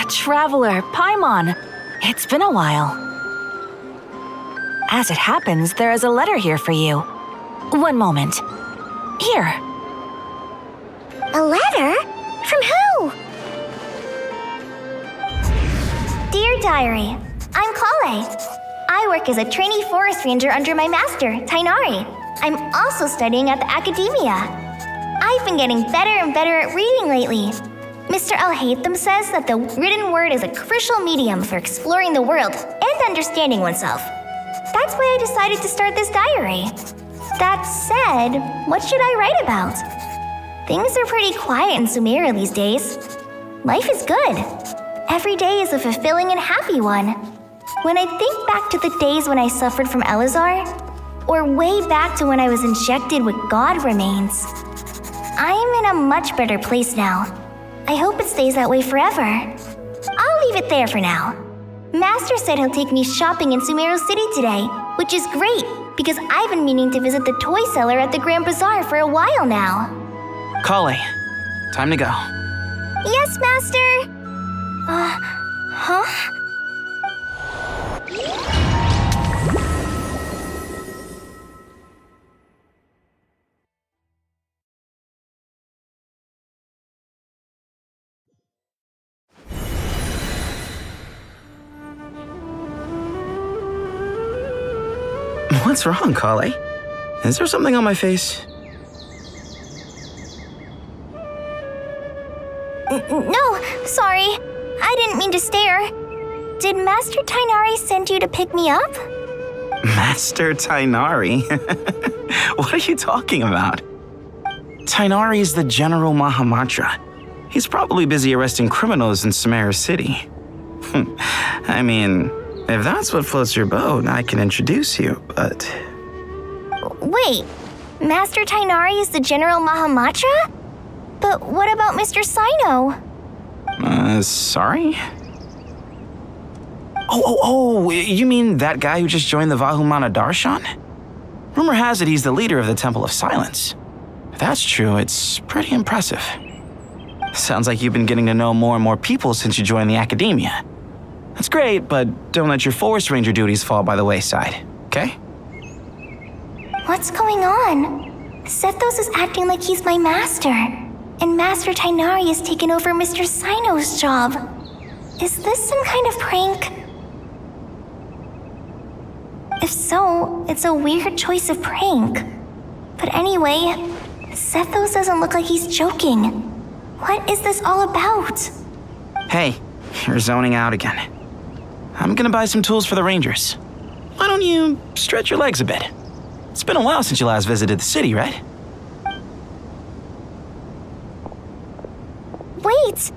Traveler, Paimon. It's been a while. As it happens, there is a letter here for you. One moment. Here. A letter? From who? Dear Diary, I'm Collei. I work as a trainee forest ranger under my master, Tighnari. I'm also studying at the academia. I've been getting better and better at reading lately. Mr. Al-Haytham says that the written word is a crucial medium for exploring the world and understanding oneself. That's why I decided to start this diary. That said, what should I write about? Things are pretty quiet in Sumeru these days. Life is good. Every day is a fulfilling and happy one. When I think back to the days when I suffered from Elazar, or way back to when I was injected with God remains, I am in a much better place now. I hope it stays that way forever. I'll leave it there for now. Master said he'll take me shopping in Sumeru City today, which is great because I've been meaning to visit the toy seller at the Grand Bazaar for a while now. Collei, time to go. Yes, Master. Huh? What's wrong, Collei? Is there something on my face? No, sorry. I didn't mean to stare. Did Master Tighnari send you to pick me up? Master Tighnari? What are you talking about? Tighnari is the General Mahamatra. He's probably busy arresting criminals in Sumeru City. I mean, if that's what floats your boat, I can introduce you, but... Wait, Master Tighnari is the General Mahamatra? But what about Mr. Sino? Sorry? Oh, you mean that guy who just joined the Vahumana Darshan? Rumor has it he's the leader of the Temple of Silence. If that's true, it's pretty impressive. Sounds like you've been getting to know more and more people since you joined the academia. That's great, but don't let your forest ranger duties fall by the wayside, okay? What's going on? Sethos is acting like he's my master, and Master Tighnari has taken over Mr. Sino's job. Is this some kind of prank? If so, it's a weird choice of prank. But anyway, Sethos doesn't look like he's joking. What is this all about? Hey, you're zoning out again. I'm gonna buy some tools for the rangers. Why don't you stretch your legs a bit? It's been a while since you last visited the city, right? Wait!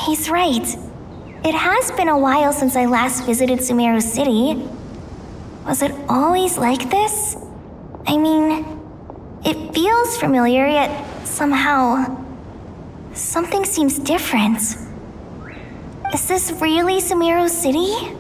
He's right. It has been a while since I last visited Sumeru City. Was it always like this? I mean, it feels familiar, yet somehow... something seems different. Is this really Sumeru City?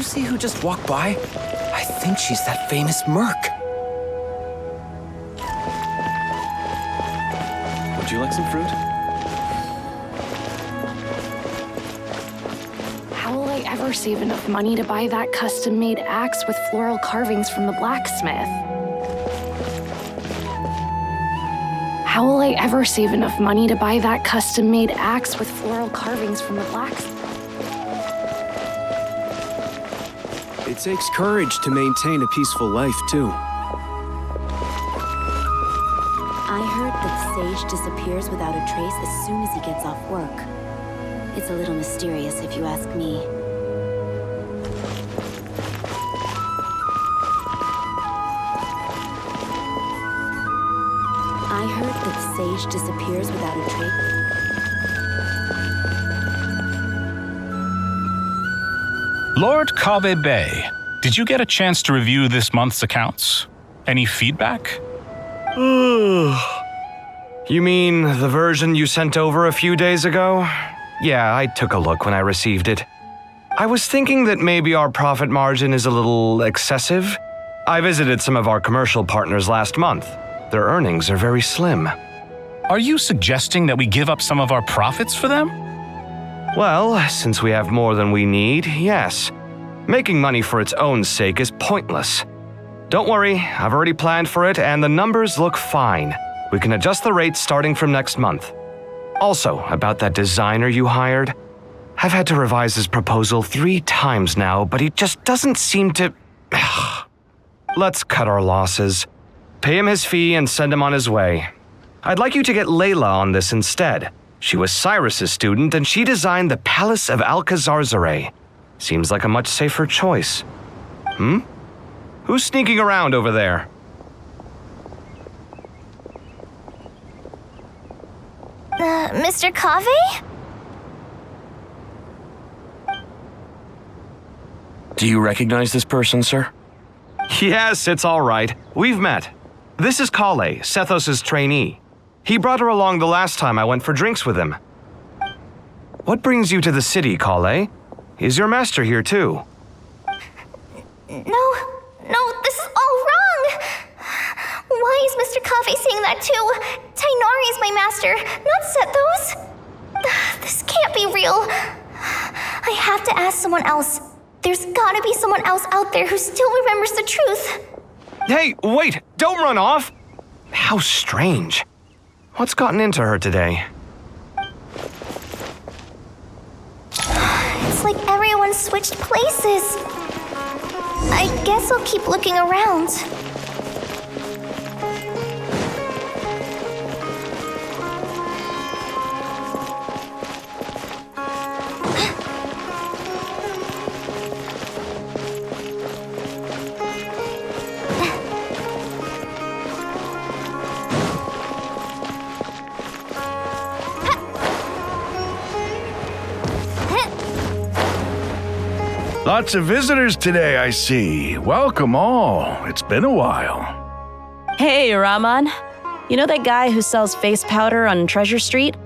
See who just walked by? I think she's that famous merc. Would you like some fruit? How will I ever save enough money to buy that custom-made axe with floral carvings from the blacksmith? How will I ever save enough money to buy that custom-made axe with floral carvings from the blacksmith? It takes courage to maintain a peaceful life, too. I heard that Sage disappears without a trace as soon as he gets off work. It's a little mysterious, if you ask me. I heard that Sage sage disappears without a trace. Lord Kave Bay, did you get a chance to review this month's accounts? Any feedback? You mean the version you sent over a few days ago? Yeah, I took a look when I received it. I was thinking that maybe our profit margin is a little excessive. I visited some of our commercial partners last month. Their earnings are very slim. Are you suggesting that we give up some of our profits for them? Well, since we have more than we need, yes. Making money for its own sake is pointless. Don't worry, I've already planned for it and the numbers look fine. We can adjust the rates starting from next month. Also, about that designer you hired, I've had to revise his proposal 3 times now, but he just doesn't seem to... Let's cut our losses. Pay him his fee and send him on his way. I'd like you to get Layla on this instead. She was Cyrus's student and she designed the Palace of Alcazarzaray. Seems like a much safer choice. Who's sneaking around over there? Mr. Kave? Do you recognize this person, sir? Yes, it's all right. We've met. This is Collei, Sethos' trainee. He brought her along the last time I went for drinks with him. What brings you to the city, Collei? Is your master here too? No, this is all wrong! Why is Mr. Kave saying that too? Tighnari is my master, not Sethos. This can't be real. I have to ask someone else. There's gotta be someone else out there who still remembers the truth. Hey, wait! Don't run off! How strange. What's gotten into her today? It's like everyone switched places. I guess I'll keep looking around. Lots of visitors today, I see. Welcome all. It's been a while. Hey, Rahman. You know that guy who sells face powder on Treasure Street?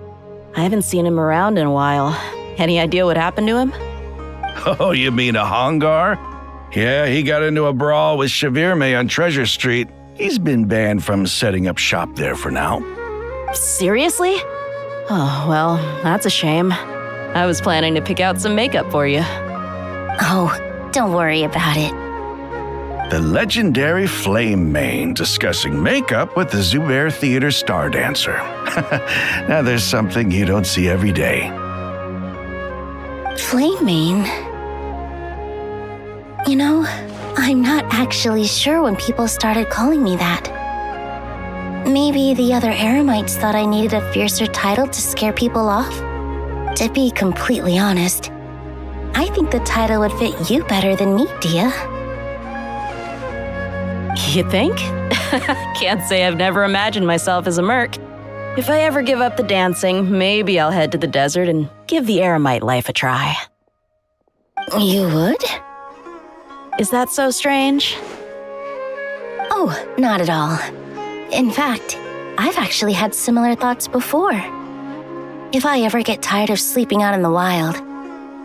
I haven't seen him around in a while. Any idea what happened to him? Oh, you mean a Hongar? Yeah, he got into a brawl with Shavirme on Treasure Street. He's been banned from setting up shop there for now. Seriously? Oh, well, that's a shame. I was planning to pick out some makeup for you. Oh, don't worry about it. The legendary Flame Mane discussing makeup with the Zubair Theater star dancer. Now there's something you don't see every day. Flame Mane? You know, I'm not actually sure when people started calling me that. Maybe the other Eremites thought I needed a fiercer title to scare people off? To be completely honest, I think the title would fit you better than me, Dia. You think? Can't say I've never imagined myself as a merc. If I ever give up the dancing, maybe I'll head to the desert and give the Eremite life a try. You would? Is that so strange? Oh, not at all. In fact, I've actually had similar thoughts before. If I ever get tired of sleeping out in the wild,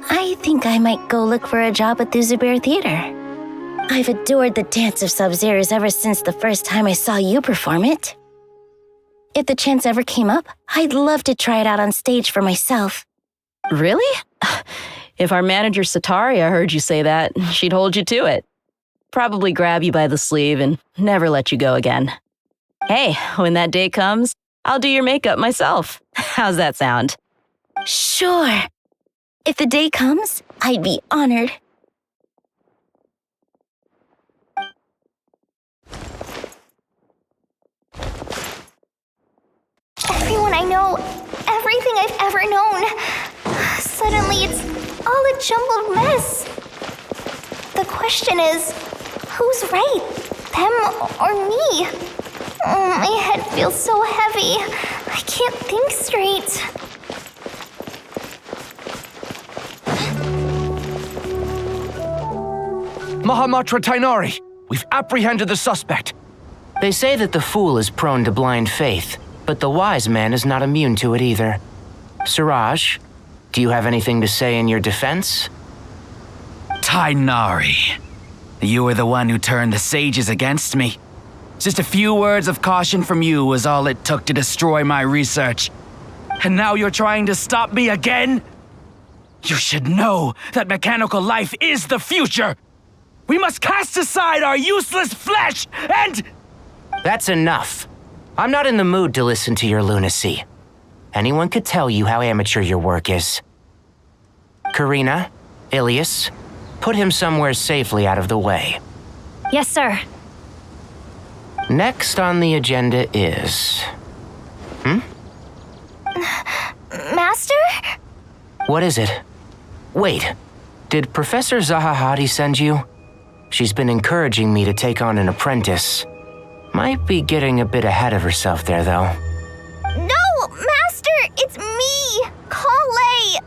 I think I might go look for a job at the Zubair Theater. I've adored the dance of Sub-Zeros ever since the first time I saw you perform it. If the chance ever came up, I'd love to try it out on stage for myself. Really? If our manager Sataria heard you say that, she'd hold you to it. Probably grab you by the sleeve and never let you go again. Hey, when that day comes, I'll do your makeup myself. How's that sound? Sure. If the day comes, I'd be honored. Everyone I know, everything I've ever known. Suddenly it's all a jumbled mess. The question is, who's right? Them or me? My head feels so heavy. I can't think straight. Mahamatra Tighnari, we've apprehended the suspect. They say that the fool is prone to blind faith, but the wise man is not immune to it either. Suraj, do you have anything to say in your defense? Tighnari, you were the one who turned the sages against me. Just a few words of caution from you was all it took to destroy my research. And now you're trying to stop me again? You should know that mechanical life is the future. We must cast aside our useless flesh and... That's enough. I'm not in the mood to listen to your lunacy. Anyone could tell you how amateur your work is. Karina, Ilias, put him somewhere safely out of the way. Yes, sir. Next on the agenda is... Master? What is it? Wait, did Professor Zahahati send you? She's been encouraging me to take on an apprentice. Might be getting a bit ahead of herself there, though. No, Master! It's me! Collei!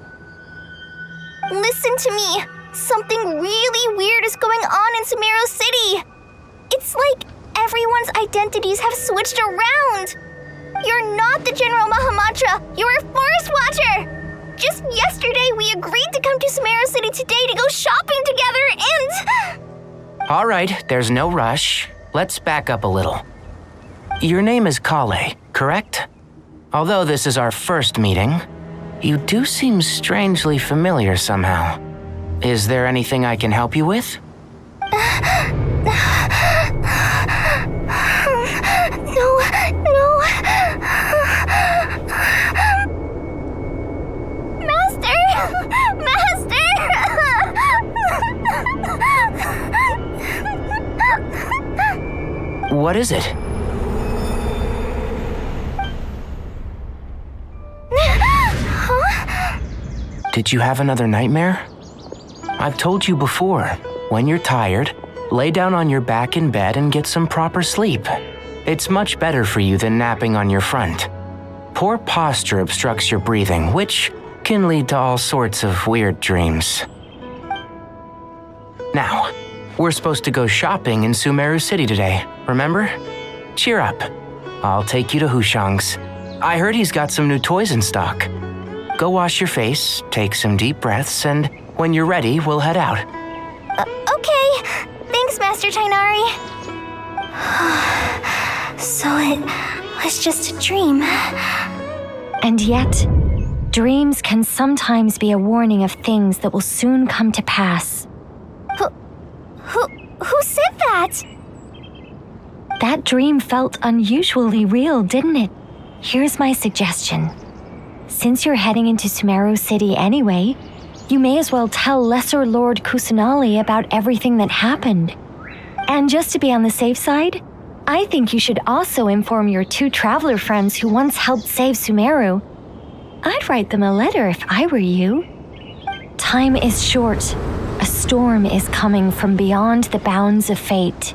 Listen to me. Something really weird is going on in Sumeru City. It's like everyone's identities have switched around. You're not the General Mahamatra. You're a forest watcher. Just yesterday, we agreed to come to Sumeru City today to go shopping together and... All right, there's no rush. Let's back up a little. Your name is Collei, correct? Although this is our first meeting, you do seem strangely familiar somehow. Is there anything I can help you with? No. Master! What is it? Huh? Did you have another nightmare? I've told you before, when you're tired, lay down on your back in bed and get some proper sleep. It's much better for you than napping on your front. Poor posture obstructs your breathing, which can lead to all sorts of weird dreams. Now, we're supposed to go shopping in Sumeru City today, remember? Cheer up. I'll take you to Hushang's. I heard he's got some new toys in stock. Go wash your face, take some deep breaths, and when you're ready, we'll head out. Okay. Thanks, Master Tighnari. So it was just a dream. And yet, dreams can sometimes be a warning of things that will soon come to pass. Who said that? That dream felt unusually real, didn't it? Here's my suggestion. Since you're heading into Sumeru City anyway, you may as well tell Lesser Lord Kusanali about everything that happened. And just to be on the safe side, I think you should also inform your 2 traveler friends who once helped save Sumeru. I'd write them a letter if I were you. Time is short. A storm is coming from beyond the bounds of fate.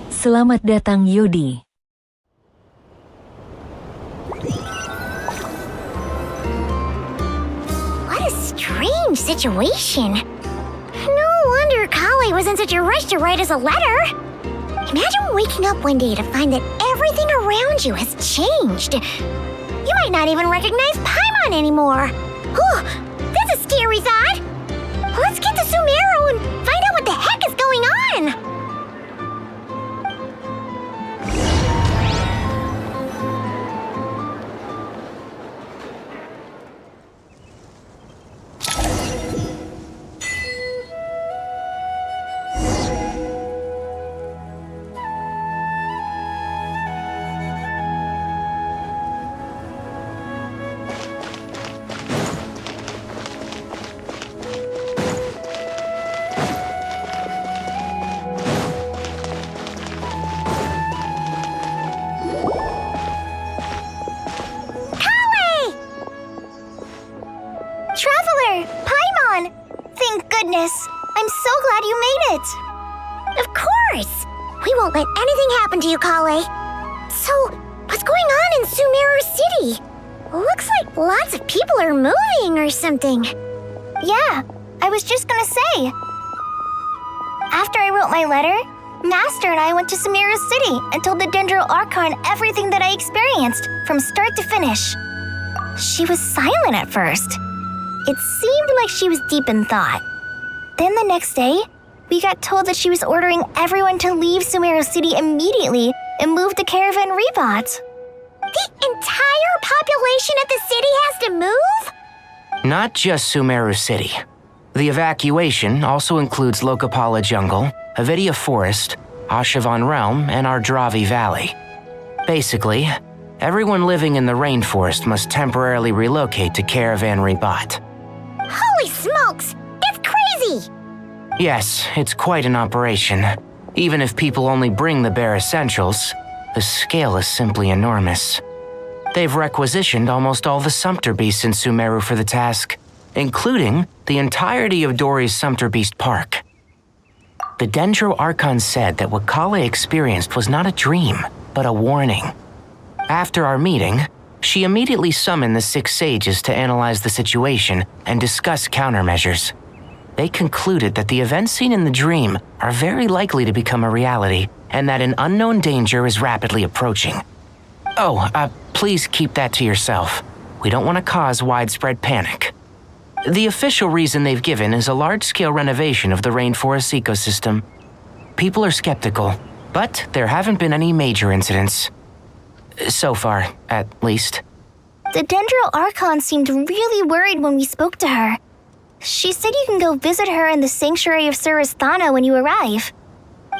Selamat datang, Yodi. What a strange situation. No wonder Collei was in such a rush to write us a letter. Imagine waking up one day to find that everything around you has changed. You might not even recognize Paimon anymore. Whew, that's a scary thought. Let's get to Sumeru and find out what the heck is going on. Thank goodness! I'm so glad you made it! Of course! We won't let anything happen to you, Collei. So, what's going on in Sumeru City? Looks like lots of people are moving or something. Yeah, I was just gonna say. After I wrote my letter, Master and I went to Sumeru City and told the General ARCHON everything that I experienced, from start to finish. She was silent at first. It seemed like she was deep in thought. Then the next day, we got told that she was ordering everyone to leave Sumeru City immediately and move to Caravan Ribat. The entire population of the city has to move? Not just Sumeru City. The evacuation also includes Lokapala Jungle, Avidia Forest, Ashavan Realm, and Ardravi Valley. Basically, everyone living in the rainforest must temporarily relocate to Caravan Ribat. Holy smokes! It's crazy! Yes, it's quite an operation. Even if people only bring the bare essentials, the scale is simply enormous. They've requisitioned almost all the Sumpter Beasts in Sumeru for the task, including the entirety of Dori's Sumpter Beast Park. The Dendro Archon said that what Collei experienced was not a dream, but a warning. After our meeting, she immediately summoned the 6 sages to analyze the situation and discuss countermeasures. They concluded that the events seen in the dream are very likely to become a reality, and that an unknown danger is rapidly approaching. Oh, please keep that to yourself. We don't want to cause widespread panic. The official reason they've given is a large-scale renovation of the rainforest ecosystem. People are skeptical, but there haven't been any major incidents. So far, at least. The Dendro Archon seemed really worried when we spoke to her. She said you can go visit her in the Sanctuary of Surasthana when you arrive.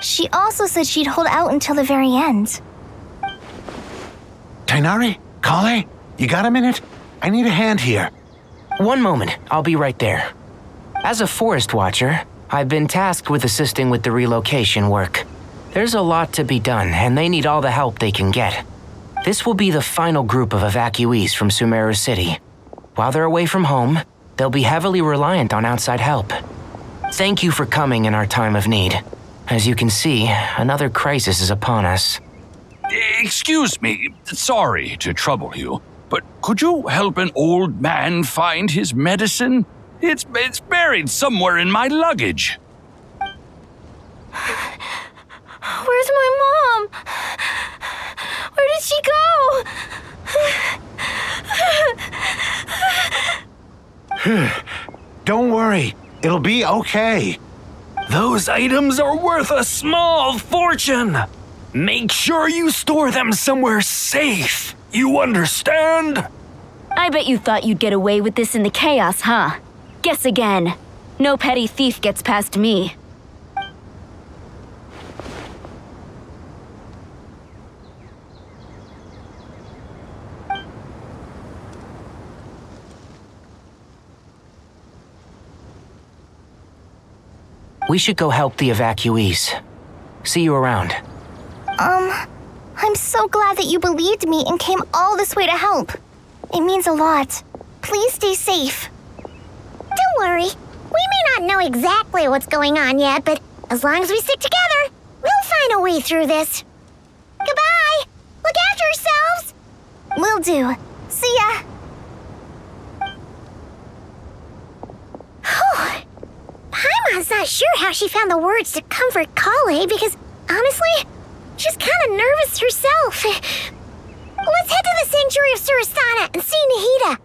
She also said she'd hold out until the very end. Tighnari? Collei? You got a minute? I need a hand here. One moment, I'll be right there. As a forest watcher, I've been tasked with assisting with the relocation work. There's a lot to be done, and they need all the help they can get. This will be the final group of evacuees from Sumeru City. While they're away from home, they'll be heavily reliant on outside help. Thank you for coming in our time of need. As you can see, another crisis is upon us. Excuse me, sorry to trouble you, but could you help an old man find his medicine? It's buried somewhere in my luggage. Where's my mom? Where did she go? Don't worry, it'll be okay. Those items are worth a small fortune. Make sure you store them somewhere safe. You understand? I bet you thought you'd get away with this in the chaos, huh? Guess again. No petty thief gets past me. We should go help the evacuees. See you around. I'm so glad that you believed me and came all this way to help. It means a lot. Please stay safe. Don't worry. We may not know exactly what's going on yet, but as long as we stick together, we'll find a way through this. Goodbye! Look after yourselves! Will do. See ya! Whew. Paimon's not sure how she found the words to comfort Collei because, honestly, she's kind of nervous herself. Let's head to the Sanctuary of Surasthana and see Nahida.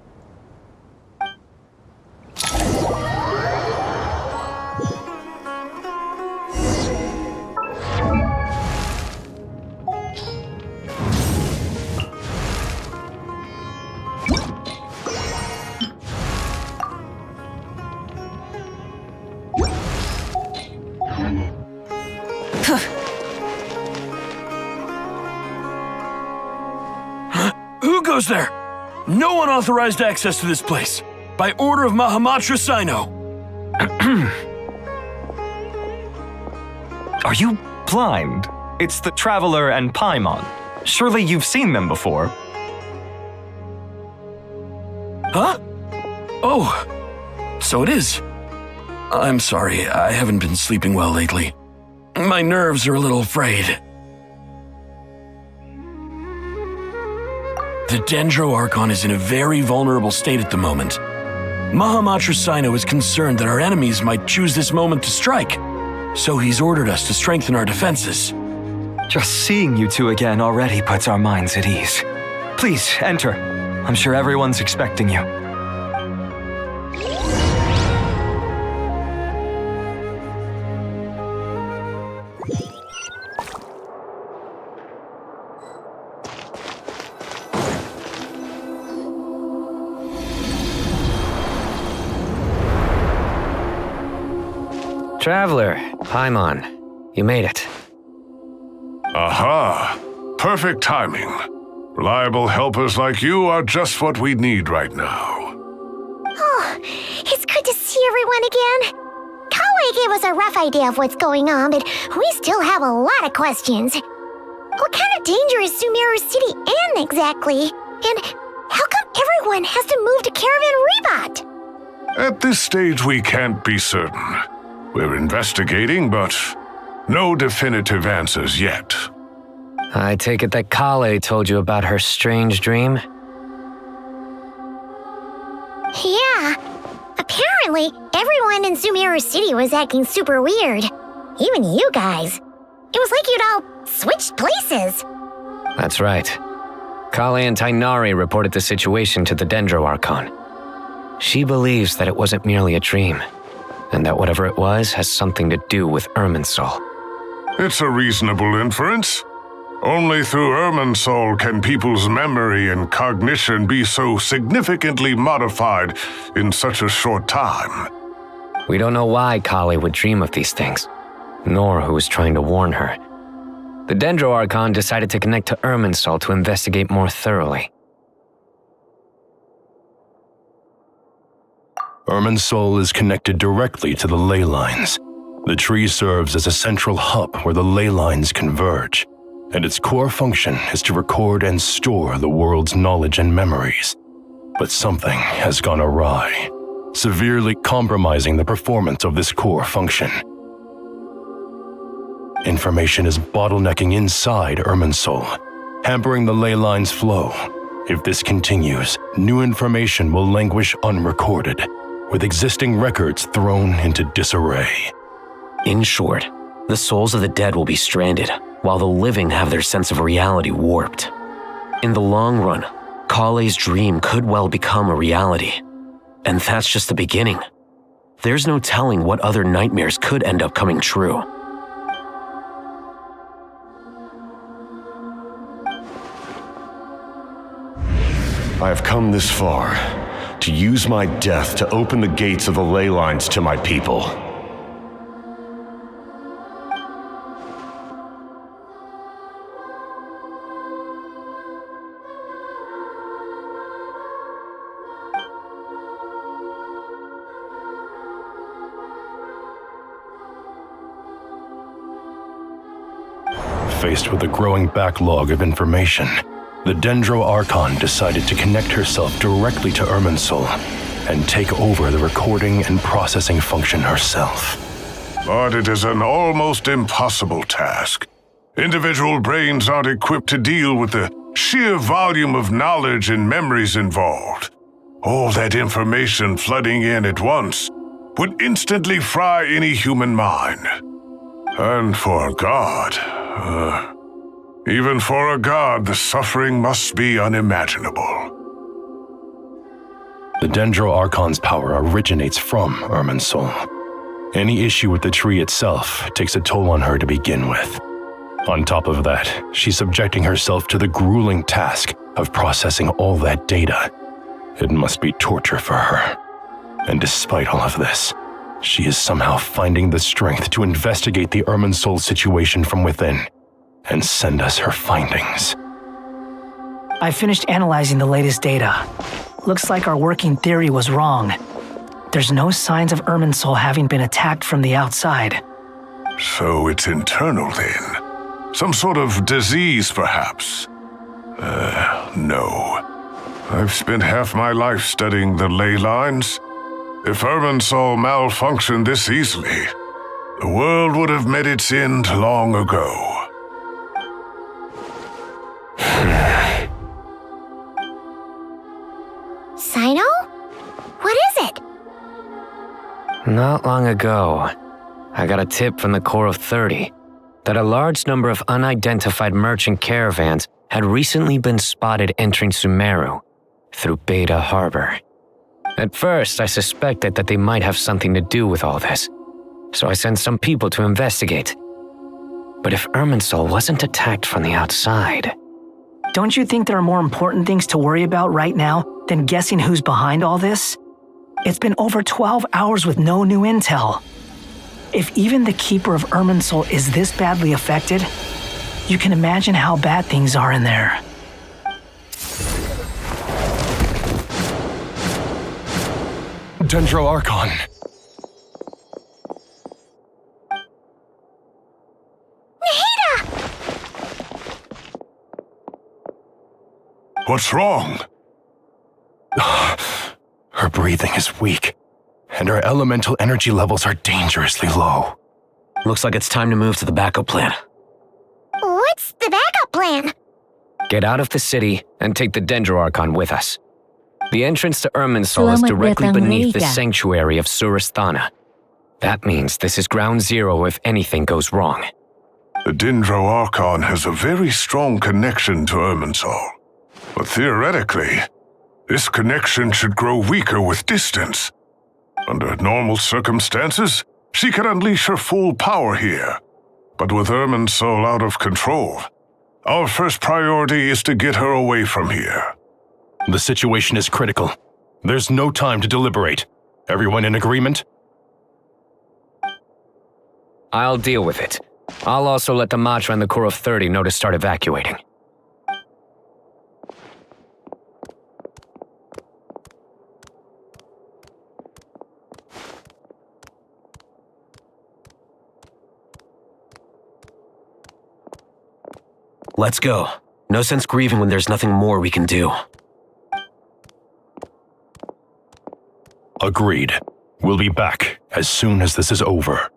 Who goes there? No one authorized access to this place. By order of Mahamatra Sino. Are you blind? It's the Traveler and Paimon. Surely you've seen them before. Huh? Oh, so it is. I'm sorry, I haven't been sleeping well lately. My nerves are a little frayed. The Dendro Archon is in a very vulnerable state at the moment. Mahamatra Sino is concerned that our enemies might choose this moment to strike, so he's ordered us to strengthen our defenses. Just seeing you two again already puts our minds at ease. Please, enter. I'm sure everyone's expecting you. Traveler, Paimon, you made it. Aha! Perfect timing. Reliable helpers like you are just what we need right now. Oh, it's good to see everyone again. Collei gave us a rough idea of what's going on, but we still have a lot of questions. What kind of danger is Sumeru City in exactly? And how come everyone has to move to Caravan Ribat? At this stage, we can't be certain. We're investigating, but no definitive answers yet. I take it that Collei told you about her strange dream? Yeah. Apparently, everyone in Sumeru City was acting super weird. Even you guys. It was like you'd all switched places. That's right. Collei and Tighnari reported the situation to the Dendro Archon. She believes that it wasn't merely a dream, and that whatever it was has something to do with Irminsul. It's a reasonable inference. Only through Irminsul can people's memory and cognition be so significantly modified in such a short time. We don't know why Collei would dream of these things, nor who was trying to warn her. The Dendro Archon decided to connect to Irminsul to investigate more thoroughly. Irminsul is connected directly to the ley lines. The tree serves as a central hub where the ley lines converge, and its core function is to record and store the world's knowledge and memories. But something has gone awry, severely compromising the performance of this core function. Information is bottlenecking inside Irminsul, hampering the ley lines' flow. If this continues, new information will languish unrecorded, with existing records thrown into disarray. In short, the souls of the dead will be stranded, while the living have their sense of reality warped. In the long run, Collei's dream could well become a reality. And that's just the beginning. There's no telling what other nightmares could end up coming true. I have come this far to use my death to open the gates of the ley lines to my people. Faced with a growing backlog of information, the Dendro Archon decided to connect herself directly to Irminsul and take over the recording and processing function herself. But it is an almost impossible task. Individual brains aren't equipped to deal with the sheer volume of knowledge and memories involved. All that information flooding in at once would instantly fry any human mind. And for God, even for a god, the suffering must be unimaginable. The Dendro Archon's power originates from Irminsul. Any issue with the tree itself takes a toll on her to begin with. On top of that, she's subjecting herself to the grueling task of processing all that data. It must be torture for her. And despite all of this, she is somehow finding the strength to investigate the Irminsul situation from within and send us her findings. I finished analyzing the latest data. Looks like our working theory was wrong. There's no signs of Irminsul having been attacked from the outside. So it's internal then? Some sort of disease, perhaps? No. I've spent half my life studying the ley lines. If Irminsul malfunctioned this easily, the world would have met its end long ago. Sino? What is it? Not long ago, I got a tip from the Core of 30 that a large number of unidentified merchant caravans had recently been spotted entering Sumeru through Beta Harbor. At first, I suspected that they might have something to do with all this, so I sent some people to investigate. But if Irminsul wasn't attacked from the outside... Don't you think there are more important things to worry about right now than guessing who's behind all this? It's been over 12 hours with no new intel. If even the Keeper of Irminsul is this badly affected, you can imagine how bad things are in there. Dendro Archon. What's wrong? Her breathing is weak, and her elemental energy levels are dangerously low. Looks like it's time to move to the backup plan. What's the backup plan? Get out of the city and take the Dendro Archon with us. The entrance to Irminsul is directly beneath the sanctuary of Surasthana. That means this is ground zero if anything goes wrong. The Dendro Archon has a very strong connection to Irminsul. But theoretically, this connection should grow weaker with distance. Under normal circumstances, she can unleash her full power here. But with Irminsul out of control, our first priority is to get her away from here. The situation is critical. There's no time to deliberate. Everyone in agreement? I'll deal with it. I'll also let the Matra and the Core of 30 know to start evacuating. Let's go. No sense grieving when there's nothing more we can do. Agreed. We'll be back as soon as this is over.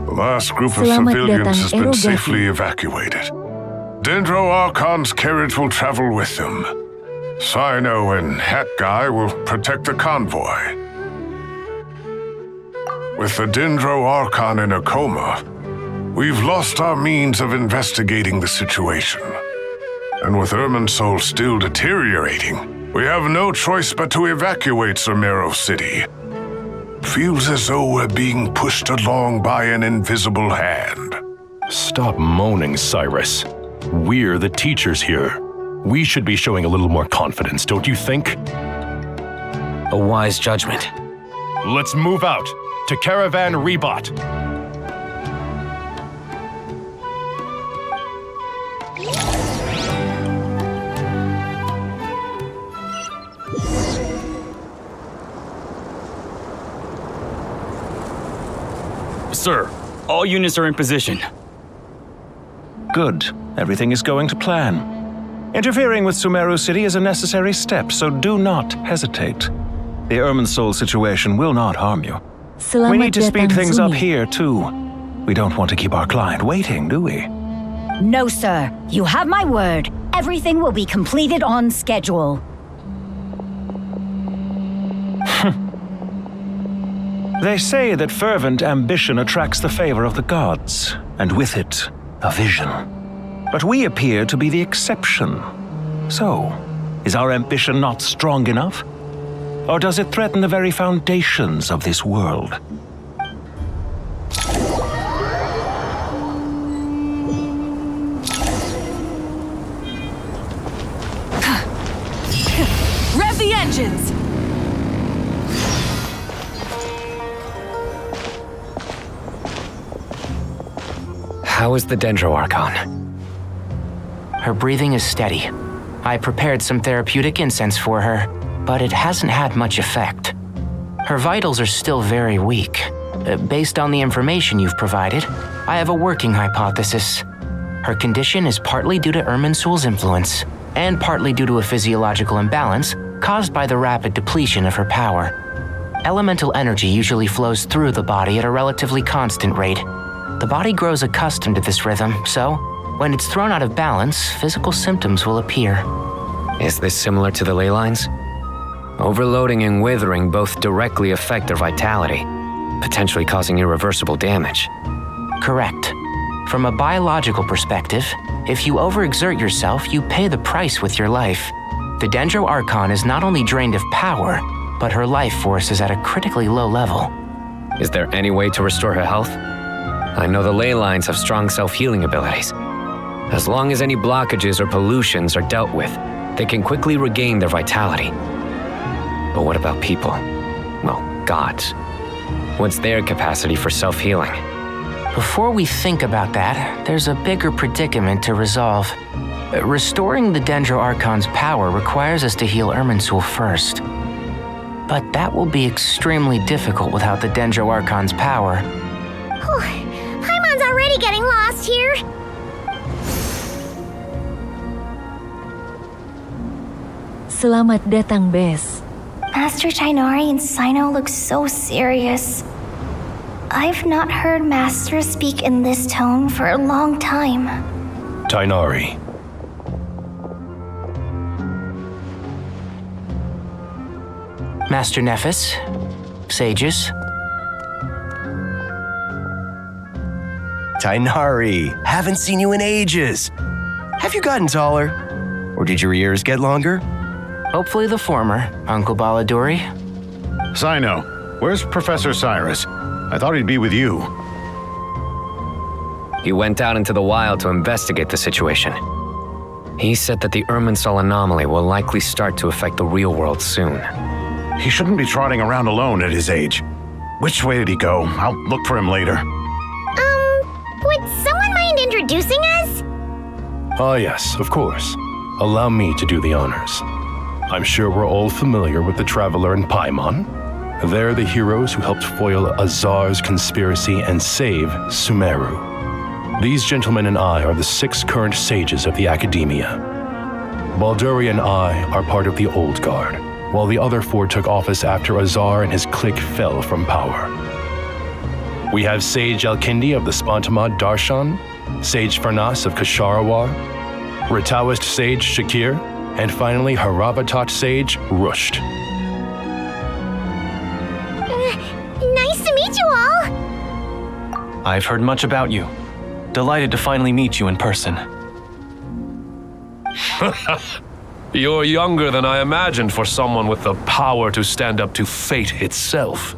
The last group of civilians has been safely evacuated. Dendro Archon's carriage will travel with them. Sino and Hat Guy will protect the convoy. With the Dendro Archon in a coma, we've lost our means of investigating the situation. And with Irminsul still deteriorating, we have no choice but to evacuate Sumeru City. Feels as though we're being pushed along by an invisible hand. Stop moaning, Cyrus. We're the teachers here. We should be showing a little more confidence, don't you think? A wise judgment. Let's move out to Caravan Ribat. Sir, all units are in position. Good. Everything is going to plan. Interfering with Sumeru City is a necessary step, so do not hesitate. The Irminsul situation will not harm you. We need to speed things up here, too. We don't want to keep our client waiting, do we? No, sir. You have my word. Everything will be completed on schedule. They say that fervent ambition attracts the favor of the gods, and with it, a vision. But we appear to be the exception. So, is our ambition not strong enough? Or does it threaten the very foundations of this world? Rev the engines! How is the Dendro Archon? Her breathing is steady. I prepared some therapeutic incense for her, but it hasn't had much effect. Her vitals are still very weak. Based on the information you've provided, I have a working hypothesis. Her condition is partly due to Irminsul's influence, and partly due to a physiological imbalance caused by the rapid depletion of her power. Elemental energy usually flows through the body at a relatively constant rate. The body grows accustomed to this rhythm, so when it's thrown out of balance, physical symptoms will appear. Is this similar to the ley lines? Overloading and withering both directly affect their vitality, potentially causing irreversible damage. Correct. From a biological perspective, if you overexert yourself, you pay the price with your life. The Dendro Archon is not only drained of power, but her life force is at a critically low level. Is there any way to restore her health? I know the ley lines have strong self-healing abilities. As long as any blockages or pollutions are dealt with, they can quickly regain their vitality. But what about people? Well, gods. What's their capacity for self-healing? Before we think about that, there's a bigger predicament to resolve. Restoring the Dendro Archon's power requires us to heal Irminsul first. But that will be extremely difficult without the Dendro Archon's power. Paimon's already getting lost here. Selamat datang, Bes. Master Tighnari and Sino look so serious. I've not heard Master speak in this tone for a long time. Tighnari. Master Nephis, sages. Tighnari, haven't seen you in ages. Have you gotten taller? Or did your ears get longer? Hopefully the former, Uncle Baladuri. Sino, where's Professor Cyrus? I thought he'd be with you. He went out into the wild to investigate the situation. He said that the Irminsul anomaly will likely start to affect the real world soon. He shouldn't be trotting around alone at his age. Which way did he go? I'll look for him later. Would someone mind introducing us? Ah, yes, of course. Allow me to do the honors. I'm sure we're all familiar with the Traveler and Paimon. They're the heroes who helped foil Azar's conspiracy and save Sumeru. These gentlemen and I are the 6 current sages of the Academia. Balduri and I are part of the Old Guard, while the other 4 took office after Azar and his clique fell from power. We have Sage Alkindi of the Spantamad Darshan, Sage Farnas of Kasharawar, Ritaoist Sage Shakir, and finally Haravatat Sage Rusht. Nice to meet you all! I've heard much about you. Delighted to finally meet you in person. You're younger than I imagined for someone with the power to stand up to fate itself.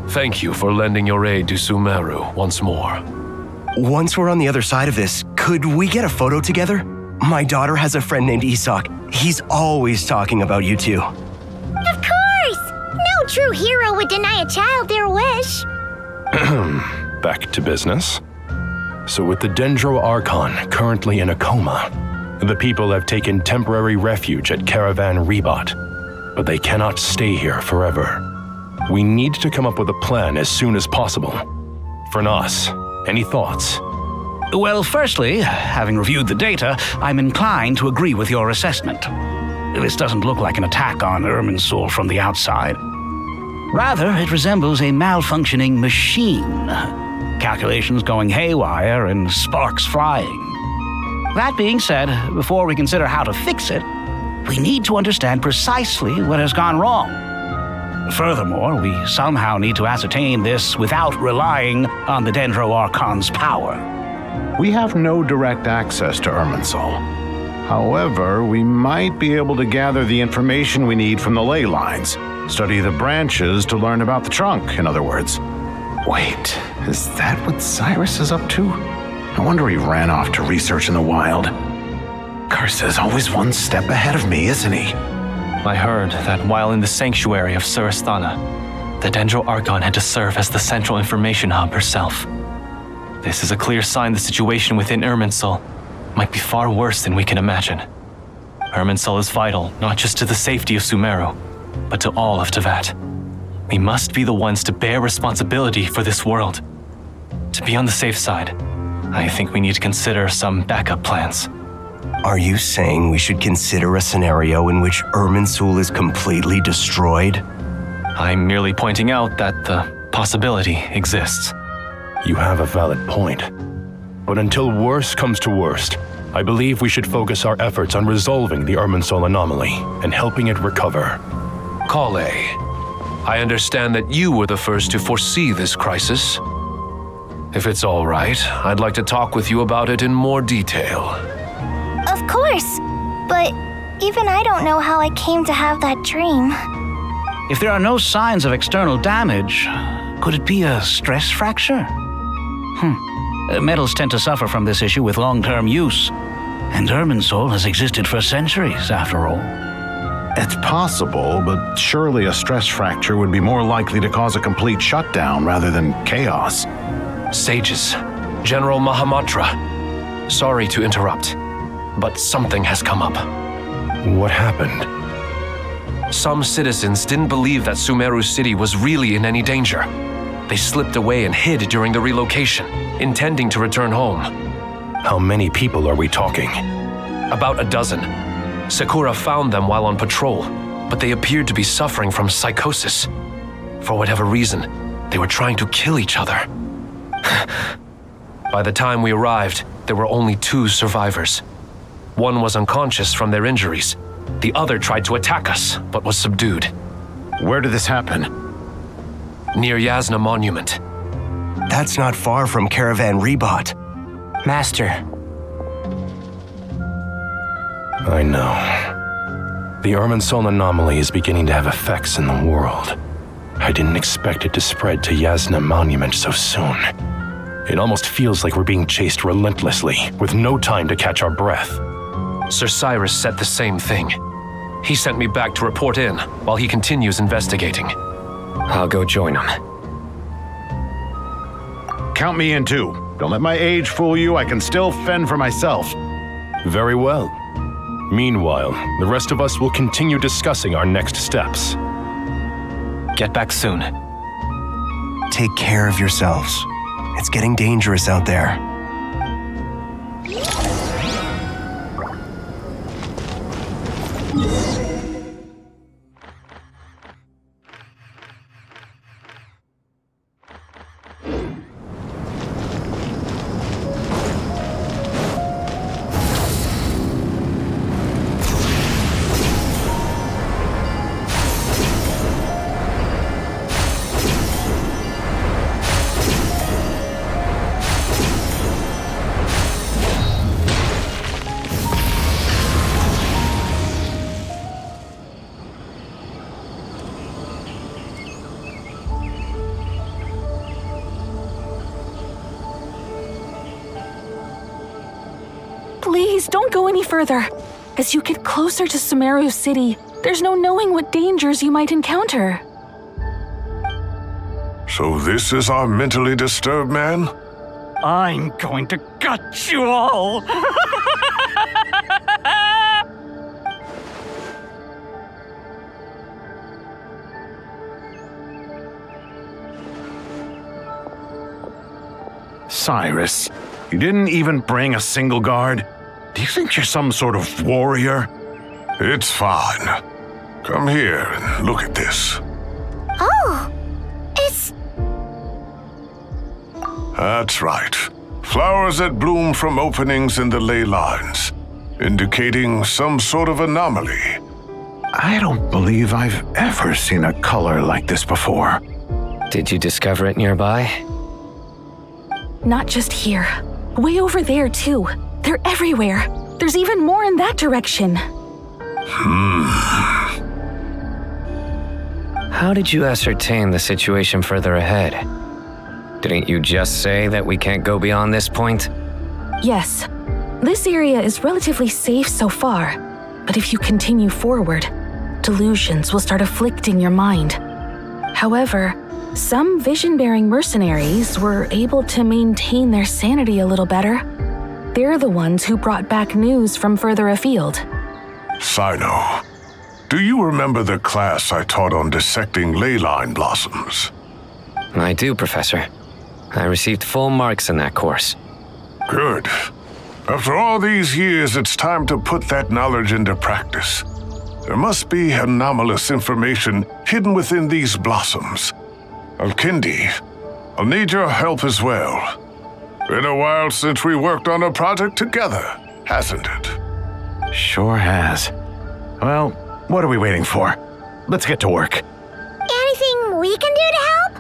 Thank you for lending your aid to Sumeru once more. Once we're on the other side of this, could we get a photo together? My daughter has a friend named Isak. He's always talking about you two. Of course! No true hero would deny a child their wish. Back to business. So with the Dendro Archon currently in a coma, the people have taken temporary refuge at Caravan Ribat, but they cannot stay here forever. We need to come up with a plan as soon as possible. Farnas, any thoughts? Well, firstly, having reviewed the data, I'm inclined to agree with your assessment. This doesn't look like an attack on Irminsul from the outside. Rather, it resembles a malfunctioning machine. Calculations going haywire and sparks flying. That being said, before we consider how to fix it, we need to understand precisely what has gone wrong. Furthermore, we somehow need to ascertain this without relying on the Dendro Archon's power. We have no direct access to Irminsul. However, we might be able to gather the information we need from the ley lines. Study the branches to learn about the trunk, in other words. Wait, is that what Cyrus is up to? No wonder he ran off to research in the wild. Karsa's always one step ahead of me, isn't he? I heard that while in the sanctuary of Surasthana, the Dendro Archon had to serve as the central information hub herself. This is a clear sign the situation within Irminsul might be far worse than we can imagine. Irminsul is vital not just to the safety of Sumeru, but to all of Teyvat. We must be the ones to bear responsibility for this world. To be on the safe side, I think we need to consider some backup plans. Are you saying we should consider a scenario in which Irminsul is completely destroyed? I'm merely pointing out that the possibility exists. You have a valid point. But until worst comes to worst, I believe we should focus our efforts on resolving the Irminsul anomaly and helping it recover. Collei, I understand that you were the first to foresee this crisis. If it's all right, I'd like to talk with you about it in more detail. Of course, but even I don't know how I came to have that dream. If there are no signs of external damage, could it be a stress fracture? Metals tend to suffer from this issue with long-term use, and Irminsul has existed for centuries, after all. It's possible, but surely a stress fracture would be more likely to cause a complete shutdown rather than chaos. Sages, General Mahamatra, sorry to interrupt, but something has come up. What happened? Some citizens didn't believe that Sumeru City was really in any danger. They slipped away and hid during the relocation, intending to return home. How many people are we talking? About a dozen. Sakura found them while on patrol, but they appeared to be suffering from psychosis. For whatever reason, they were trying to kill each other. By the time we arrived, there were only 2 survivors. One was unconscious from their injuries. The other tried to attack us, but was subdued. Where did this happen? Near Yasna Monument. That's not far from Caravan Ribat. Master. I know. The Irminsul anomaly is beginning to have effects in the world. I didn't expect it to spread to Yasna Monument so soon. It almost feels like we're being chased relentlessly, with no time to catch our breath. Sir Cyrus said the same thing. He sent me back to report in while he continues investigating. I'll go join him. Count me in too. Don't let my age fool you. I can still fend for myself. Very well. Meanwhile, the rest of us will continue discussing our next steps. Get back soon. Take care of yourselves. It's getting dangerous out there. Please, don't go any further. As you get closer to Sumeru City, there's no knowing what dangers you might encounter. So this is our mentally disturbed man? I'm going to gut you all! Cyrus, you didn't even bring a single guard? Do you think you're some sort of warrior? It's fine. Come here and look at this. Oh, it's... That's right. Flowers that bloom from openings in the ley lines, indicating some sort of anomaly. I don't believe I've ever seen a color like this before. Did you discover it nearby? Not just here. Way over there, too. They're everywhere. There's even more in that direction. How did you ascertain the situation further ahead? Didn't you just say that we can't go beyond this point? Yes. This area is relatively safe so far, but if you continue forward, delusions will start afflicting your mind. However, some vision-bearing mercenaries were able to maintain their sanity a little better. They're the ones who brought back news from further afield. Sino, do you remember the class I taught on dissecting ley line blossoms? I do, Professor. I received full marks in that course. Good. After all these years, it's time to put that knowledge into practice. There must be anomalous information hidden within these blossoms. Alkindi, I'll need your help as well. Been a while since we worked on a project together, hasn't it? Sure has. Well, what are we waiting for? Let's get to work. Anything we can do to help?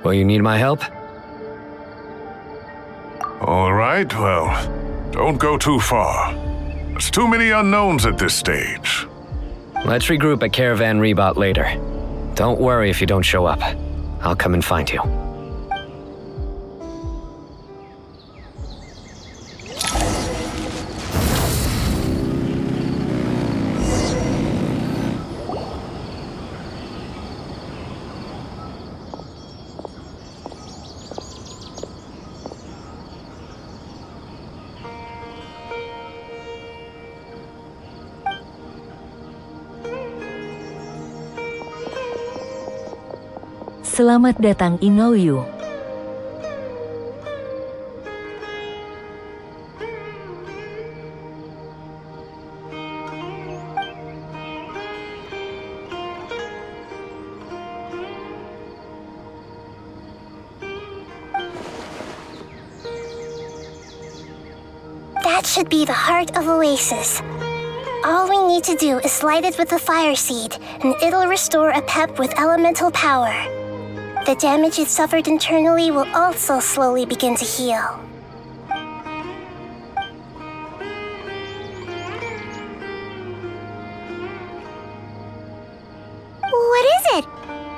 Will you need my help? All right, well, don't go too far. There's too many unknowns at this stage. Let's regroup at Caravan Ribat later. Don't worry if you don't show up. I'll come and find you. Selamat datang Inoyu. That should be the heart of Oasis. All we need to do is light it with the fire seed, and it'll restore a pep with elemental power. The damage it suffered internally will also slowly begin to heal. What is it?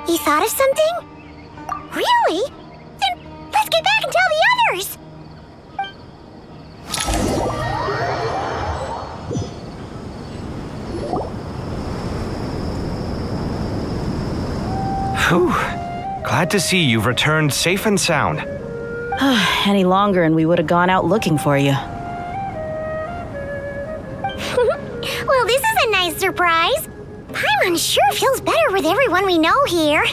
You thought of something? Really? Then let's get back and tell the others! Whew. Glad to see you've returned safe and sound. Any longer and we would have gone out looking for you. Well, this is a nice surprise. Paimon sure feels better with everyone we know here.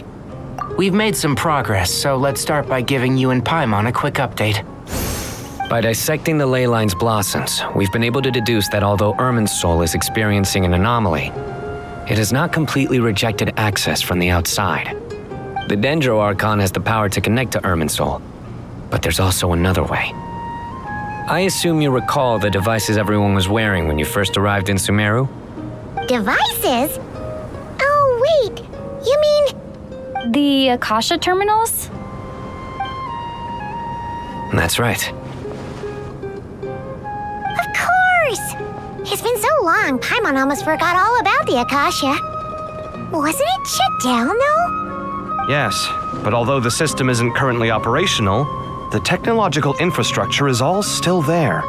We've made some progress, so let's start by giving you and Paimon a quick update. By dissecting the ley line's blossoms, we've been able to deduce that although Irminsul is experiencing an anomaly, it has not completely rejected access from the outside. The Dendro Archon has the power to connect to Irminsul, but there's also another way. I assume you recall the devices everyone was wearing when you first arrived in Sumeru? Devices? Oh, wait. You mean... The Akasha terminals? That's right. Of course! It's been so long, Paimon almost forgot all about the Akasha. Wasn't it shut down, though? Yes, but although the system isn't currently operational, the technological infrastructure is all still there.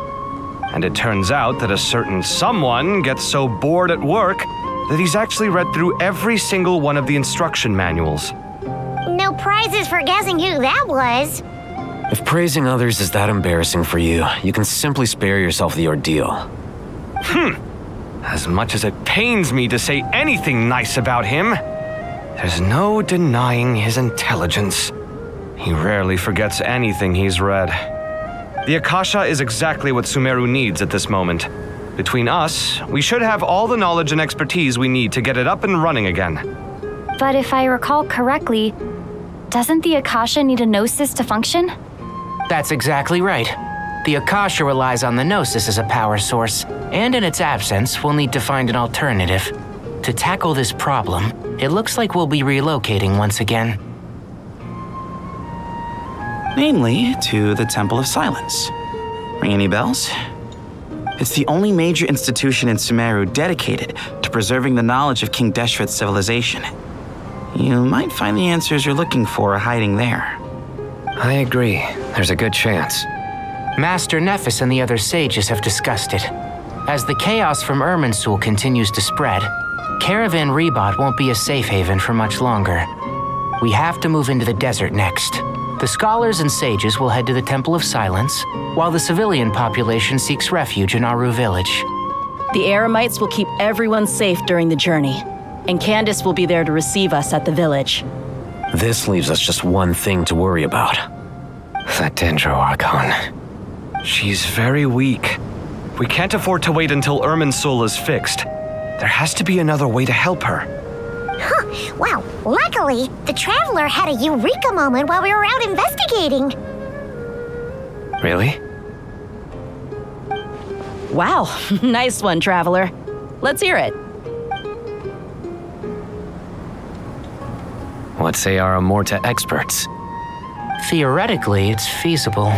And it turns out that a certain someone gets so bored at work that he's actually read through every single one of the instruction manuals. No prizes for guessing who that was. If praising others is that embarrassing for you, you can simply spare yourself the ordeal. As much as it pains me to say anything nice about him, there's no denying his intelligence. He rarely forgets anything he's read. The Akasha is exactly what Sumeru needs at this moment. Between us, we should have all the knowledge and expertise we need to get it up and running again. But if I recall correctly, doesn't the Akasha need a gnosis to function? That's exactly right. The Akasha relies on the Gnosis as a power source, and in its absence, we'll need to find an alternative. To tackle this problem, it looks like we'll be relocating once again. Namely, to the Temple of Silence. Ring any bells? It's the only major institution in Sumeru dedicated to preserving the knowledge of King Deshret's civilization. You might find the answers you're looking for hiding there. I agree. There's a good chance. Master Nephis and the other sages have discussed it. As the chaos from Irminsul continues to spread, Caravan Ribat won't be a safe haven for much longer. We have to move into the desert next. The scholars and sages will head to the Temple of Silence, while the civilian population seeks refuge in Aru village. The Eremites will keep everyone safe during the journey, and Candace will be there to receive us at the village. This leaves us just one thing to worry about. That Dendro Archon. She's very weak. We can't afford to wait until Irminsul is fixed. There has to be another way to help her. Huh, wow. Luckily, the Traveler had a eureka moment while we were out investigating. Really? Wow, nice one, Traveler. Let's hear it. What say our Amorta experts? Theoretically, it's feasible.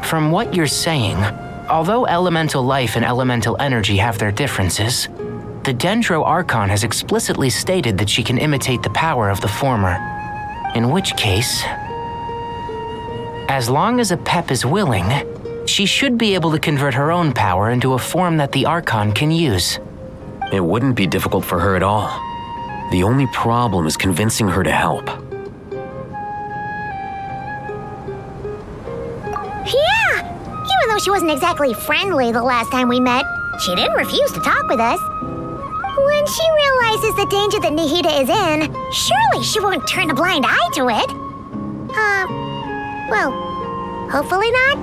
From what you're saying, although elemental life and elemental energy have their differences, the Dendro Archon has explicitly stated that she can imitate the power of the former. In which case, as long as a Pep is willing, she should be able to convert her own power into a form that the Archon can use. It wouldn't be difficult for her at all. The only problem is convincing her to help. Yeah! Even though she wasn't exactly friendly the last time we met, she didn't refuse to talk with us. When she realizes the danger that Nahida is in, surely she won't turn a blind eye to it. Well, hopefully not.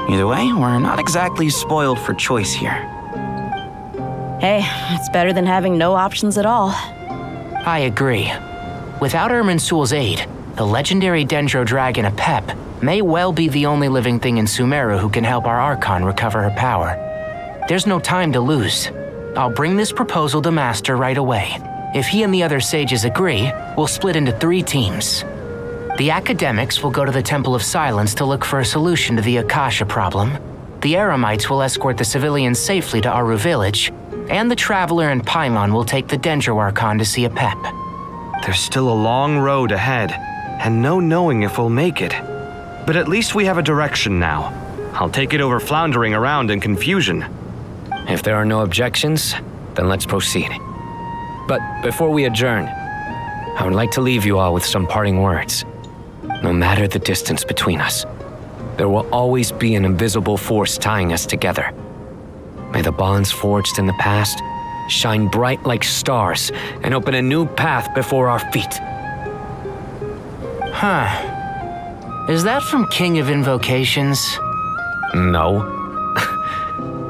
Either way, we're not exactly spoiled for choice here. Hey, it's better than having no options at all. I agree. Without Irminsul's aid, the legendary Dendro Dragon Apep may well be the only living thing in Sumeru who can help our Archon recover her power. There's no time to lose. I'll bring this proposal to Master right away. If he and the other sages agree, we'll split into 3 teams. The academics will go to the Temple of Silence to look for a solution to the Akasha problem. The Eremites will escort the civilians safely to Aru village, and the Traveler and Paimon will take the Dendro Archon to see Apep. There's still a long road ahead, and no knowing if we'll make it. But at least we have a direction now. I'll take it over floundering around in confusion. If there are no objections, then let's proceed. But before we adjourn, I would like to leave you all with some parting words. No matter the distance between us, there will always be an invisible force tying us together. May the bonds forged in the past shine bright like stars and open a new path before our feet. Huh. Is that from King of Invocations? No.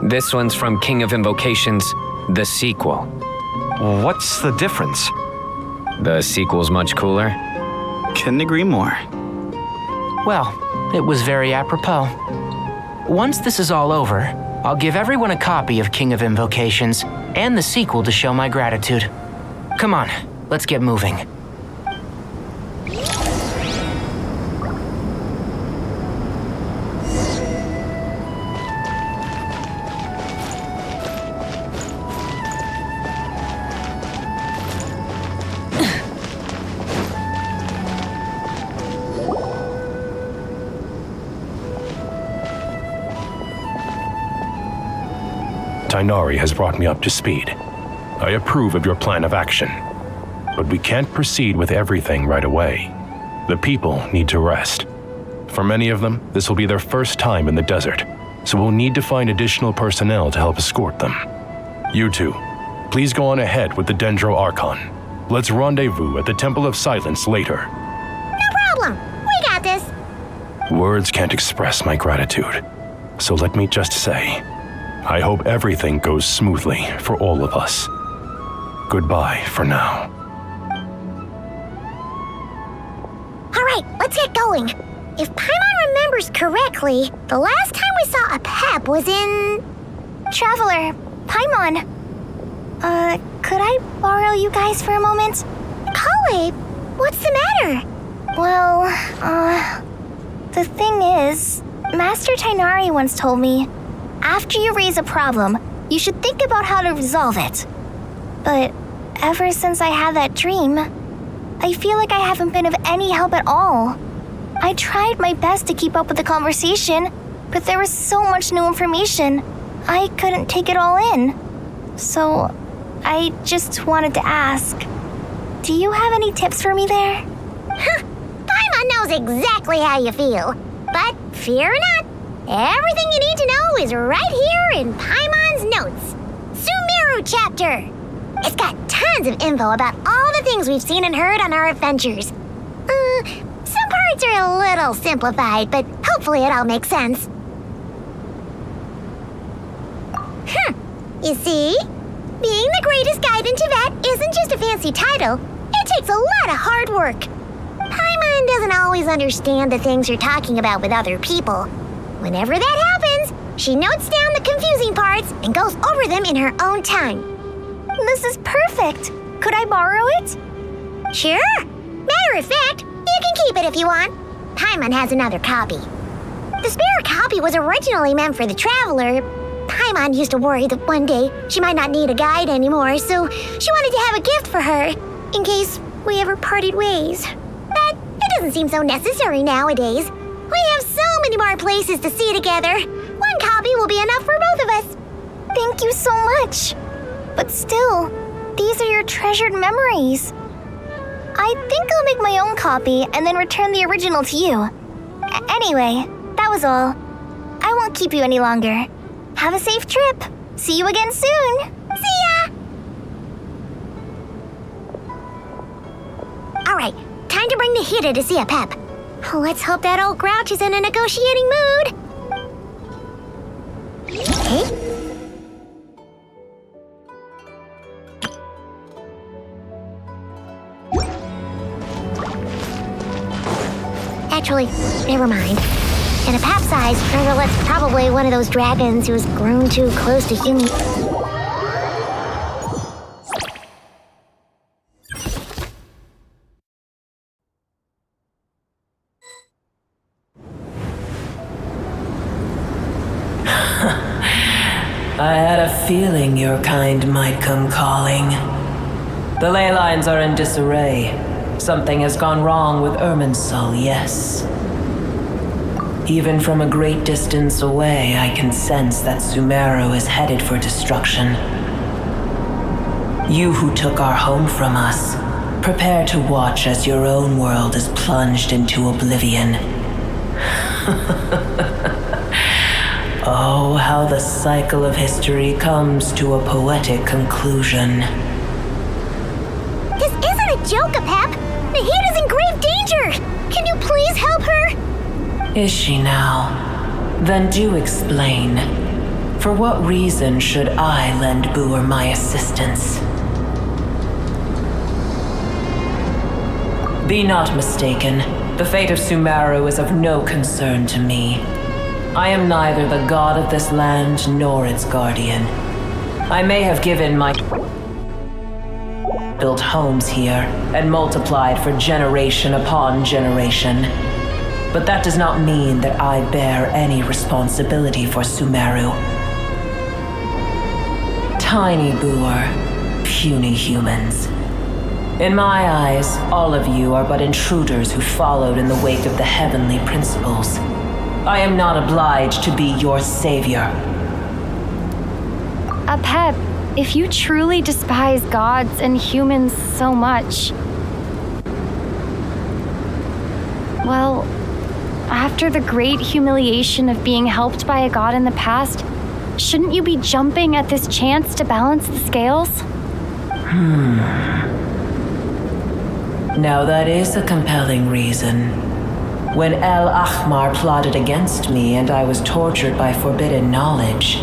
This one's from King of Invocations, the sequel. What's the difference? The sequel's much cooler. Couldn't agree more. Well, it was very apropos. Once this is all over, I'll give everyone a copy of King of Invocations and the sequel to show my gratitude. Come on, let's get moving. Tighnari has brought me up to speed. I approve of your plan of action. But we can't proceed with everything right away. The people need to rest. For many of them, this will be their first time in the desert, so we'll need to find additional personnel to help escort them. You two, please go on ahead with the Dendro Archon. Let's rendezvous at the Temple of Silence later. No problem. We got this. Words can't express my gratitude, so let me just say, I hope everything goes smoothly for all of us. Goodbye for now. All right, let's get going. If Paimon remembers correctly, the last time we saw Apep was in... Traveler, Paimon. Could I borrow you guys for a moment? Collei, what's the matter? Well, the thing is, Master Tighnari once told me, after you raise a problem, you should think about how to resolve it. But ever since I had that dream, I feel like I haven't been of any help at all. I tried my best to keep up with the conversation, but there was so much new information. I couldn't take it all in. So, I just wanted to ask, do you have any tips for me there? Paimon knows exactly how you feel. But fear not, everything you need to know is right here in Paimon's notes. Sumeru chapter. It's got tons of info about all the things we've seen and heard on our adventures. Some parts are a little simplified, but hopefully it all makes sense. You see? Being the greatest guide in Teyvat isn't just a fancy title. It takes a lot of hard work. Paimon doesn't always understand the things you're talking about with other people. Whenever that happens, she notes down the confusing parts and goes over them in her own time. This is perfect. Could I borrow it? Sure. Matter of fact, you can keep it if you want. Paimon has another copy. The spare copy was originally meant for the traveler. Paimon used to worry that one day she might not need a guide anymore, so she wanted to have a gift for her, in case we ever parted ways. But it doesn't seem so necessary nowadays. We have so many more places to see together. One copy will be enough for both of us. Thank you so much. But still, these are your treasured memories. I think I'll make my own copy and then return the original to you. Anyway, that was all. I won't keep you any longer. Have a safe trip. See you again soon. See ya! Alright, time to bring the Hida to see a pep. Let's hope that old grouch is in a negotiating mood. Okay. Actually, never mind. In a pap size, Nergalet's probably one of those dragons who's grown too close to human. I had a feeling your kind might come calling. The ley lines are in disarray. Something has gone wrong with Irminsul, yes. Even from a great distance away, I can sense that Sumeru is headed for destruction. You who took our home from us, prepare to watch as your own world is plunged into oblivion. Oh, how the cycle of history comes to a poetic conclusion. This isn't a joke, Apep! Nahida's in grave danger! Can you please help her? Is she now? Then do explain. For what reason should I lend Buer my assistance? Be not mistaken. The fate of Sumeru is of no concern to me. I am neither the god of this land nor its guardian. I may have given my built homes here and multiplied for generation upon generation. But that does not mean that I bear any responsibility for Sumeru. Tiny Buer, puny humans. In my eyes, all of you are but intruders who followed in the wake of the heavenly principles. I am not obliged to be your savior. Apep, if you truly despise gods and humans so much, well, after the great humiliation of being helped by a god in the past, shouldn't you be jumping at this chance to balance the scales? Now that is a compelling reason. When El Ahmar plotted against me and I was tortured by forbidden knowledge,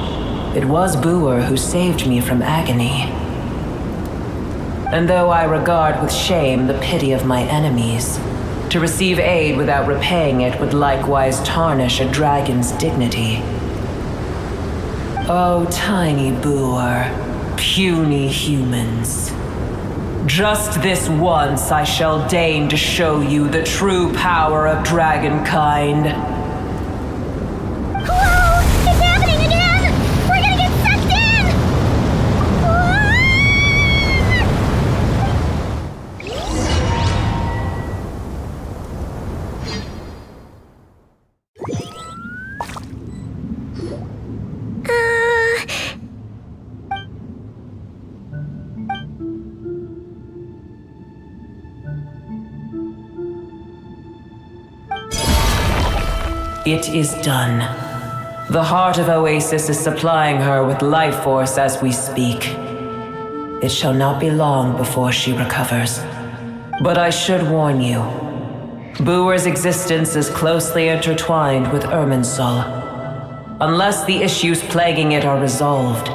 it was Buer who saved me from agony. And though I regard with shame the pity of my enemies, to receive aid without repaying it would likewise tarnish a dragon's dignity. Oh, tiny Buer, puny humans. Just this once I shall deign to show you the true power of dragonkind. Whoa! It's happening again! We're gonna get sucked in! It is done. The heart of Oasis is supplying her with life force as we speak. It shall not be long before she recovers. But I should warn you, Booer's existence is closely intertwined with Irminsul. Unless the issues plaguing it are resolved,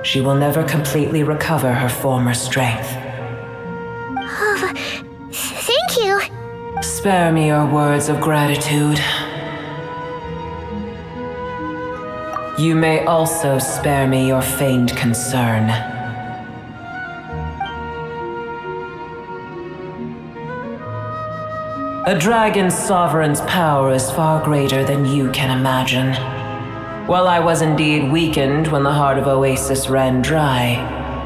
she will never completely recover her former strength. Oh, thank you. Spare me your words of gratitude. You may also spare me your feigned concern. A dragon's sovereign's power is far greater than you can imagine. While I was indeed weakened when the heart of Oasis ran dry,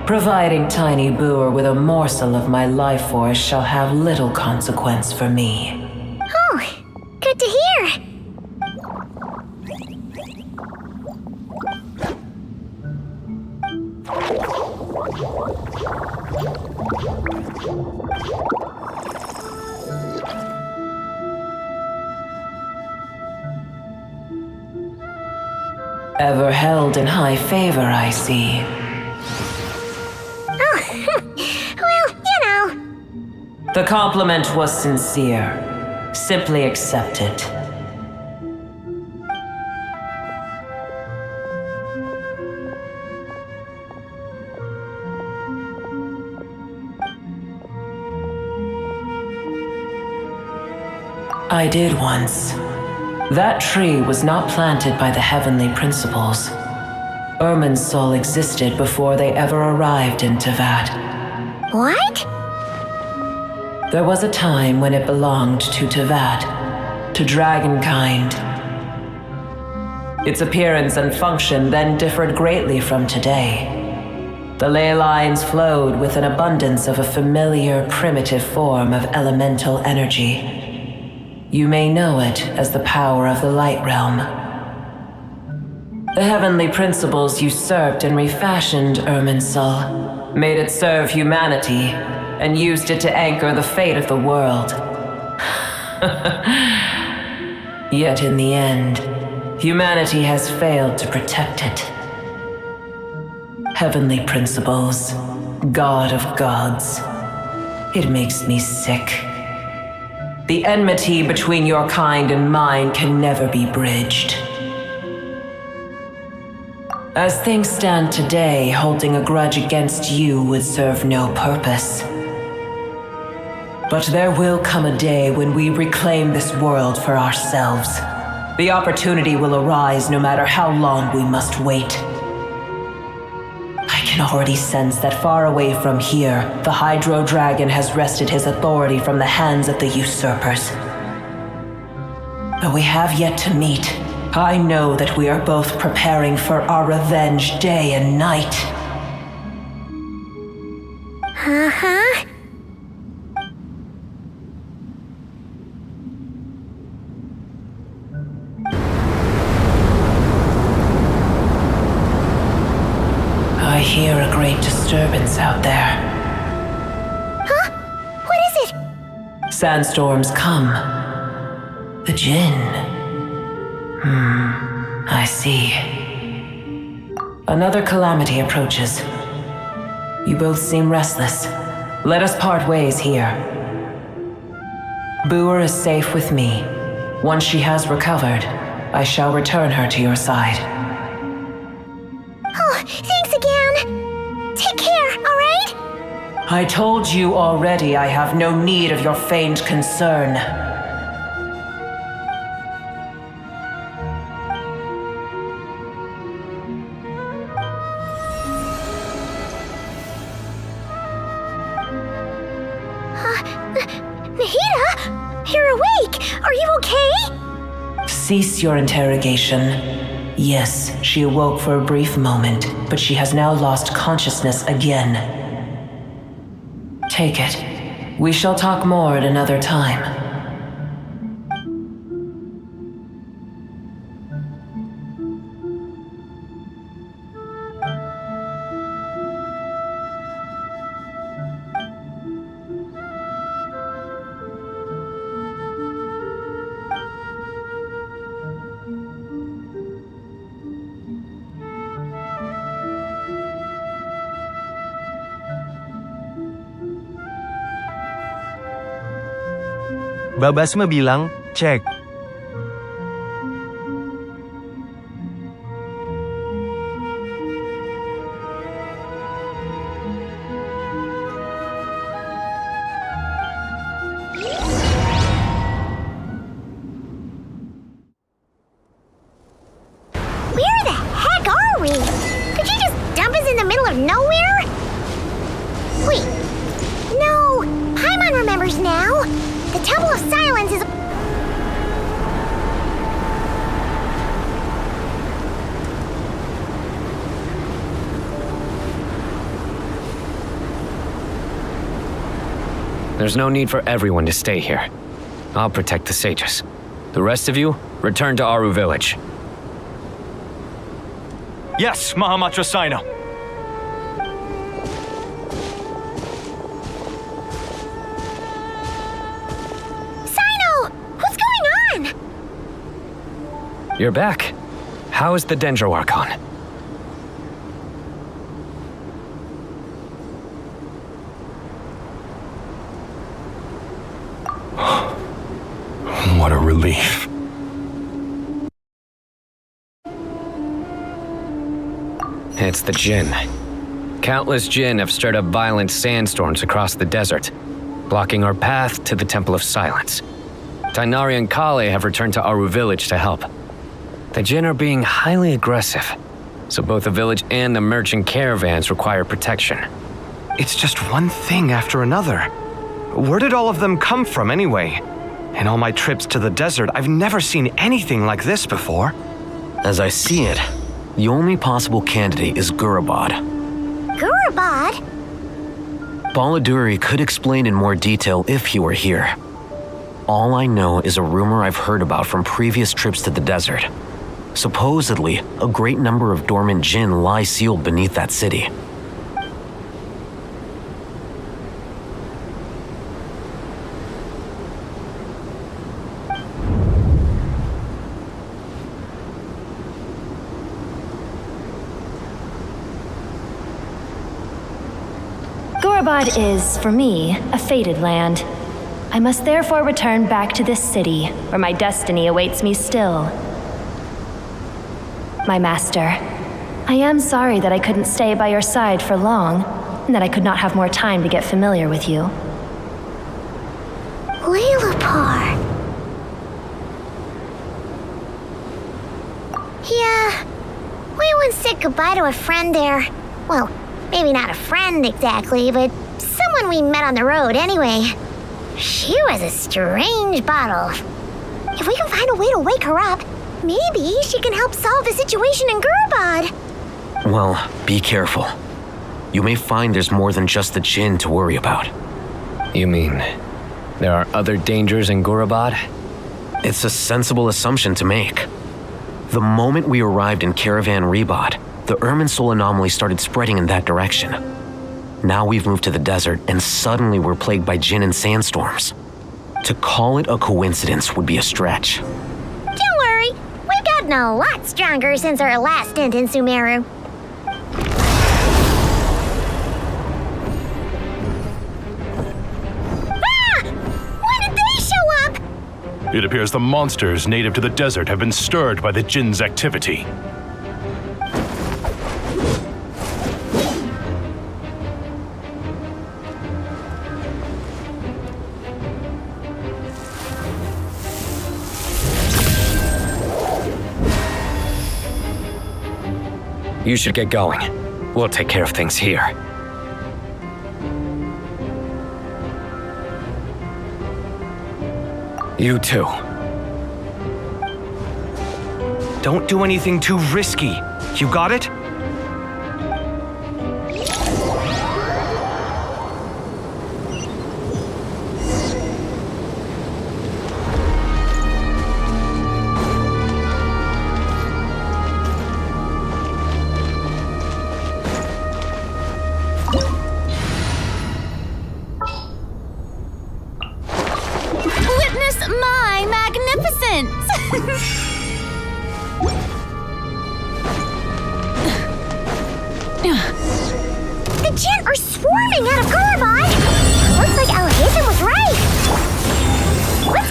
providing Tiny Booer with a morsel of my life force shall have little consequence for me. Oh, good to hear. Ever held in high favor, I see. Oh, well, you know. The compliment was sincere. Simply accept it. I did once. That tree was not planted by the heavenly principles. Irminsul existed before they ever arrived in Teyvat. What? There was a time when it belonged to Teyvat, to dragonkind. Its appearance and function then differed greatly from today. The ley lines flowed with an abundance of a familiar, primitive form of elemental energy. You may know it as the power of the light realm. The heavenly principles usurped and refashioned Irminsul, made it serve humanity, and used it to anchor the fate of the world. Yet in the end, humanity has failed to protect it. Heavenly principles, God of gods, it makes me sick. The enmity between your kind and mine can never be bridged. As things stand today, holding a grudge against you would serve no purpose. But there will come a day when we reclaim this world for ourselves. The opportunity will arise no matter how long we must wait. I can already sense that far away from here, the Hydro Dragon has wrested his authority from the hands of the usurpers. Though we have yet to meet, I know that we are both preparing for our revenge day and night. Uh-huh. I hear a great disturbance out there. Huh? What is it? Sandstorms come. The Jinn. I see. Another calamity approaches. You both seem restless. Let us part ways here. Booer is safe with me. Once she has recovered, I shall return her to your side. Oh, thanks again. Take care, all right? I told you already I have no need of your feigned concern. Nahida, you're awake. Are you okay? Cease your interrogation. Yes, she awoke for a brief moment, but she has now lost consciousness again. Take it. We shall talk more at another time. Babasma bilang, cek. Where the heck are we? Could you just dump us in the middle of nowhere? Wait. No, Paimon remembers now. The Temple of Silence is... There's no need for everyone to stay here. I'll protect the sages. The rest of you, return to Aru village. Yes, Mahamatra Sino. You're back. How is the Dendro Archon? What a relief. It's the Jinn. Countless Jinn have stirred up violent sandstorms across the desert, blocking our path to the Temple of Silence. Tighnari and Collei have returned to Aru village to help. The Jinn are being highly aggressive, so both the village and the merchant caravans require protection. It's just one thing after another. Where did all of them come from anyway? In all my trips to the desert, I've never seen anything like this before. As I see it, the only possible candidate is Gurabad. Gurabad? Baladuri could explain in more detail if he were here. All I know is a rumor I've heard about from previous trips to the desert. Supposedly, a great number of dormant Jinn lie sealed beneath that city. Gurabad is, for me, a fated land. I must therefore return back to this city, where my destiny awaits me still. My master, I am sorry that I couldn't stay by your side for long, and that I could not have more time to get familiar with you. Laylapar. Yeah, we once said goodbye to a friend there. Well, maybe not a friend exactly, but someone we met on the road anyway. She was a strange bottle. If we can find a way to wake her up, maybe she can help solve the situation in Gurabad. Well, be careful. You may find there's more than just the Jinn to worry about. You mean, there are other dangers in Gurabad? It's a sensible assumption to make. The moment we arrived in Caravan Ribat, the Irminsul anomaly started spreading in that direction. Now we've moved to the desert, and suddenly we're plagued by Jinn and sandstorms. To call it a coincidence would be a stretch. Don't worry, we've gotten a lot stronger since our last stint in Sumeru. Ah! When did they show up? It appears the monsters native to the desert have been stirred by the Jinn's activity. You should get going. We'll take care of things here. You too. Don't do anything too risky. You got it? The Jinn are swarming out of Gurabad! Looks like Awaken was right! Let's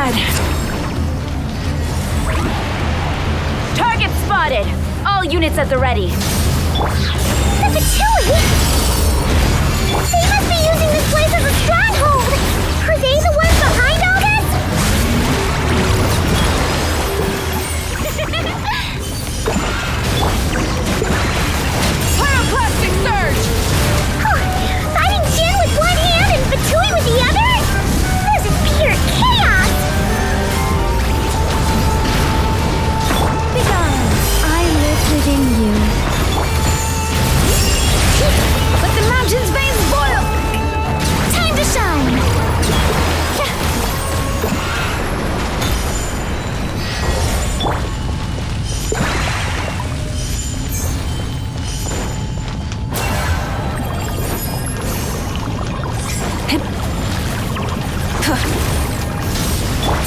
bad. Target spotted! All units at the ready. The Fatui? They must be using this place as a stronghold! Are they the ones behind all this? Pyroclastic surge! Fighting Jin with one hand and Fatui with the other? This is pure chaos! Begone! I live within you. Let the mountain's veins boil! Time to shine!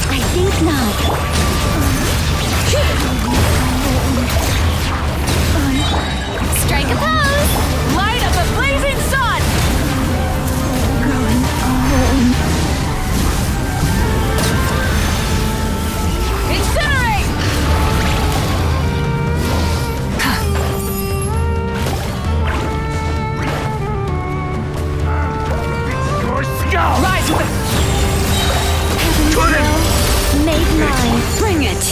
I think not. Strike a pose! Light up a blazing sun! Incinerate! Your skull! Rise with Made mine. Bring it!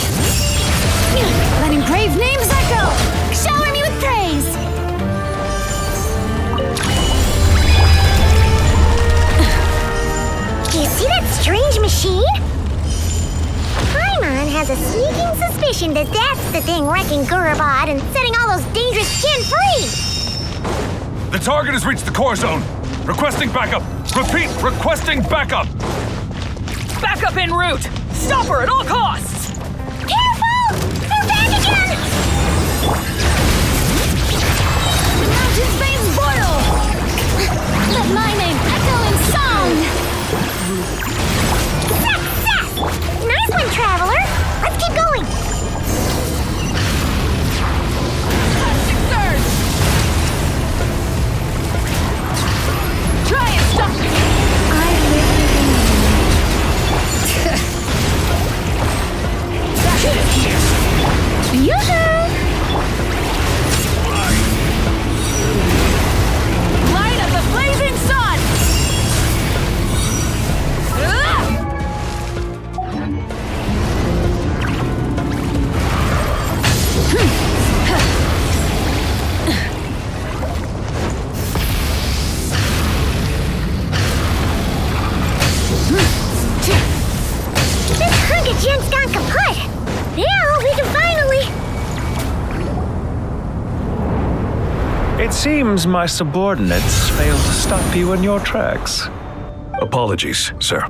Let engraved names echo! Shower me with praise! Do you see that strange machine? Paimon has a sneaking suspicion that that's the thing wrecking Gurabad and setting all those dangerous Jin free! The target has reached the core zone. Requesting backup. Repeat, requesting backup. Backup en route! Stop her at all costs! Careful! They're back again! The mountain's veins boil! Let my name echo in song! Success! Nice one, Traveler! Let's keep going! Plastic surge! Try and stop me! I live within you. Yoo-hoo! Light up the blazing sun! This hunk of Jin's gone kaput! Now we can finally... It seems my subordinates failed to stop you in your tracks. Apologies, sir.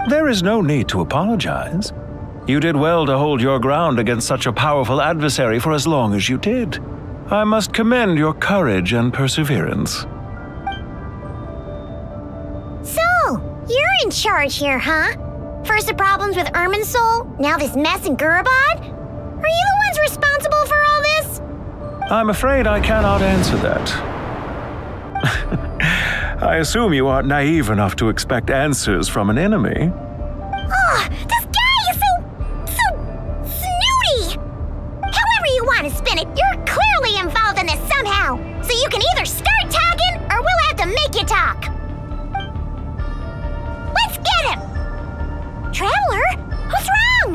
There is no need to apologize. You did well to hold your ground against such a powerful adversary for as long as you did. I must commend your courage and perseverance. So, you're in charge here, huh? First the problems with Irminsul, now this mess in Gurabad? Are you the ones responsible for all this? I'm afraid I cannot answer that. I assume you aren't naive enough to expect answers from an enemy. Oh, this guy is so snooty! However you want to spin it, you're clearly involved in this somehow. So you can either start talking, or we'll have to make you talk. Let's get him! Traveler, what's wrong?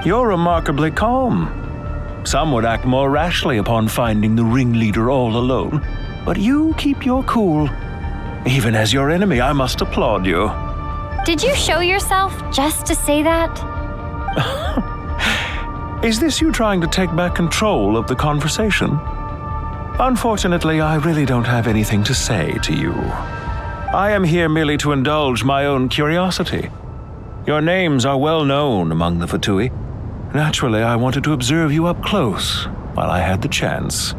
You're remarkably calm. Some would act more rashly upon finding the ringleader all alone, but you keep your cool. Even as your enemy, I must applaud you. Did you show yourself just to say that? Is this you trying to take back control of the conversation? Unfortunately, I really don't have anything to say to you. I am here merely to indulge my own curiosity. Your names are well known among the Fatui. Naturally, I wanted to observe you up close while I had the chance.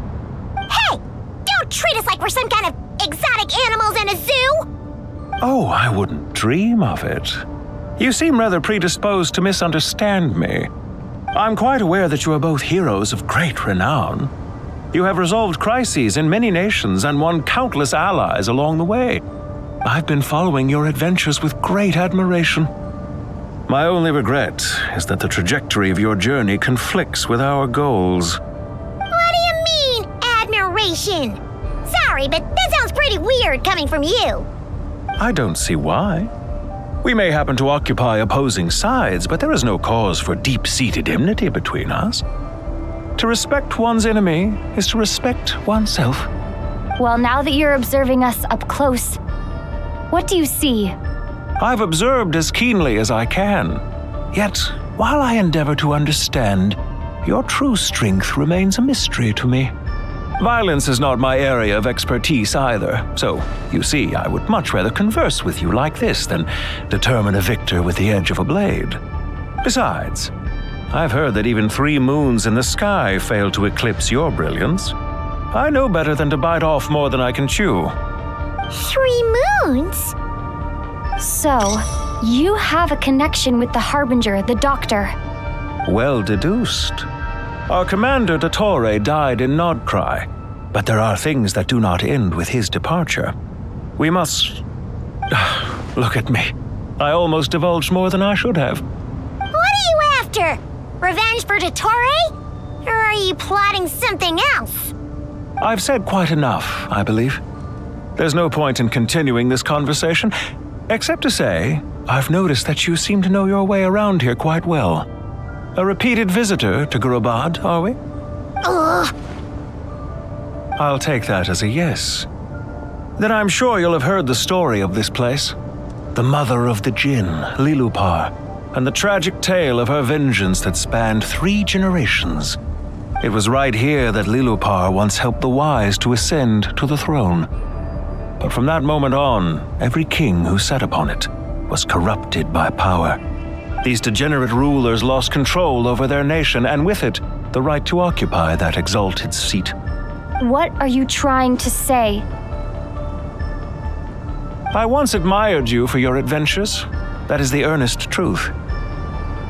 Hey! Don't treat us like we're some kind of exotic animals in a zoo! Oh, I wouldn't dream of it. You seem rather predisposed to misunderstand me. I'm quite aware that you are both heroes of great renown. You have resolved crises in many nations and won countless allies along the way. I've been following your adventures with great admiration. My only regret is that the trajectory of your journey conflicts with our goals. What do you mean, admiration? Sorry, but that sounds pretty weird coming from you. I don't see why. We may happen to occupy opposing sides, but there is no cause for deep-seated enmity between us. To respect one's enemy is to respect oneself. Well, now that you're observing us up close, what do you see? I've observed as keenly as I can. Yet, while I endeavor to understand, your true strength remains a mystery to me. Violence is not my area of expertise either, so, you see, I would much rather converse with you like this than determine a victor with the edge of a blade. Besides, I've heard that even 3 moons in the sky fail to eclipse your brilliance. I know better than to bite off more than I can chew. 3 moons? So, you have a connection with the Harbinger, the Doctor. Well deduced. Our commander, Dottore, died in Nodcry, but there are things that do not end with his departure. We must... Look at me. I almost divulged more than I should have. What are you after? Revenge for Dottore? Or are you plotting something else? I've said quite enough, I believe. There's no point in continuing this conversation, except to say, I've noticed that you seem to know your way around here quite well. A repeated visitor to Gurabad, are we? Ugh. I'll take that as a yes. Then I'm sure you'll have heard the story of this place. The mother of the Jinn, Lilupar, and the tragic tale of her vengeance that spanned 3 generations. It was right here that Lilupar once helped the wise to ascend to the throne. But from that moment on, every king who sat upon it was corrupted by power. These degenerate rulers lost control over their nation, and with it, the right to occupy that exalted seat. What are you trying to say? I once admired you for your adventures. That is the earnest truth.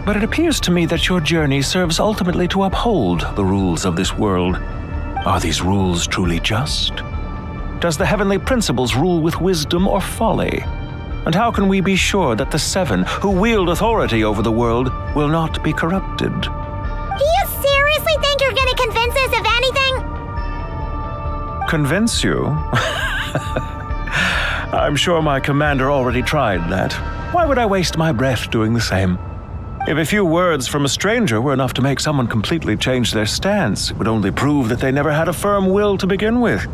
But it appears to me that your journey serves ultimately to uphold the rules of this world. Are these rules truly just? Does the heavenly principles rule with wisdom or folly? And how can we be sure that the 7 who wield authority over the world will not be corrupted? Do you seriously think you're gonna convince us of anything? Convince you? I'm sure my commander already tried that. Why would I waste my breath doing the same? If a few words from a stranger were enough to make someone completely change their stance, it would only prove that they never had a firm will to begin with.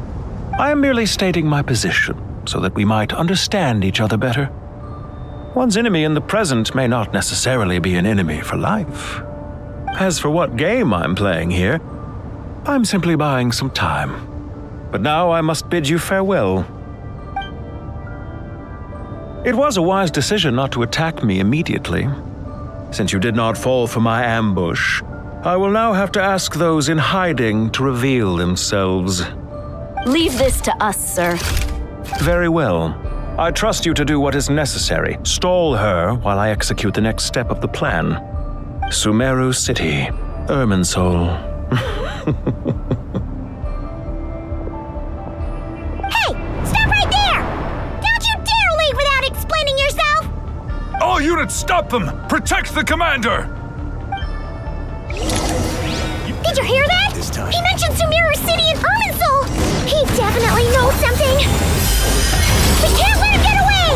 I am merely stating my position, so that we might understand each other better. One's enemy in the present may not necessarily be an enemy for life. As for what game I'm playing here, I'm simply buying some time. But now I must bid you farewell. It was a wise decision not to attack me immediately. Since you did not fall for my ambush, I will now have to ask those in hiding to reveal themselves. Leave this to us, sir. Very well. I trust you to do what is necessary. Stall her while I execute the next step of the plan. Sumeru City, Irminsul. Hey! Stop right there! Don't you dare leave without explaining yourself! All units, stop them! Protect the commander! Did you hear that? He mentioned Sumeru City and Irminsul! He definitely knows something! We can't let him get away!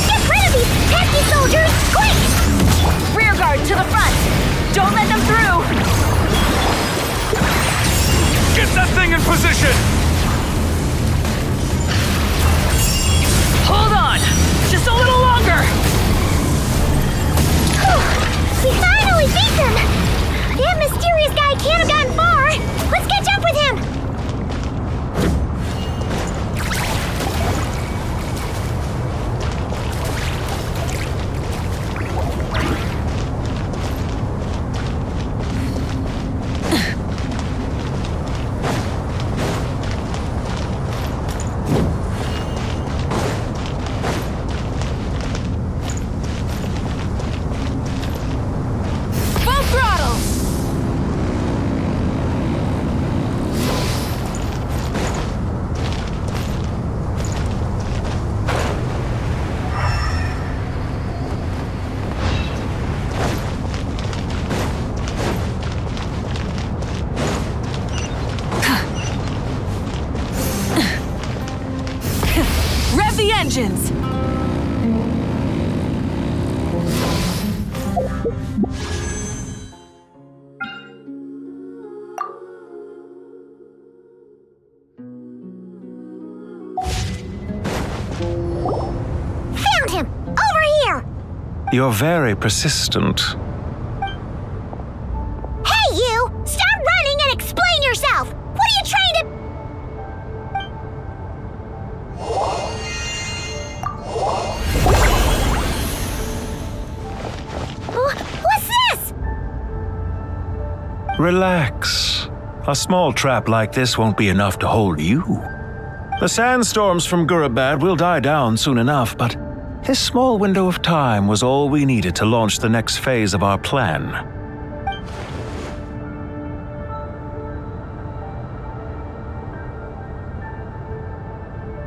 Get rid of these pesky soldiers, quick! Rear guard to the front! Don't let them through! Get that thing in position! Hold on! Just a little longer! Whew. We finally beat them! That mysterious guy can't have gotten far! Let's catch up with him! the engines! Found him! Over here! You're very persistent. Hey, you! Stop running and explain yourself! What are you trying to... What's this? Relax. A small trap like this won't be enough to hold you. The sandstorms from Gurabad will die down soon enough, but this small window of time was all we needed to launch the next phase of our plan.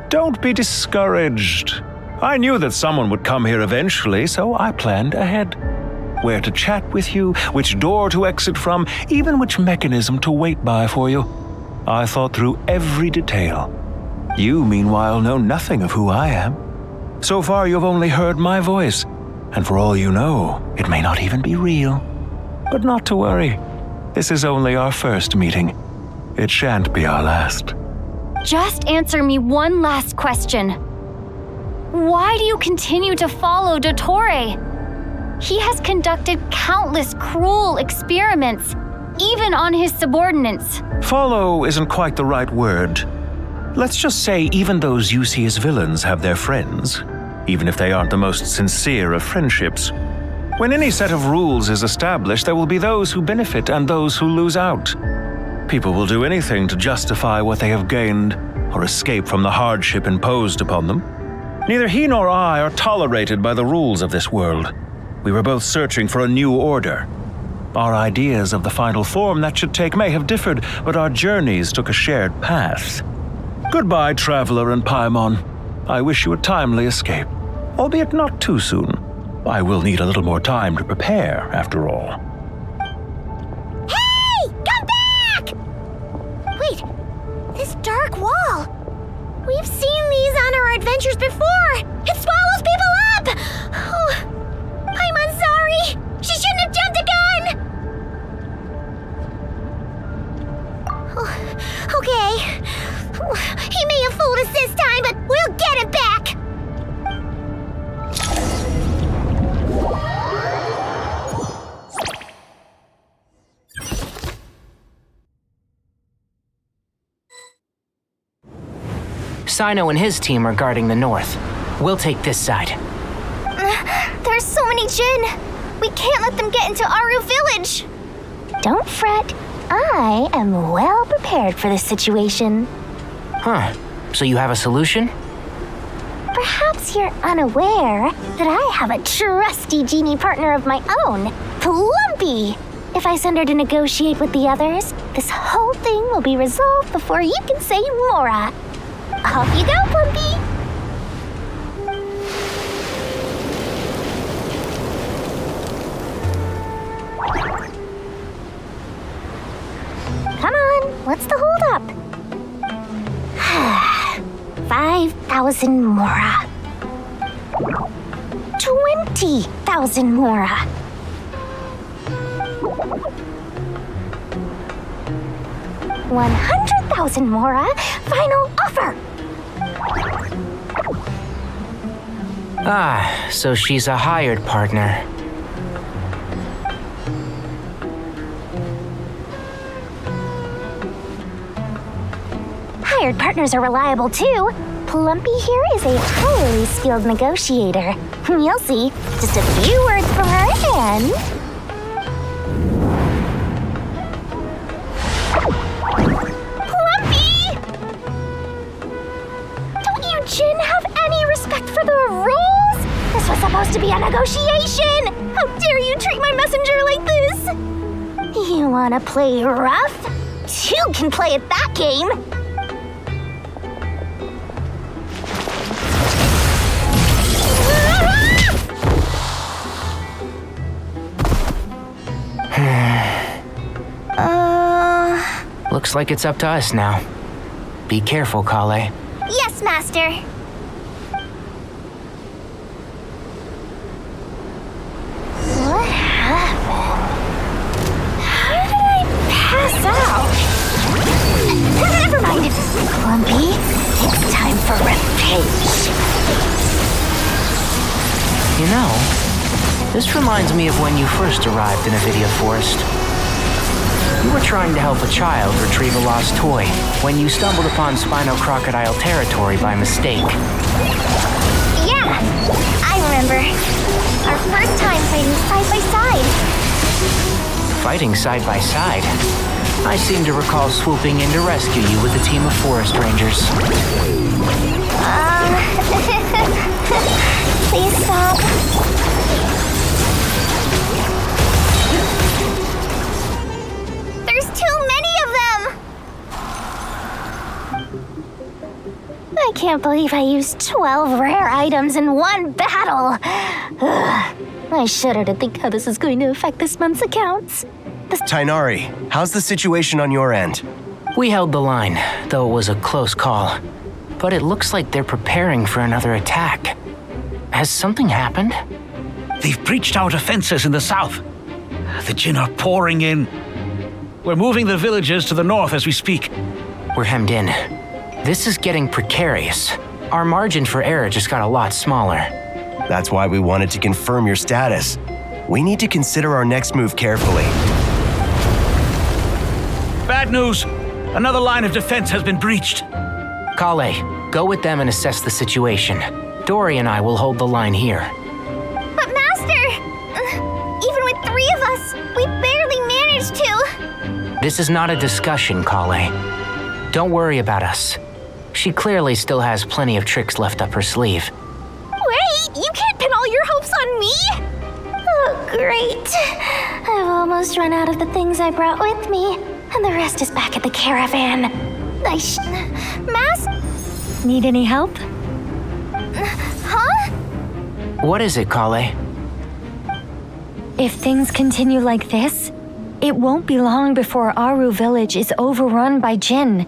Don't be discouraged. I knew that someone would come here eventually, so I planned ahead. Where to chat with you, which door to exit from, even which mechanism to wait by for you. I thought through every detail. You, meanwhile, know nothing of who I am. So far, you've only heard my voice, and for all you know, it may not even be real. But not to worry. This is only our first meeting. It shan't be our last. Just answer me one last question. Why do you continue to follow Dottore? He has conducted countless cruel experiments, even on his subordinates. Follow isn't quite the right word. Let's just say even those you see as villains have their friends, even if they aren't the most sincere of friendships. When any set of rules is established, there will be those who benefit and those who lose out. People will do anything to justify what they have gained or escape from the hardship imposed upon them. Neither he nor I are tolerated by the rules of this world. We were both searching for a new order. Our ideas of the final form that should take may have differed, but our journeys took a shared path. Goodbye, Traveler and Paimon. I wish you a timely escape, albeit not too soon. I will need a little more time to prepare, after all. Hey! Come back! Wait, this dark wall. We've seen these on our adventures before. It swallows people up! Oh, I'm sorry. She shouldn't have jumped the gun! Oh, okay. He may have fooled us this time, but we'll get him back! Sino and his team are guarding the north. We'll take this side. There's so many Jin. We can't let them get into Aru village. Don't fret. I am well prepared for this situation. Huh. So you have a solution? Perhaps you're unaware that I have a trusty genie partner of my own, Plumpy. If I send her to negotiate with the others, this whole thing will be resolved before you can say Mora. Off you go, Plumpy. Come on, what's the holdup? 5,000 Mora. 20,000 Mora. 100,000 Mora. Final offer. Ah, so she's a hired partner. Hired partners are reliable too. Plumpy here is a highly skilled negotiator. You'll see. Just a few words from her and... Plumpy! Don't you Jin have any respect for the rules? This was supposed to be a negotiation! How dare you treat my messenger like this? You wanna play rough? You can play at that game! Looks like it's up to us now. Be careful, Collei. Yes, Master. You know, this reminds me of when you first arrived in Avidia Forest. You were trying to help a child retrieve a lost toy when you stumbled upon Spino Crocodile territory by mistake. Yeah, I remember. Our first time fighting side by side. Fighting side by side? I seem to recall swooping in to rescue you with a team of forest rangers. Please stop. There's too many of them! I can't believe I used 12 rare items in one battle. Ugh. I shudder to think how this is going to affect this month's accounts. Tighnari, how's the situation on your end? We held the line, though it was a close call. But it looks like they're preparing for another attack. Has something happened? They've breached our defenses in the south. The Jinn are pouring in. We're moving the villages to the north as we speak. We're hemmed in. This is getting precarious. Our margin for error just got a lot smaller. That's why we wanted to confirm your status. We need to consider our next move carefully. Bad news! Another line of defense has been breached. Collei, go with them and assess the situation. Dory and I will hold the line here. But Master! Even with 3 of us, we barely managed to. This is not a discussion, Collei. Don't worry about us. She clearly still has plenty of tricks left up her sleeve. Wait, you can't pin all your hopes on me? Oh, great. I've almost run out of the things I brought with me, and the rest is back at the caravan. Need any help? Huh? What is it, Collei? If things continue like this, it won't be long before Aru village is overrun by Jinn,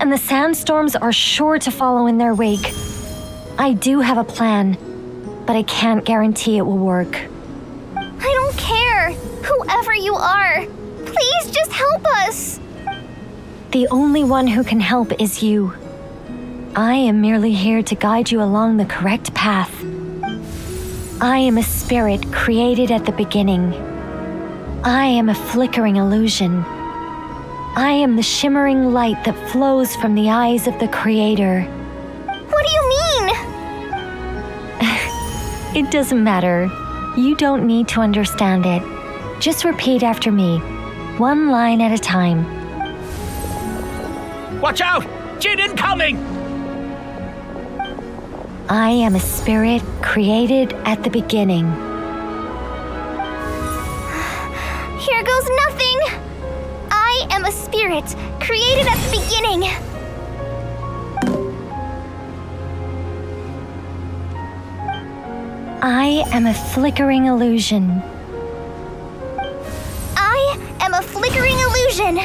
and the sandstorms are sure to follow in their wake. I do have a plan, but I can't guarantee it will work. I don't care. Whoever you are, please just help us. The only one who can help is you. I am merely here to guide you along the correct path. I am a spirit created at the beginning. I am a flickering illusion. I am the shimmering light that flows from the eyes of the Creator. What do you mean? It doesn't matter. You don't need to understand it. Just repeat after me, one line at a time. Watch out! Jinn incoming! I am a spirit created at the beginning. Here goes nothing! I am a spirit created at the beginning. I am a flickering illusion. I am a flickering illusion.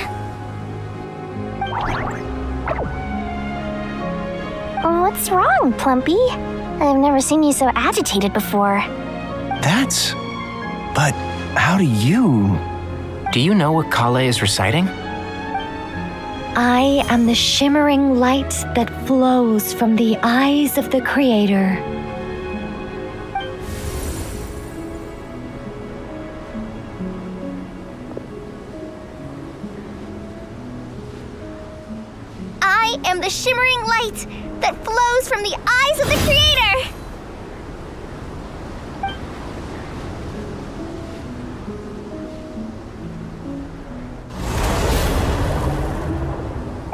What's wrong, Plumpy? I've never seen you so agitated before. But how do you... Do you know what Collei is reciting? I am the shimmering light that flows from the eyes of the Creator. I am the shimmering light that flows from the eyes of the Creator!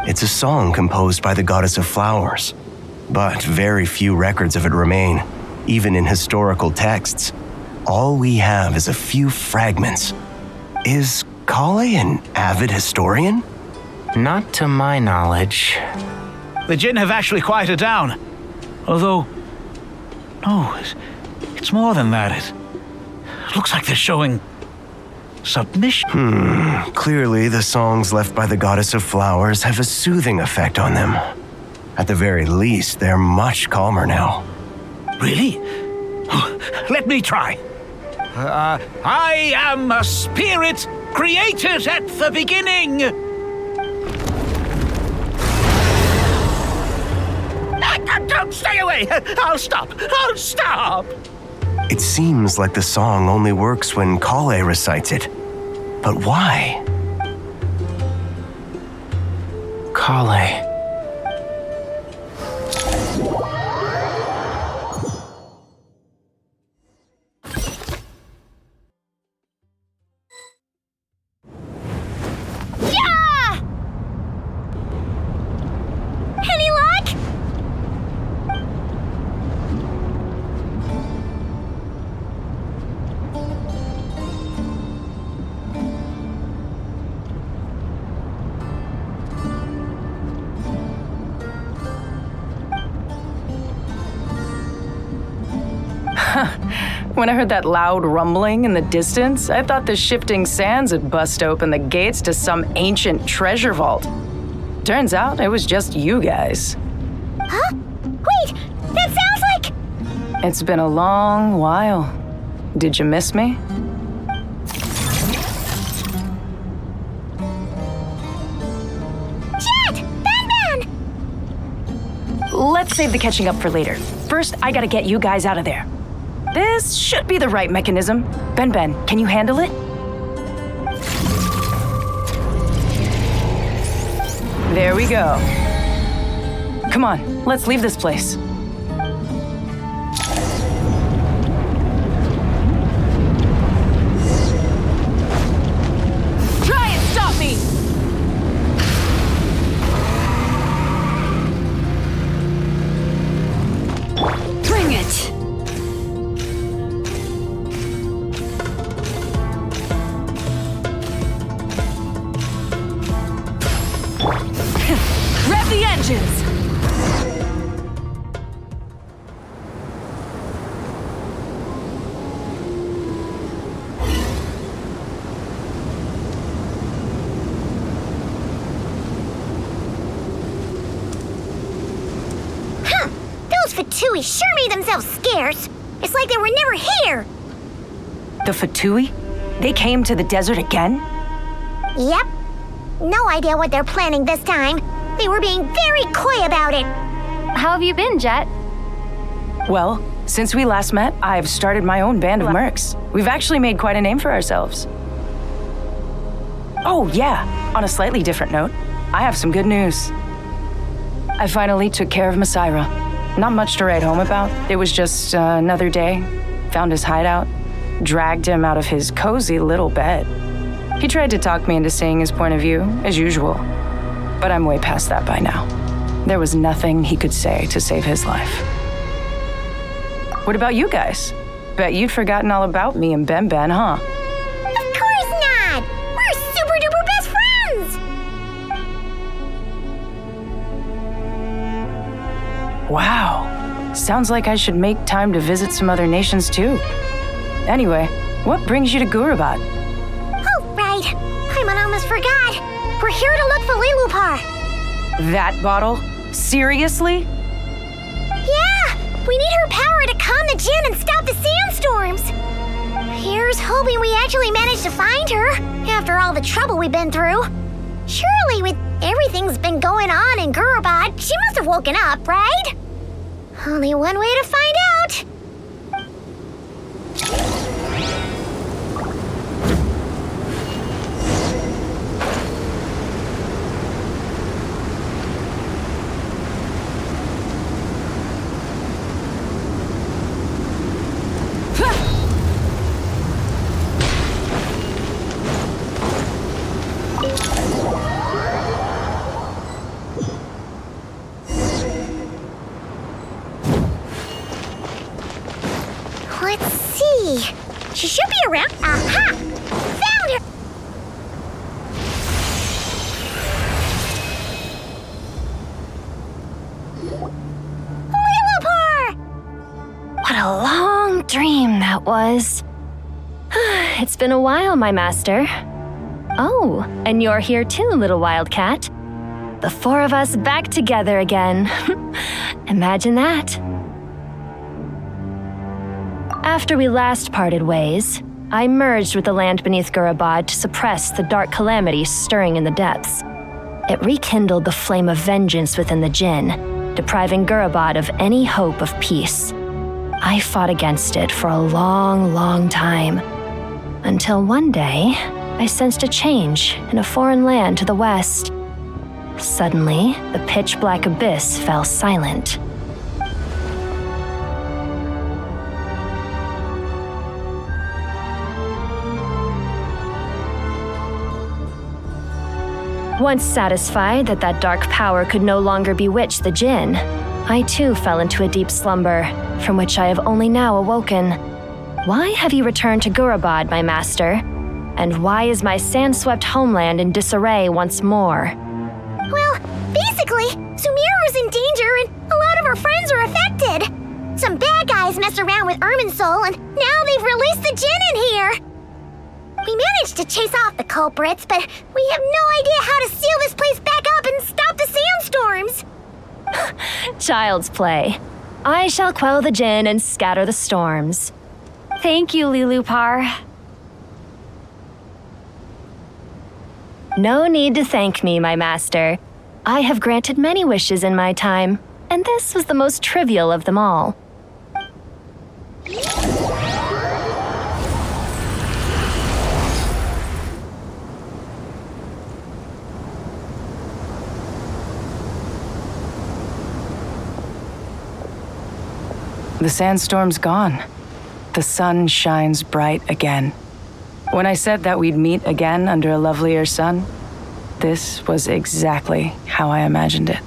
It's a song composed by the goddess of flowers, but very few records of it remain, even in historical texts. All we have is a few fragments. Is Collei an avid historian? Not to my knowledge. The Jinn have actually quieted down. Although, no, it's more than that. It looks like they're showing submission. Clearly, the songs left by the goddess of flowers have a soothing effect on them. At the very least, they're much calmer now. Really? Let me try. I am a spirit created at the beginning. Don't stay away! I'll stop! It seems like the song only works when Collei recites it. But why? Collei. Any luck? When I heard that loud rumbling in the distance, I thought the shifting sands had bust open the gates to some ancient treasure vault. Turns out it was just you guys. Huh? Wait, that sounds like... It's been a long while. Did you miss me? Jet! Ben! Let's save the catching up for later. First, I gotta get you guys out of there. This should be the right mechanism. Ben, can you handle it? There we go. Come on, let's leave this place. Try and stop me! Bring it! Rev the engines! Huh! Those Fatui sure made themselves scarce. It's like they were never here. The Fatui? They came to the desert again? Yep. No idea what they're planning this time. They were being very coy about it. How have you been, Jet? Well, since we last met, I've started my own band of mercs. We've actually made quite a name for ourselves. Oh, yeah. On a slightly different note, I have some good news. I finally took care of Masaira. Not much to write home about. It was just another day. Found his hideout, dragged him out of his cozy little bed. He tried to talk me into seeing his point of view, as usual. But I'm way past that by now. There was nothing he could say to save his life. What about you guys? Bet you'd forgotten all about me and Ben, huh? Of course not! We're super duper best friends! Wow. Sounds like I should make time to visit some other nations too. Anyway, what brings you to Gurabat? Oh, right. I almost forgot. We're here to look for Lelupar. That bottle? Seriously? Yeah! We need her power to calm the Jinn and stop the sandstorms. Here's hoping we actually managed to find her, after all the trouble we've been through. Surely, with everything's been going on in Gurabat, she must have woken up, right? Only one way to find out. Let's see. She should be around. Aha! Found her! Lelupar! What a long dream that was. It's been a while, my master. Oh, and you're here too, little wildcat. The four of us back together again. Imagine that. After we last parted ways, I merged with the land beneath Gurabad to suppress the dark calamity stirring in the depths. It rekindled the flame of vengeance within the Jinn, depriving Gurabad of any hope of peace. I fought against it for a long, long time. Until one day, I sensed a change in a foreign land to the west. Suddenly, the pitch-black abyss fell silent. Once satisfied that that dark power could no longer bewitch the Jinn, I too fell into a deep slumber, from which I have only now awoken. Why have you returned to Gurabad, my master? And why is my sand-swept homeland in disarray once more? Well, basically, Sumeru's in danger and a lot of our friends are affected. Some bad guys messed around with Irminsul and now they've released the Jinn in here. We managed to chase off the culprits, but we have no idea how to seal this place back up and stop the sandstorms. Child's play. I shall quell the Jinn and scatter the storms. Thank you, Lilupar. No need to thank me, my master. I have granted many wishes in my time, and this was the most trivial of them all. The sandstorm's gone. The sun shines bright again. When I said that we'd meet again under a lovelier sun, this was exactly how I imagined it.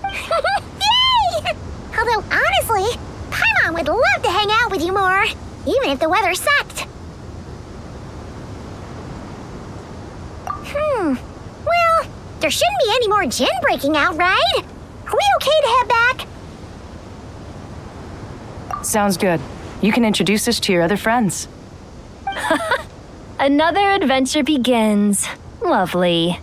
Yay! Although honestly, Paimon would love to hang out with you more, even if the weather sucked. Well, there shouldn't be any more Jinn breaking out, right? Are we okay to head back? Sounds good. You can introduce us to your other friends. Another adventure begins. Lovely.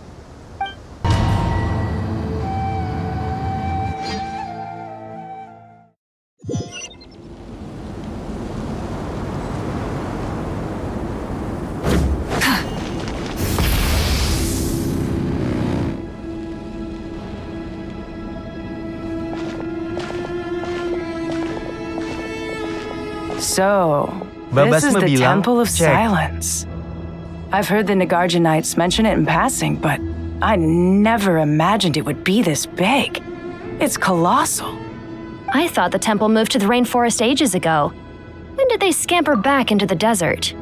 So, this is the Temple of Silence. I've heard the Nagarjanites mention it in passing, but I never imagined it would be this big. It's colossal. I thought the temple moved to the rainforest ages ago. When did they scamper back into the desert?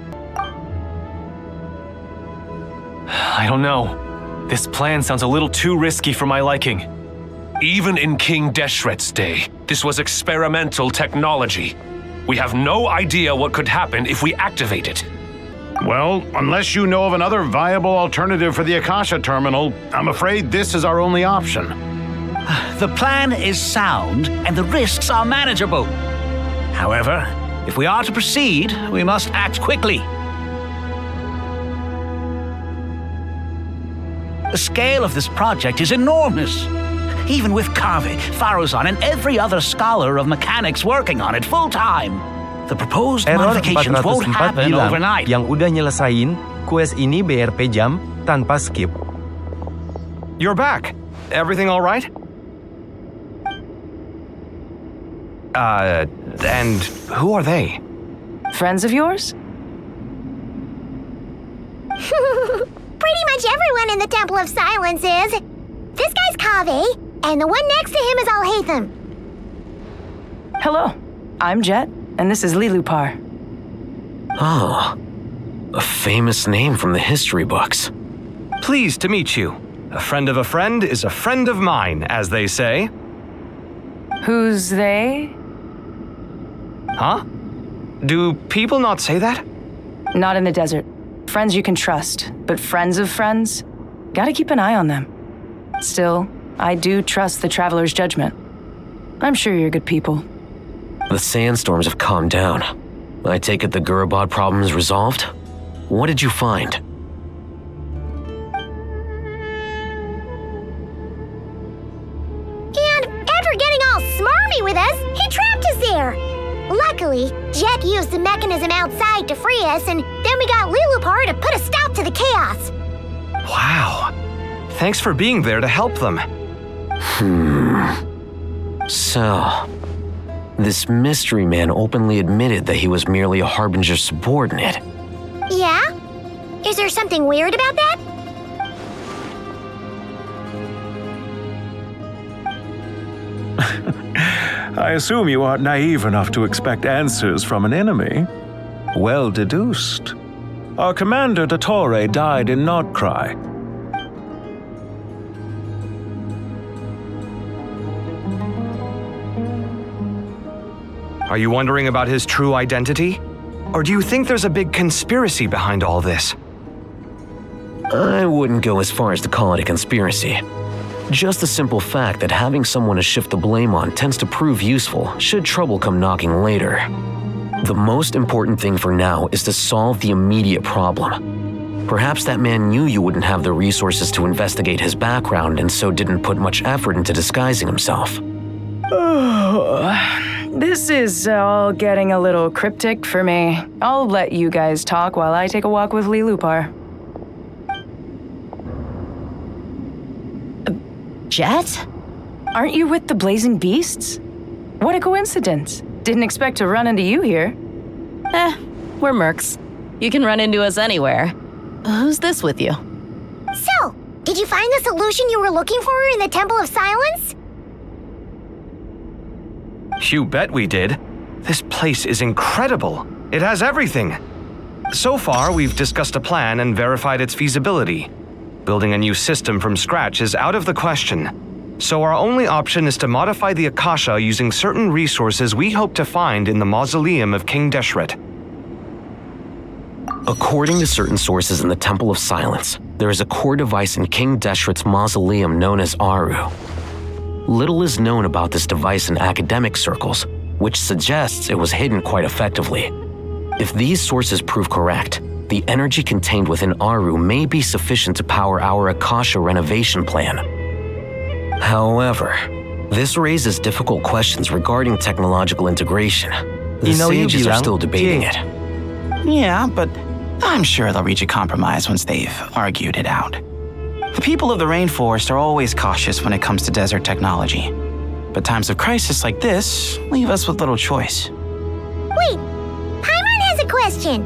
I don't know. This plan sounds a little too risky for my liking. Even in King Deshret's day, this was experimental technology. We have no idea what could happen if we activate it. Well, unless you know of another viable alternative for the Akasha terminal, I'm afraid this is our only option. The plan is sound and the risks are manageable. However, if we are to proceed, we must act quickly. The scale of this project is enormous. Even with Kave, Faruzan, and every other scholar of mechanics working on it full-time, the proposed modifications won't happen overnight. Yang udah nyelesain quest ini BRP jam tanpa skip. You're back. Everything all right? And who are they? Friends of yours? Pretty much everyone in the Temple of Silence is. This guy's Kave, and the one next to him is Alhaitham. Hello, I'm Jet, and this is Lilupar. Ah, a famous name from the history books. Pleased to meet you. A friend of a friend is a friend of mine, as they say. Who's they? Huh? Do people not say that? Not in the desert. Friends you can trust, but friends of friends? Gotta keep an eye on them. Still, I do trust the Traveler's judgment. I'm sure you're good people. The sandstorms have calmed down. I take it the Gurabad problem is resolved? What did you find? And after getting all smarmy with us, he trapped us there. Luckily, Jet used the mechanism outside to free us, and then we got Lilupar to put a stop to the chaos. Wow. Thanks for being there to help them. So, This mystery man openly admitted that he was merely a Harbinger subordinate. Yeah? Is there something weird about that? I assume you aren't naive enough to expect answers from an enemy. Well deduced. Our commander, Dottore, died in Nordkrai. Are you wondering about his true identity? Or do you think there's a big conspiracy behind all this? I wouldn't go as far as to call it a conspiracy. Just the simple fact that having someone to shift the blame on tends to prove useful should trouble come knocking later. The most important thing for now is to solve the immediate problem. Perhaps that man knew you wouldn't have the resources to investigate his background and so didn't put much effort into disguising himself. This is all getting a little cryptic for me. I'll let you guys talk while I take a walk with Lee Lupar. Jet? Aren't you with the Blazing Beasts? What a coincidence. Didn't expect to run into you here. We're mercs. You can run into us anywhere. Who's this with you? So, did you find the solution you were looking for in the Temple of Silence? You bet we did. This place is incredible. It has everything. So far, we've discussed a plan and verified its feasibility. Building a new system from scratch is out of the question. So our only option is to modify the Akasha using certain resources we hope to find in the mausoleum of King Deshret. According to certain sources in the Temple of Silence, there is a core device in King Deshret's mausoleum known as Aru. Little is known about this device in academic circles, which suggests it was hidden quite effectively. If these sources prove correct, the energy contained within Aru may be sufficient to power our Akasha renovation plan. However, this raises difficult questions regarding technological integration. The sages are still debating it. Yeah, but I'm sure they'll reach a compromise once they've argued it out. The people of the rainforest are always cautious when it comes to desert technology. But times of crisis like this leave us with little choice. Wait, Paimon has a question.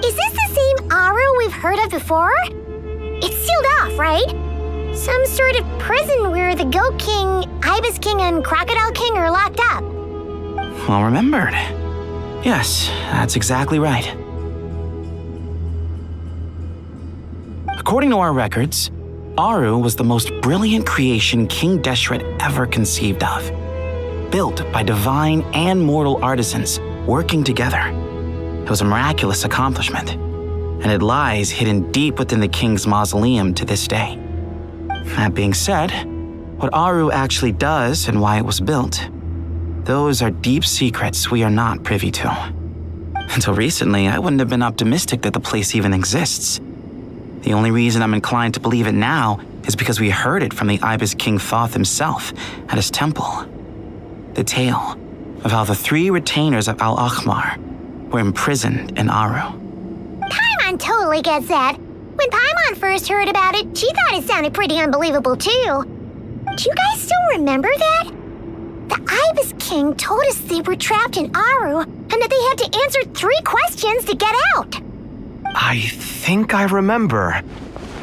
Is this the same Aru we've heard of before? It's sealed off, right? Some sort of prison where the Goat King, Ibis King, and Crocodile King are locked up. Well remembered. Yes, that's exactly right. According to our records, Aru was the most brilliant creation King Deshret ever conceived of. Built by divine and mortal artisans working together. It was a miraculous accomplishment, and it lies hidden deep within the king's mausoleum to this day. That being said, what Aru actually does and why it was built, those are deep secrets we are not privy to. Until recently, I wouldn't have been optimistic that the place even exists. The only reason I'm inclined to believe it now is because we heard it from the Ibis King Thoth himself at his temple. The tale of how the 3 retainers of Al-Akhmar were imprisoned in Aru. Paimon totally gets that. When Paimon first heard about it, she thought it sounded pretty unbelievable too. Do you guys still remember that? The Ibis King told us they were trapped in Aru and that they had to answer 3 questions to get out. I think I remember.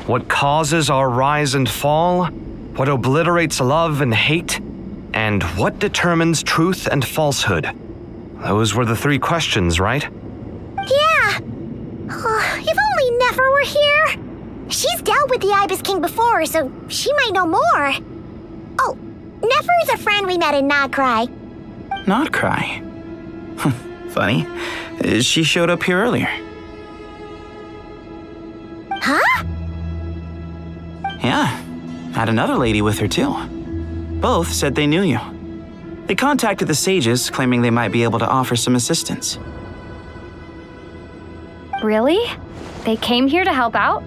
What causes our rise and fall? What obliterates love and hate? And what determines truth and falsehood? Those were the 3 questions, right? Yeah. If only Nefer were here. She's dealt with the Ibis King before, so she might know more. Oh, Nefer is a friend we met in Nordkrai. Nordkrai? Funny. She showed up here earlier. Huh? Yeah. Had another lady with her too. Both said they knew you. They contacted the sages, claiming they might be able to offer some assistance. Really? They came here to help out?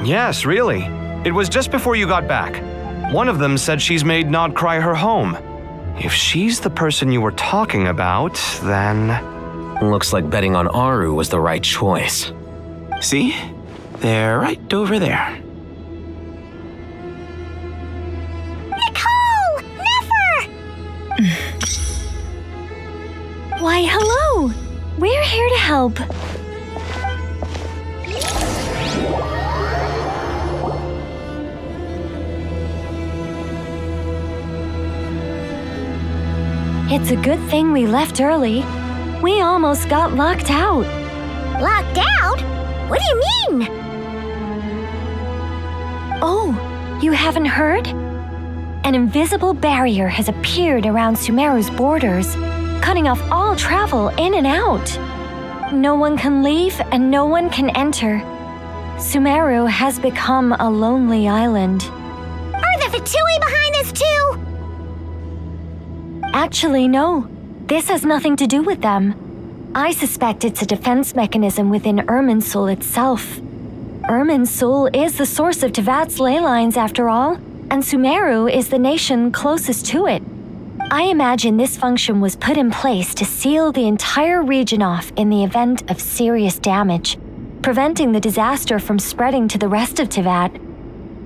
Yes, really. It was just before you got back. One of them said she's made Nordkrai her home. If she's the person you were talking about, then... Looks like betting on Aru was the right choice. See? They're right over there. Nicole! Nefer! Why, hello! We're here to help. It's a good thing we left early. We almost got locked out. Locked out? What do you mean? Oh, you haven't heard? An invisible barrier has appeared around Sumeru's borders, cutting off all travel in and out. No one can leave and no one can enter. Sumeru has become a lonely island. Are the Fatui behind this too? Actually, no. This has nothing to do with them. I suspect it's a defense mechanism within Irminsul itself. Irminsul is the source of Teyvat's ley lines after all, and Sumeru is the nation closest to it. I imagine this function was put in place to seal the entire region off in the event of serious damage, preventing the disaster from spreading to the rest of Teyvat.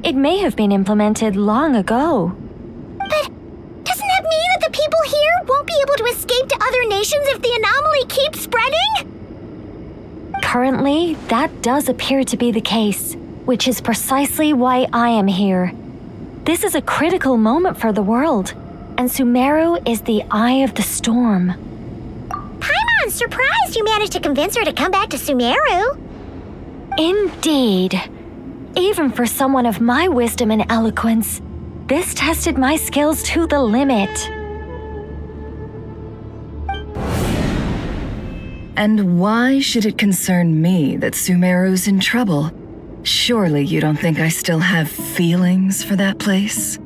It may have been implemented long ago. But doesn't that mean that the people here won't be able to escape to other nations if the anomaly keeps spreading? Currently, that does appear to be the case, which is precisely why I am here. This is a critical moment for the world, and Sumeru is the eye of the storm. Paimon's surprised you managed to convince her to come back to Sumeru. Indeed. Even for someone of my wisdom and eloquence, this tested my skills to the limit. And why should it concern me that Sumeru's in trouble? Surely you don't think I still have feelings for that place?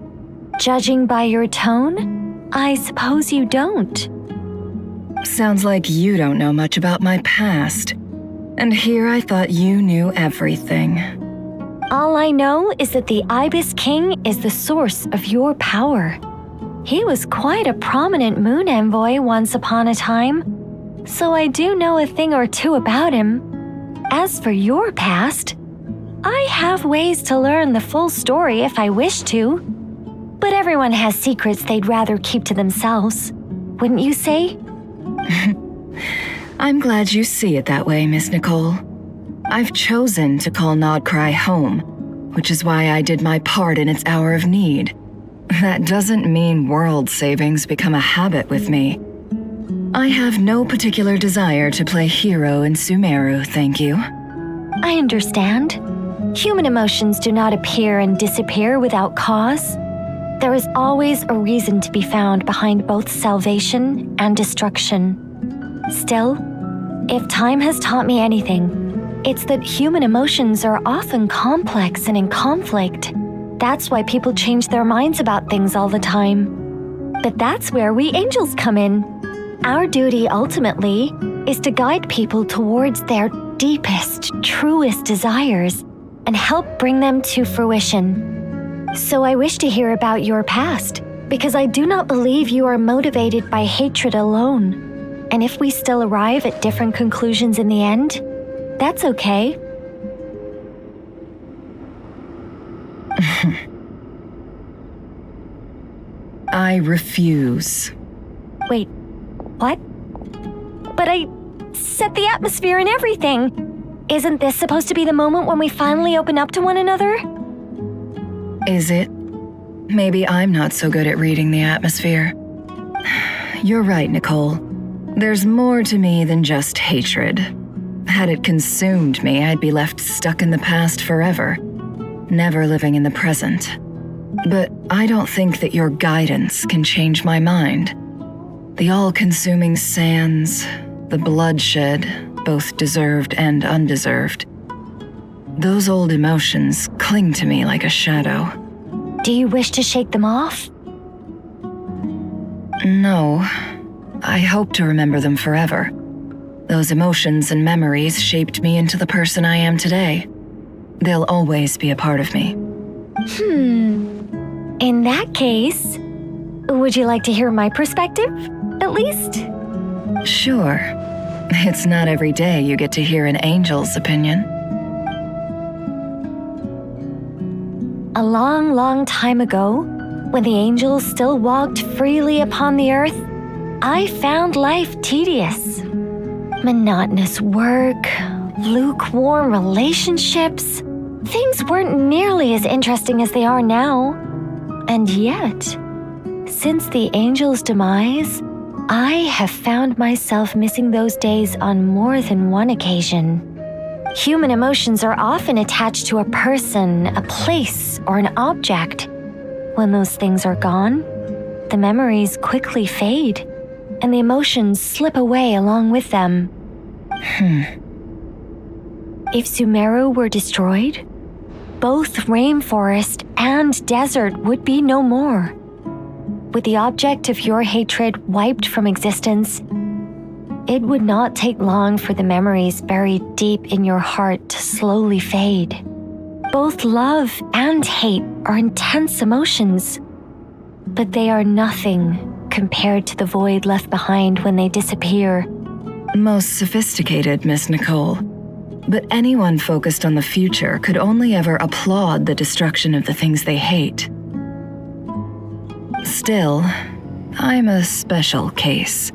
Judging by your tone, I suppose you don't. Sounds like you don't know much about my past. And here I thought you knew everything. All I know is that the Ibis King is the source of your power. He was quite a prominent moon envoy once upon a time, so I do know a thing or two about him. As for your past, I have ways to learn the full story if I wish to. But everyone has secrets they'd rather keep to themselves, wouldn't you say? I'm glad you see it that way, Miss Nicole. I've chosen to call Nodcry home, which is why I did my part in its hour of need. That doesn't mean world savings become a habit with me. I have no particular desire to play hero in Sumeru, thank you. I understand. Human emotions do not appear and disappear without cause. There is always a reason to be found behind both salvation and destruction. Still, if time has taught me anything, it's that human emotions are often complex and in conflict. That's why people change their minds about things all the time. But that's where we angels come in. Our duty ultimately is to guide people towards their deepest, truest desires and help bring them to fruition. So I wish to hear about your past, because I do not believe you are motivated by hatred alone. And if we still arrive at different conclusions in the end, that's okay. I refuse. Wait, what? But I set the atmosphere and everything. Isn't this supposed to be the moment when we finally open up to one another? Is it? Maybe I'm not so good at reading the atmosphere. You're right, Nicole. There's more to me than just hatred. Had it consumed me, I'd be left stuck in the past forever, never living in the present. But I don't think that your guidance can change my mind. The all-consuming sands, the bloodshed, both deserved and undeserved. Those old emotions cling to me like a shadow. Do you wish to shake them off? No. I hope to remember them forever. Those emotions and memories shaped me into the person I am today. They'll always be a part of me. In that case, would you like to hear my perspective, at least? Sure. It's not every day you get to hear an angel's opinion. A long, long time ago, when the angels still walked freely upon the earth, I found life tedious. Monotonous work, lukewarm relationships. Things weren't nearly as interesting as they are now. And yet, since the angel's demise, I have found myself missing those days on more than one occasion. Human emotions are often attached to a person, a place, or an object. When those things are gone, the memories quickly fade, and the emotions slip away along with them. If Sumeru were destroyed, both rainforest and desert would be no more. With the object of your hatred wiped from existence, it would not take long for the memories buried deep in your heart to slowly fade. Both love and hate are intense emotions, but they are nothing compared to the void left behind when they disappear. Most sophisticated, Miss Nicole. But anyone focused on the future could only ever applaud the destruction of the things they hate. Still, I'm a special case.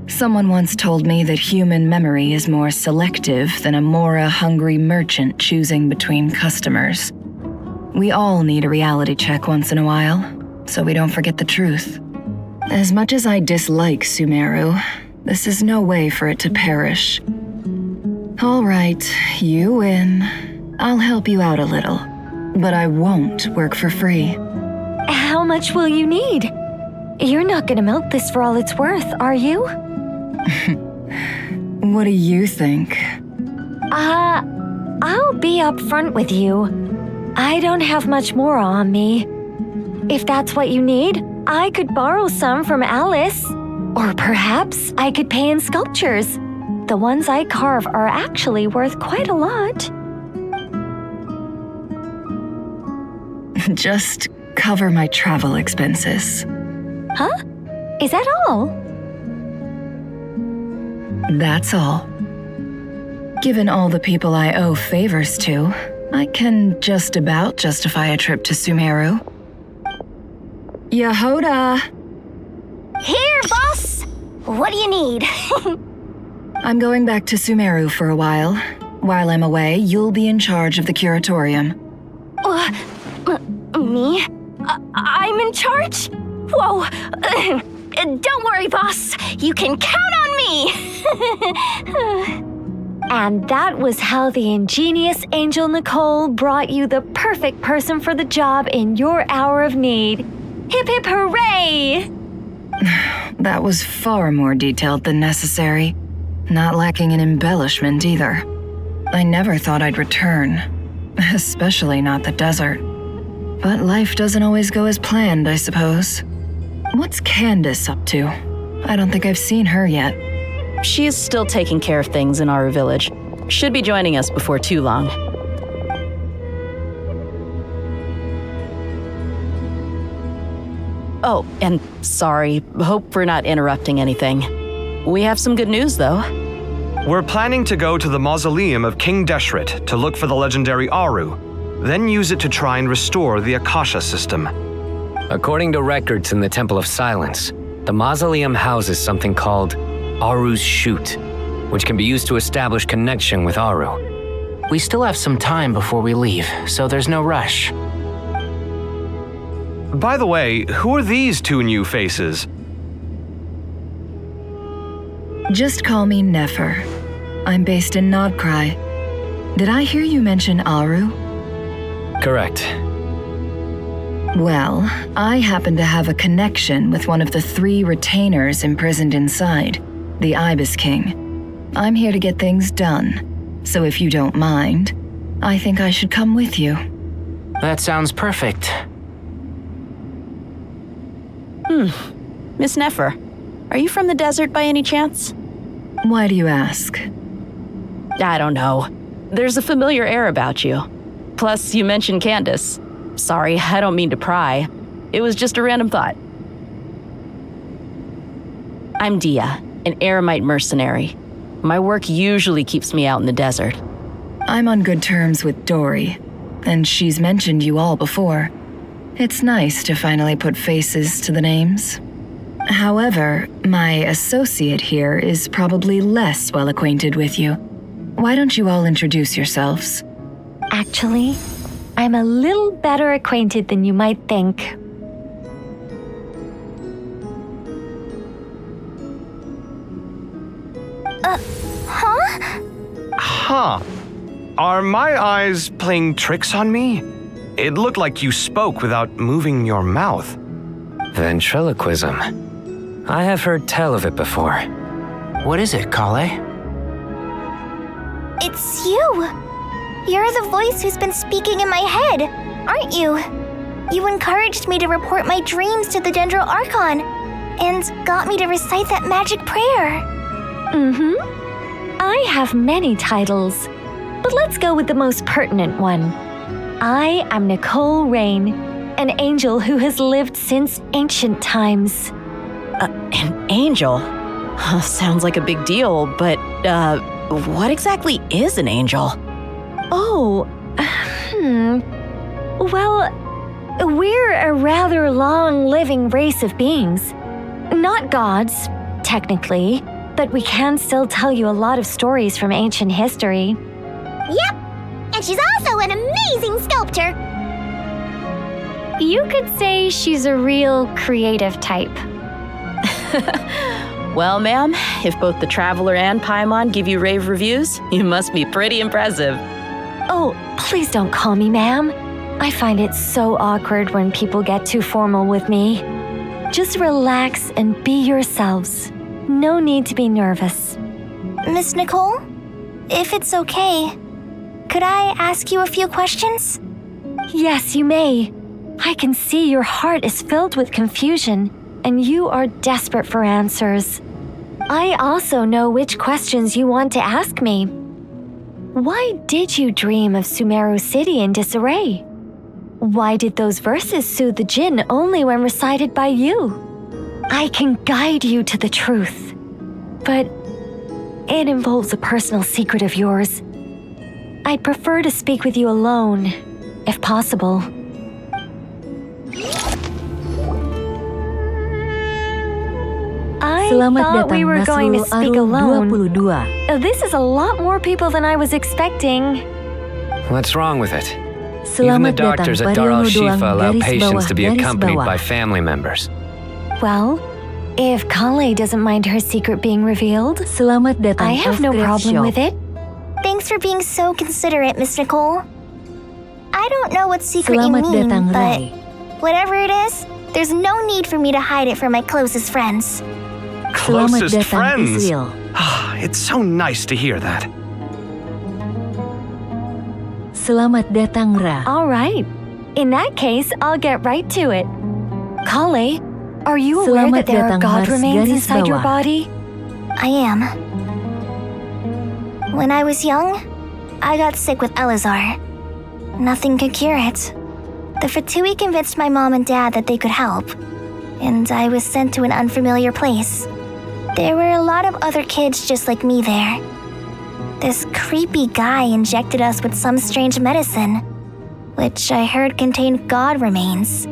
Someone once told me that human memory is more selective than a Mora-hungry merchant choosing between customers. We all need a reality check once in a while, so we don't forget the truth. As much as I dislike Sumeru, this is no way for it to perish. All right, you win. I'll help you out a little, but I won't work for free. How much will you need? You're not gonna milk this for all it's worth, are you? What do you think? I'll be upfront with you. I don't have much more on me. If that's what you need, I could borrow some from Alice. Or perhaps I could pay in sculptures. The ones I carve are actually worth quite a lot. Just cover my travel expenses. Huh? Is that all? That's all. Given all the people I owe favors to, I can just about justify a trip to Sumeru. Yehoda! Here, boss! What do you need? I'm going back to Sumeru for a while. While I'm away, you'll be in charge of the curatorium. Me? I'm in charge? Whoa! Don't worry, boss. You can count on me! And that was how the ingenious Angel Nicole brought you the perfect person for the job in your hour of need. Hip hip hooray! That was far more detailed than necessary. Not lacking in embellishment either. I never thought I'd return. Especially not the desert. But life doesn't always go as planned, I suppose. What's Candace up to? I don't think I've seen her yet. She is still taking care of things in our village. Should be joining us before too long. Oh, and sorry, hope we're not interrupting anything. We have some good news, though. We're planning to go to the mausoleum of King Deshret to look for the legendary Aru, then use it to try and restore the Akasha system. According to records in the Temple of Silence, the mausoleum houses something called Aru's Chute, which can be used to establish connection with Aru. We still have some time before we leave, so there's no rush. By the way, who are these two new faces? Just call me Nefer. I'm based in Nodcry. Did I hear you mention Aru? Correct. Well, I happen to have a connection with one of the 3 retainers imprisoned inside, the Ibis King. I'm here to get things done, so if you don't mind, I think I should come with you. That sounds perfect. Miss Nefer, are you from the desert by any chance? Why do you ask? I don't know. There's a familiar air about you. Plus, you mentioned Candace. Sorry, I don't mean to pry. It was just a random thought. I'm Dia, an eremite mercenary. My work usually keeps me out in the desert. I'm on good terms with Dory, and she's mentioned you all before. It's nice to finally put faces to the names. However, my associate here is probably less well acquainted with you. Why don't you all introduce yourselves? Actually, I'm a little better acquainted than you might think. Huh. Are my eyes playing tricks on me? It looked like you spoke without moving your mouth. Ventriloquism. I have heard tell of it before. What is it, Collei? It's you! You're the voice who's been speaking in my head, aren't you? You encouraged me to report my dreams to the General ARCHON, and got me to recite that magic prayer. I have many titles, but let's go with the most pertinent one. I am Nicole Rain, an angel who has lived since ancient times. An angel? Sounds like a big deal, but, what exactly is an angel? Oh, Well, we're a rather long-living race of beings. Not gods, technically, but we can still tell you a lot of stories from ancient history. Yep, and she's also an amazing sculptor. You could say she's a real creative type. Well, ma'am, if both the Traveler and Paimon give you rave reviews, you must be pretty impressive. Oh, please don't call me ma'am. I find it so awkward when people get too formal with me. Just relax and be yourselves. No need to be nervous. Miss Nicole, if it's okay, could I ask you a few questions? Yes, you may. I can see your heart is filled with confusion, and you are desperate for answers. I also know which questions you want to ask me. Why did you dream of Sumeru City in disarray? Why did those verses soothe the djinn only when recited by you? I can guide you to the truth, but it involves a personal secret of yours. I'd prefer to speak with you alone, if possible. I thought we were going to speak alone. This is a lot more people than I was expecting. What's wrong with it? Even the doctors at Dar al-Shifa allow patients to be accompanied by family members. Well, if Collei doesn't mind her secret being revealed, I have no problem with it. Thanks for being so considerate, Miss Nicole. I don't know what secret you mean, but whatever it is, there's no need for me to hide it from my closest friends. Closest friends? It's so nice to hear that. All right. In that case, I'll get right to it. Collei, are you aware that there are god remains inside your body? I am. When I was young, I got sick with Elazar. Nothing could cure it. The Fatui convinced my mom and dad that they could help, and I was sent to an unfamiliar place. There were a lot of other kids just like me there. This creepy guy injected us with some strange medicine, which I heard contained god remains.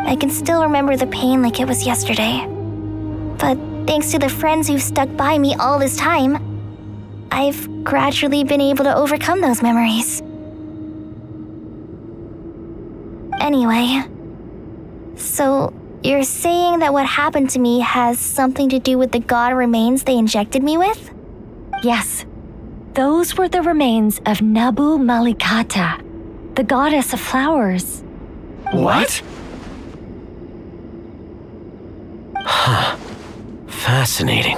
I can still remember the pain like it was yesterday. But thanks to the friends who've stuck by me all this time, I've gradually been able to overcome those memories. Anyway, so you're saying that what happened to me has something to do with the god remains they injected me with? Yes. Those were the remains of Nabu Malikata, the goddess of flowers. What? Huh. Fascinating.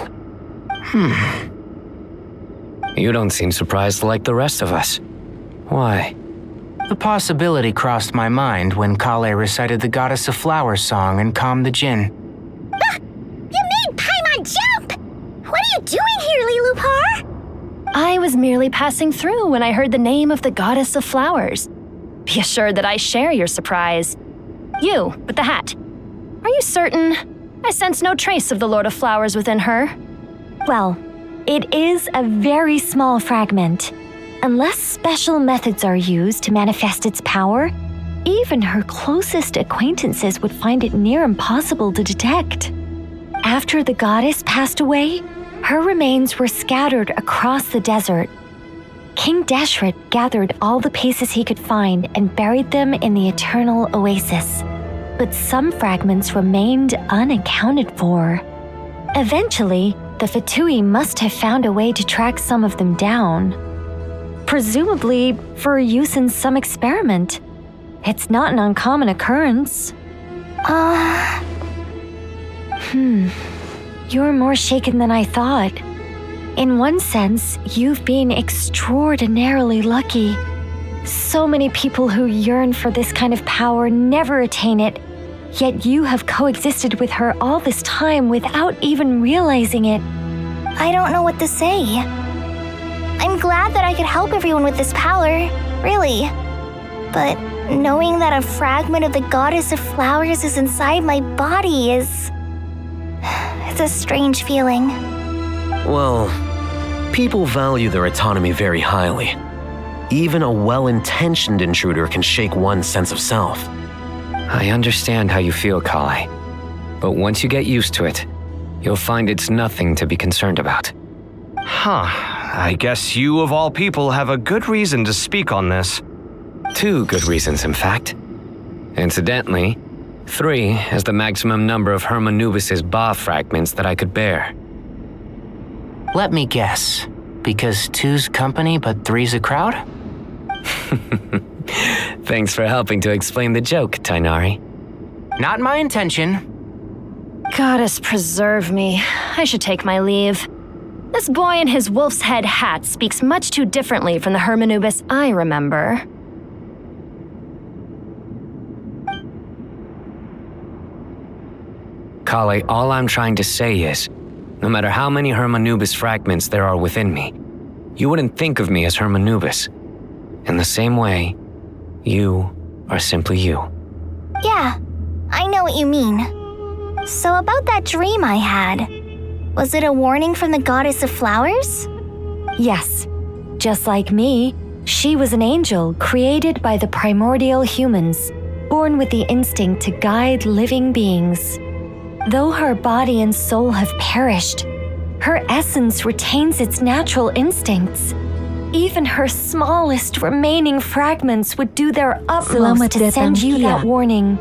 You don't seem surprised like the rest of us. Why? The possibility crossed my mind when Collei recited the Goddess of Flowers song and calmed the djinn. You made Paimon jump! What are you doing here, Lilupar? I was merely passing through when I heard the name of the Goddess of Flowers. Be assured that I share your surprise. You, with the hat. Are you certain? I sense no trace of the Lord of Flowers within her. Well, it is a very small fragment. Unless special methods are used to manifest its power, even her closest acquaintances would find it near impossible to detect. After the goddess passed away, her remains were scattered across the desert. King Deshret gathered all the pieces he could find and buried them in the eternal oasis. But some fragments remained unaccounted for. Eventually, the Fatui must have found a way to track some of them down. Presumably for use in some experiment. It's not an uncommon occurrence. You're more shaken than I thought. In one sense, you've been extraordinarily lucky. So many people who yearn for this kind of power never attain it, yet you have coexisted with her all this time without even realizing it. I don't know what to say. I'm glad that I could help everyone with this power, really. But knowing that a fragment of the goddess of flowers is inside my body is... it's a strange feeling. Well, people value their autonomy very highly. Even a well-intentioned intruder can shake one's sense of self. I understand how you feel, Collei. But once you get used to it, you'll find it's nothing to be concerned about. Huh. I guess you, of all people, have a good reason to speak on this. 2 good reasons, in fact. Incidentally, 3 is the maximum number of Hermanubis' Ba fragments that I could bear. Let me guess. Because 2's company, but 3's a crowd? Thanks for helping to explain the joke, Tighnari. Not my intention. Goddess preserve me. I should take my leave. This boy in his wolf's head hat speaks much too differently from the Hermanubis I remember. Collei, all I'm trying to say is, no matter how many Hermanubis fragments there are within me, you wouldn't think of me as Hermanubis. In the same way, you are simply you. Yeah, I know what you mean. So about that dream I had, was it a warning from the goddess of flowers? Yes. Just like me, she was an angel created by the primordial humans, born with the instinct to guide living beings. Though her body and soul have perished, her essence retains its natural instincts. Even her smallest remaining fragments would do their utmost to send you that warning.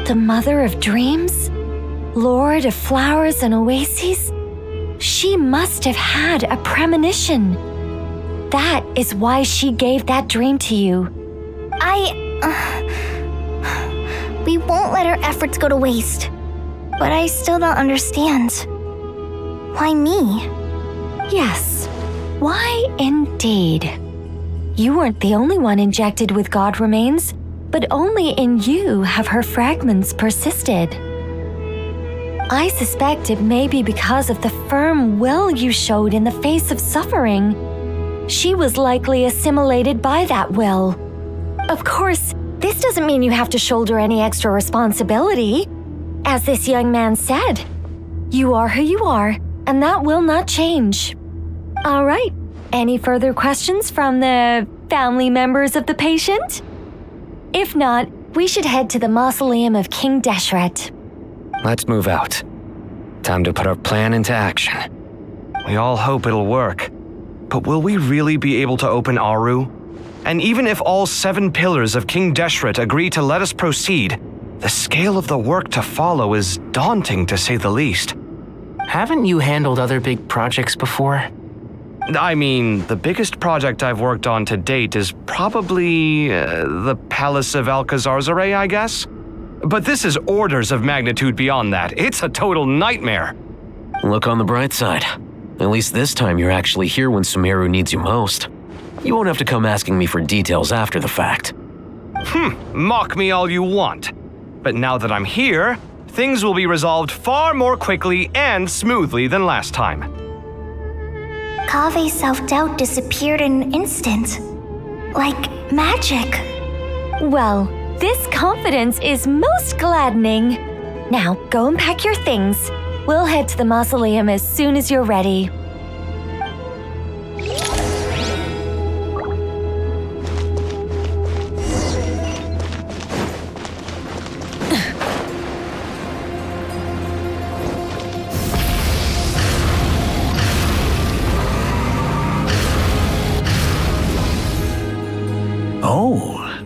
The mother of dreams? Lord of flowers and oases? She must have had a premonition. That is why she gave that dream to you. We won't let our efforts go to waste. But I still don't understand. Why me? Yes, why indeed? You weren't the only one injected with god remains, but only in you have her fragments persisted. I suspect it may be because of the firm will you showed in the face of suffering. She was likely assimilated by that will. Of course, this doesn't mean you have to shoulder any extra responsibility. As this young man said, you are who you are, and that will not change. All right, any further questions from the family members of the patient? If not, we should head to the mausoleum of King Deshret. Let's move out. Time to put our plan into action. We all hope it'll work. But will we really be able to open Aru? And even if all 7 pillars of King Deshret agree to let us proceed, the scale of the work to follow is daunting, to say the least. Haven't you handled other big projects before? I mean, the biggest project I've worked on to date is probably the Palace of Alcazarzaray, I guess? But this is orders of magnitude beyond that. It's a total nightmare. Look on the bright side. At least this time you're actually here when Sumeru needs you most. You won't have to come asking me for details after the fact. Mock me all you want. But now that I'm here, things will be resolved far more quickly and smoothly than last time. Kave's self-doubt disappeared in an instant. Like magic. Well, this confidence is most gladdening. Now, go and pack your things. We'll head to the mausoleum as soon as you're ready.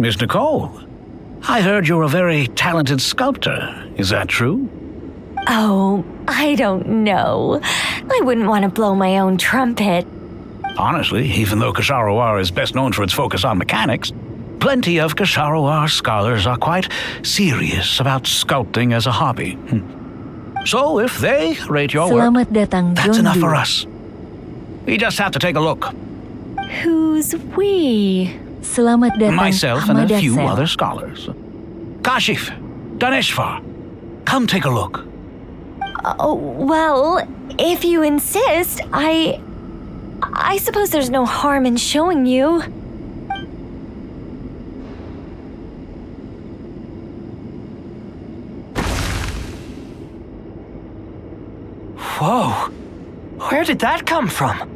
Miss Nicole. I heard you're a very talented sculptor. Is that true? Oh, I don't know. I wouldn't want to blow my own trumpet. Honestly, even though Ksharoar is best known for its focus on mechanics, plenty of Ksharoar scholars are quite serious about sculpting as a hobby. So if they rate your work, that's enough for us. We just have to take a look. Who's we? Myself and a few other scholars. Kashif, Daneshvar, come take a look. Oh, well, if you insist, I suppose there's no harm in showing you. Whoa! Where did that come from?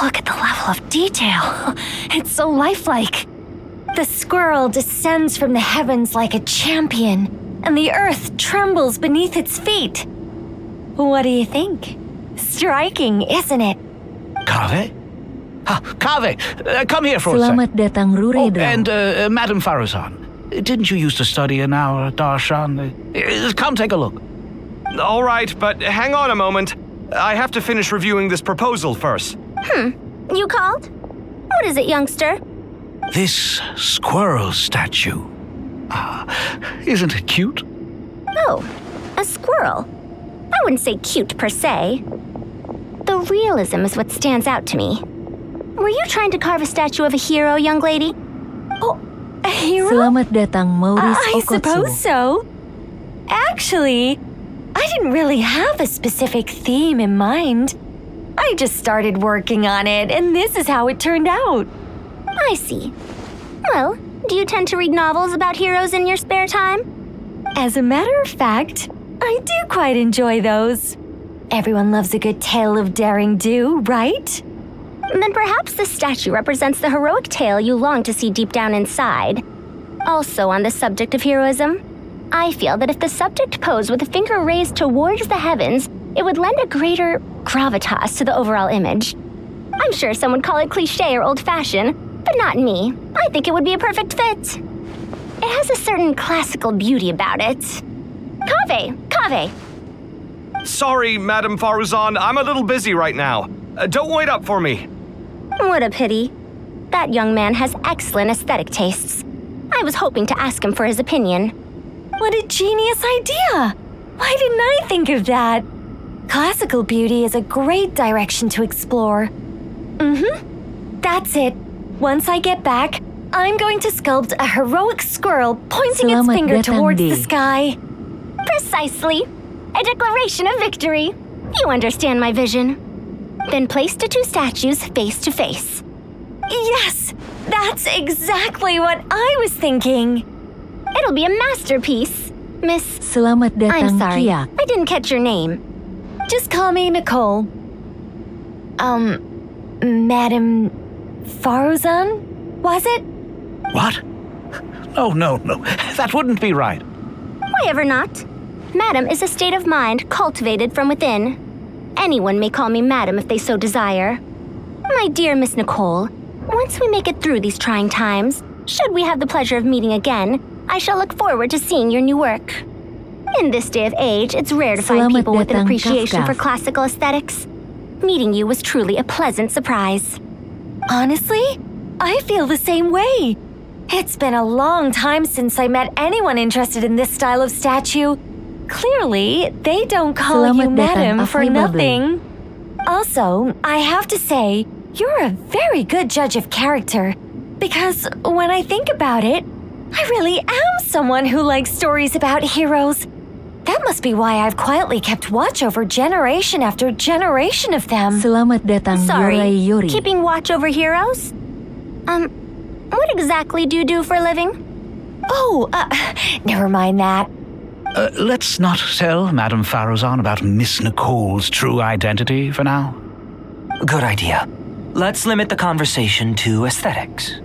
Look at the level of detail. It's so lifelike. The squirrel descends from the heavens like a champion, and the earth trembles beneath its feet. What do you think? Striking, isn't it? Kave? Kave, come here for a sec. And Madam Farazan, didn't you used to study in our darshan? Come take a look. All right, but hang on a moment. I have to finish reviewing this proposal first. You called? What is it, youngster? This squirrel statue. Isn't it cute? Oh, a squirrel. I wouldn't say cute per se. The realism is what stands out to me. Were you trying to carve a statue of a hero, young lady? Oh, a hero? I suppose so. Actually, I didn't really have a specific theme in mind. I just started working on it, and this is how it turned out. I see. Well, do you tend to read novels about heroes in your spare time? As a matter of fact, I do quite enjoy those. Everyone loves a good tale of daring do, right? Then perhaps this statue represents the heroic tale you long to see deep down inside. Also on the subject of heroism, I feel that if the subject posed with a finger raised towards the heavens, it would lend a greater gravitas to the overall image. I'm sure some would call it cliché or old-fashioned, but not me. I think it would be a perfect fit. It has a certain classical beauty about it. Kave! Sorry, Madam Faruzan, I'm a little busy right now. Don't wait up for me. What a pity. That young man has excellent aesthetic tastes. I was hoping to ask him for his opinion. What a genius idea! Why didn't I think of that? Classical beauty is a great direction to explore. That's it. Once I get back, I'm going to sculpt a heroic squirrel pointing its finger towards the sky. Precisely. A declaration of victory. You understand my vision. Then place the two statues face to face. Yes! That's exactly what I was thinking. It'll be a masterpiece, Miss... I'm sorry, I didn't catch your name. Just call me Nicole. Madam Faruzan? Was it? What? No. That wouldn't be right. Why ever not? Madam is a state of mind cultivated from within. Anyone may call me Madam if they so desire. My dear Miss Nicole, once we make it through these trying times, should we have the pleasure of meeting again, I shall look forward to seeing your new work. In this day of age, it's rare to find people with an appreciation for classical aesthetics. Meeting you was truly a pleasant surprise. Honestly, I feel the same way. It's been a long time since I met anyone interested in this style of statue. Clearly, they don't call you Madam for nothing. Also, I have to say, you're a very good judge of character. Because when I think about it, I really am someone who likes stories about heroes. That must be why I've quietly kept watch over generation after generation of them. Sorry, keeping watch over heroes? What exactly do you do for a living? Oh, never mind that. Let's not tell Madam Faruzan about Miss Nicole's true identity for now. Good idea. Let's limit the conversation to aesthetics.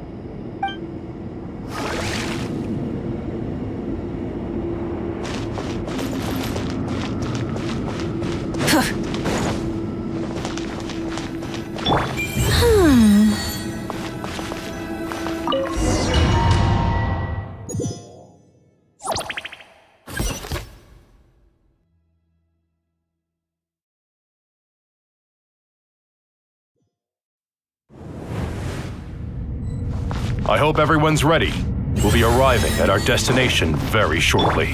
I hope everyone's ready. We'll be arriving at our destination very shortly.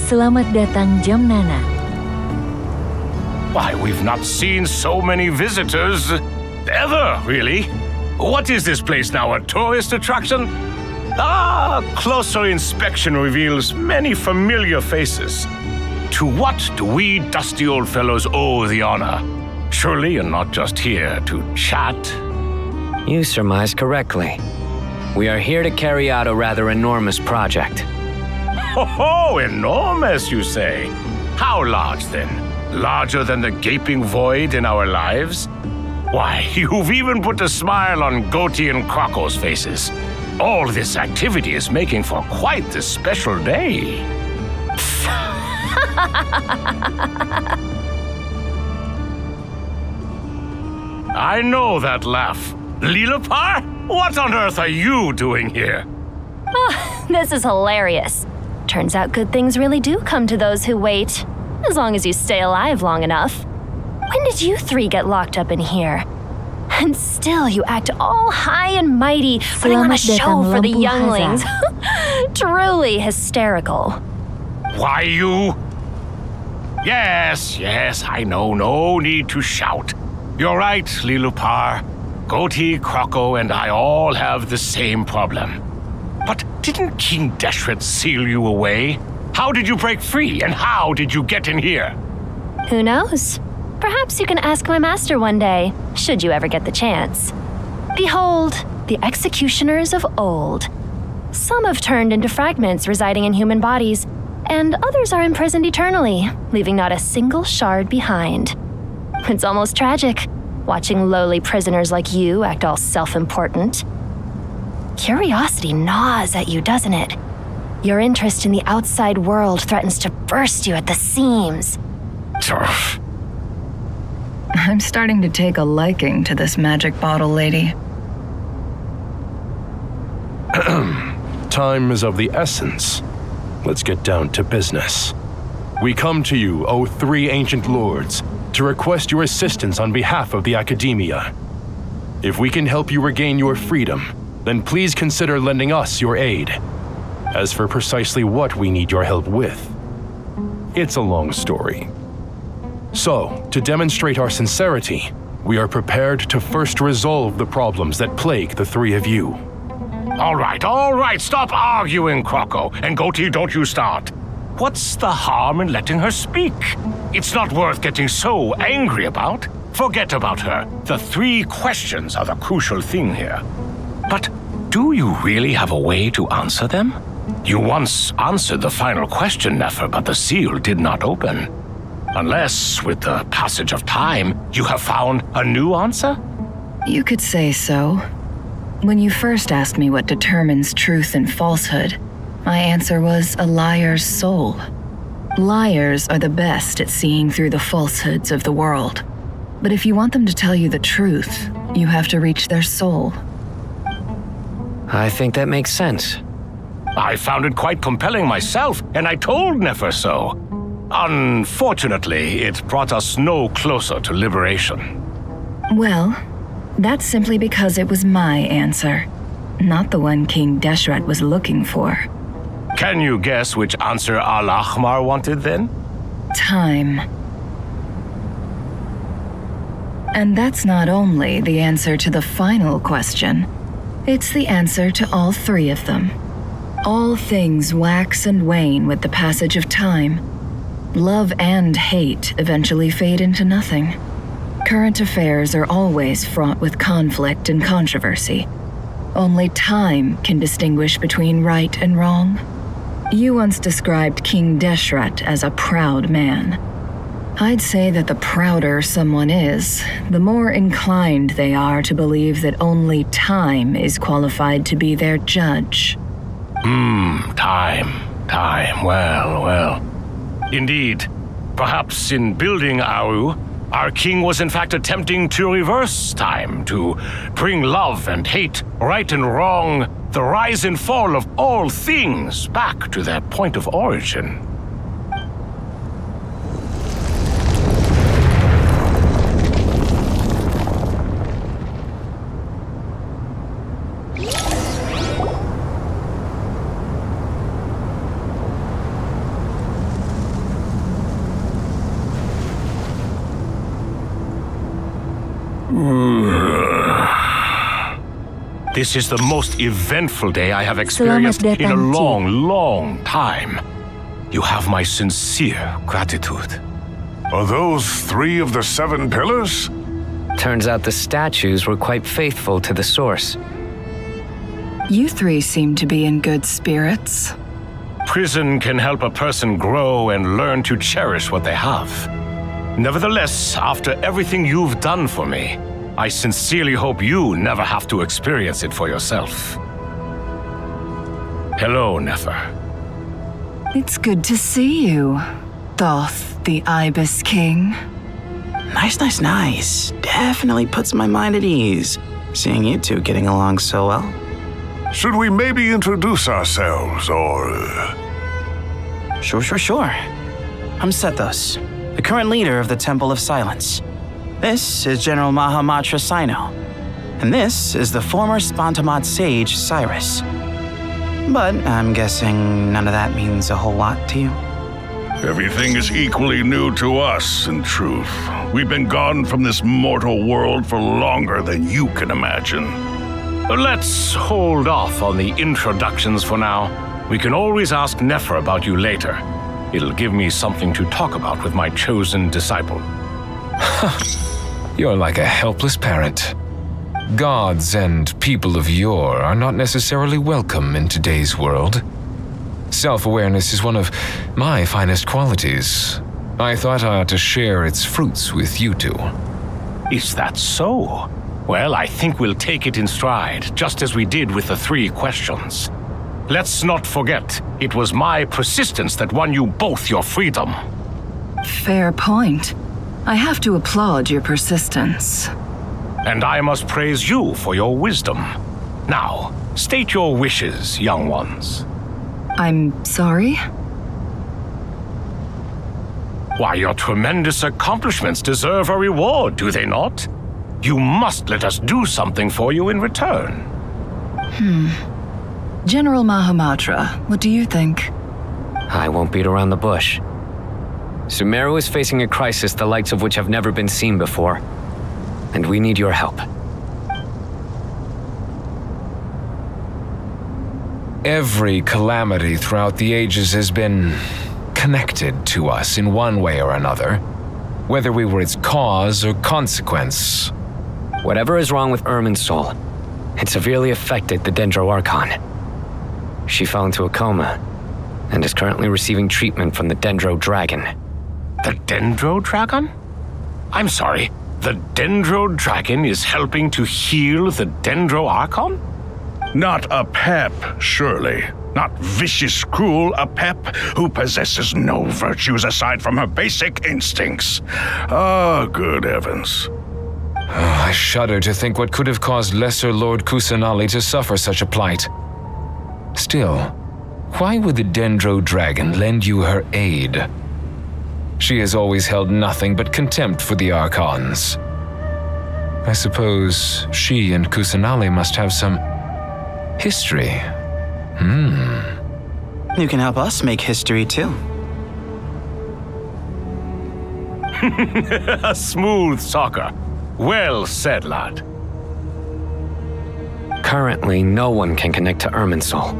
Selamat datang Jam Nana. Why, we've not seen so many visitors ever, really. What is this place now, a tourist attraction? Closer inspection reveals many familiar faces. To what do we dusty old fellows owe the honor? Surely you're not just here to chat. You surmise correctly. We are here to carry out a rather enormous project. Oh, enormous, you say? How large, then? Larger than the gaping void in our lives? Why, you've even put a smile on Goatee and Crocco's faces. All this activity is making for quite the special day. I know that laugh. Lilapar, what on earth are you doing here? Oh, this is hilarious. Turns out good things really do come to those who wait, as long as you stay alive long enough. When did you three get locked up in here? And still you act all high and mighty, putting on a show for the younglings. Truly hysterical. Why, you... Yes, I know, no need to shout. You're right, Lilupar. Goatee, Crocco, and I all have the same problem. But didn't King Deshret seal you away? How did you break free, and how did you get in here? Who knows? Perhaps you can ask my master one day, should you ever get the chance. Behold, the executioners of old. Some have turned into fragments residing in human bodies, and others are imprisoned eternally, leaving not a single shard behind. It's almost tragic, watching lowly prisoners like you act all self-important. Curiosity gnaws at you, doesn't it? Your interest in the outside world threatens to burst you at the seams. I'm starting to take a liking to this magic bottle lady. Time is of the essence. Let's get down to business. We come to you, O three ancient lords, to request your assistance on behalf of the Academia. If we can help you regain your freedom, then please consider lending us your aid. As for precisely what we need your help with, it's a long story. So, to demonstrate our sincerity, we are prepared to first resolve the problems that plague the three of you. All right, stop arguing, Crocco. And Goatee, don't you start. What's the harm in letting her speak? It's not worth getting so angry about. Forget about her. The three questions are the crucial thing here. But do you really have a way to answer them? You once answered the final question, Nefer, but the seal did not open. Unless, with the passage of time, you have found a new answer? You could say so. When you first asked me what determines truth and falsehood, my answer was a liar's soul. Liars are the best at seeing through the falsehoods of the world. But if you want them to tell you the truth, you have to reach their soul. I think that makes sense. I found it quite compelling myself, and I told Nefer so. Unfortunately, it brought us no closer to liberation. Well, that's simply because it was my answer, not the one King Deshret was looking for. Can you guess which answer Al-Ahmar wanted then? Time. And that's not only the answer to the final question, it's the answer to all three of them. All things wax and wane with the passage of time. Love and hate eventually fade into nothing. Current affairs are always fraught with conflict and controversy. Only time can distinguish between right and wrong. You once described King Deshret as a proud man. I'd say that the prouder someone is, the more inclined they are to believe that only time is qualified to be their judge. Time. Well. Indeed. Perhaps in building Aru, our king was in fact attempting to reverse time, to bring love and hate, right and wrong, the rise and fall of all things back to their point of origin. This is the most eventful day I have experienced in a long time. You have my sincere gratitude. Are those 3 of the 7 pillars? Turns out the statues were quite faithful to the source. You 3 seem to be in good spirits. Prison can help a person grow and learn to cherish what they have. Nevertheless, after everything you've done for me, I sincerely hope you never have to experience it for yourself. Hello, Nefer. It's good to see you, Thoth, the Ibis King. Nice. Definitely puts my mind at ease, seeing you 2 getting along so well. Should we maybe introduce ourselves, or... Sure. I'm Sethos, the current leader of the Temple of Silence. This is General Mahamatra Sino, and this is the former Spantamot sage Cyrus. But I'm guessing none of that means a whole lot to you. Everything is equally new to us, in truth. We've been gone from this mortal world for longer than you can imagine. Let's hold off on the introductions for now. We can always ask Nefer about you later. It'll give me something to talk about with my chosen disciple. You're like a helpless parent. Gods and people of yore are not necessarily welcome in today's world. Self-awareness is one of my finest qualities. I thought I ought to share its fruits with you 2. Is that so? Well, I think we'll take it in stride, just as we did with the 3 questions. Let's not forget, it was my persistence that won you both your freedom. Fair point. I have to applaud your persistence. And I must praise you for your wisdom. Now, state your wishes, young ones. I'm sorry? Why, your tremendous accomplishments deserve a reward, do they not? You must let us do something for you in return. General Mahamatra, what do you think? I won't beat around the bush. Sumeru is facing a crisis the likes of which have never been seen before, and we need your help. Every calamity throughout the ages has been connected to us in one way or another, whether we were its cause or consequence. Whatever is wrong with Irminsul, it severely affected the Dendro Archon. She fell into a coma and is currently receiving treatment from the Dendro Dragon. The Dendro Dragon? I'm sorry, the Dendro Dragon is helping to heal the Dendro Archon? Not a pep, surely. Not vicious, cruel, a pep who possesses no virtues aside from her basic instincts. Oh, good heavens. I shudder to think what could have caused Lesser Lord Kusanali to suffer such a plight. Still, why would the Dendro Dragon lend you her aid? She has always held nothing but contempt for the Archons. I suppose she and Kusanali must have some history. You can help us make history too. A smooth soccer. Well said, lad. Currently, no one can connect to Irminsul.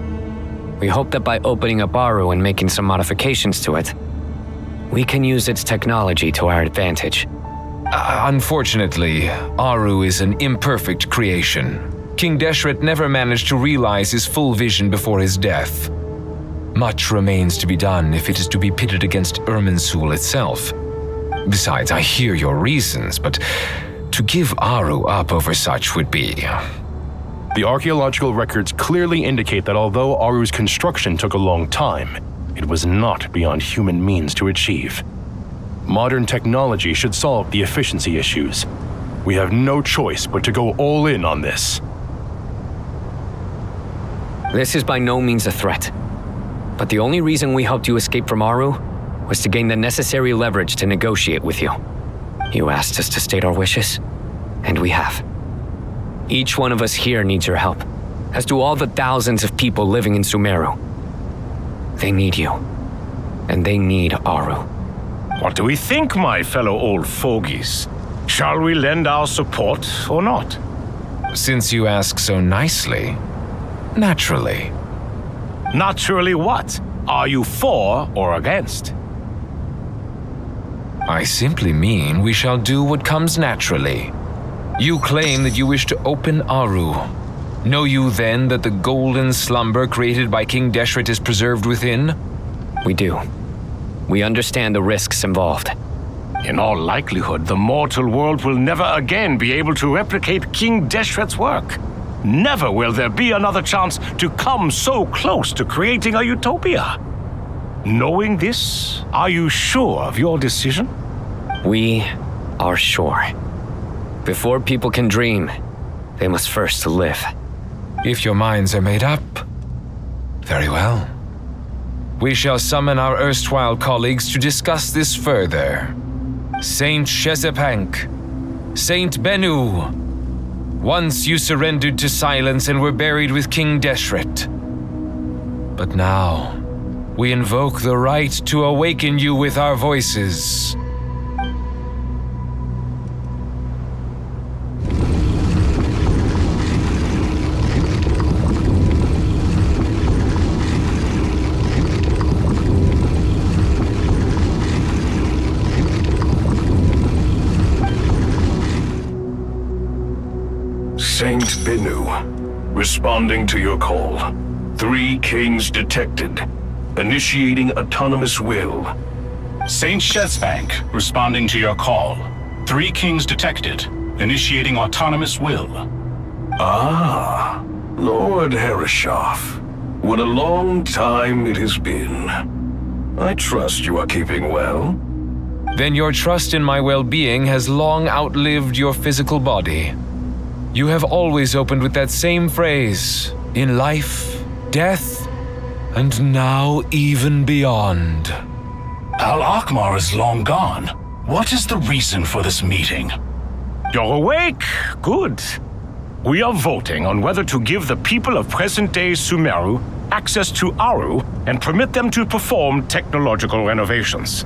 We hope that by opening up Aru and making some modifications to it, we can use its technology to our advantage. Unfortunately, Aru is an imperfect creation. King Deshret never managed to realize his full vision before his death. Much remains to be done if it is to be pitted against Irminsul itself. Besides, I hear your reasons, but to give Aru up over such would be... The archaeological records clearly indicate that although Aru's construction took a long time, it was not beyond human means to achieve. Modern technology should solve the efficiency issues. We have no choice but to go all in on this. This is by no means a threat. But the only reason we helped you escape from Aru was to gain the necessary leverage to negotiate with you. You asked us to state our wishes, and we have. Each one of us here needs your help, as do all the thousands of people living in Sumeru. They need you, and they need Aru. What do we think, my fellow old fogies? Shall we lend our support or not? Since you ask so nicely, naturally. Naturally what? Are you for or against? I simply mean we shall do what comes naturally. You claim that you wish to open Aru. Know you then that the golden slumber created by King Deshret is preserved within? We do. We understand the risks involved. In all likelihood, the mortal world will never again be able to replicate King Deshret's work. Never will there be another chance to come so close to creating a utopia. Knowing this, are you sure of your decision? We are sure. Before people can dream, they must first live. If your minds are made up, very well. We shall summon our erstwhile colleagues to discuss this further. Saint Shezepank, Saint Bennu, once you surrendered to silence and were buried with King Deshret. But now, we invoke the right to awaken you with our voices. Saint Bennu, responding to your call. 3 kings detected. Initiating autonomous will. Saint Shezbank, responding to your call. 3 kings detected. Initiating autonomous will. Ah, Lord Herreshoff. What a long time it has been. I trust you are keeping well. Then your trust in my well-being has long outlived your physical body. You have always opened with that same phrase, in life, death, and now even beyond. Al-Akhmar is long gone. What is the reason for this meeting? You're awake? Good. We are voting on whether to give the people of present-day Sumeru access to Aru and permit them to perform technological renovations.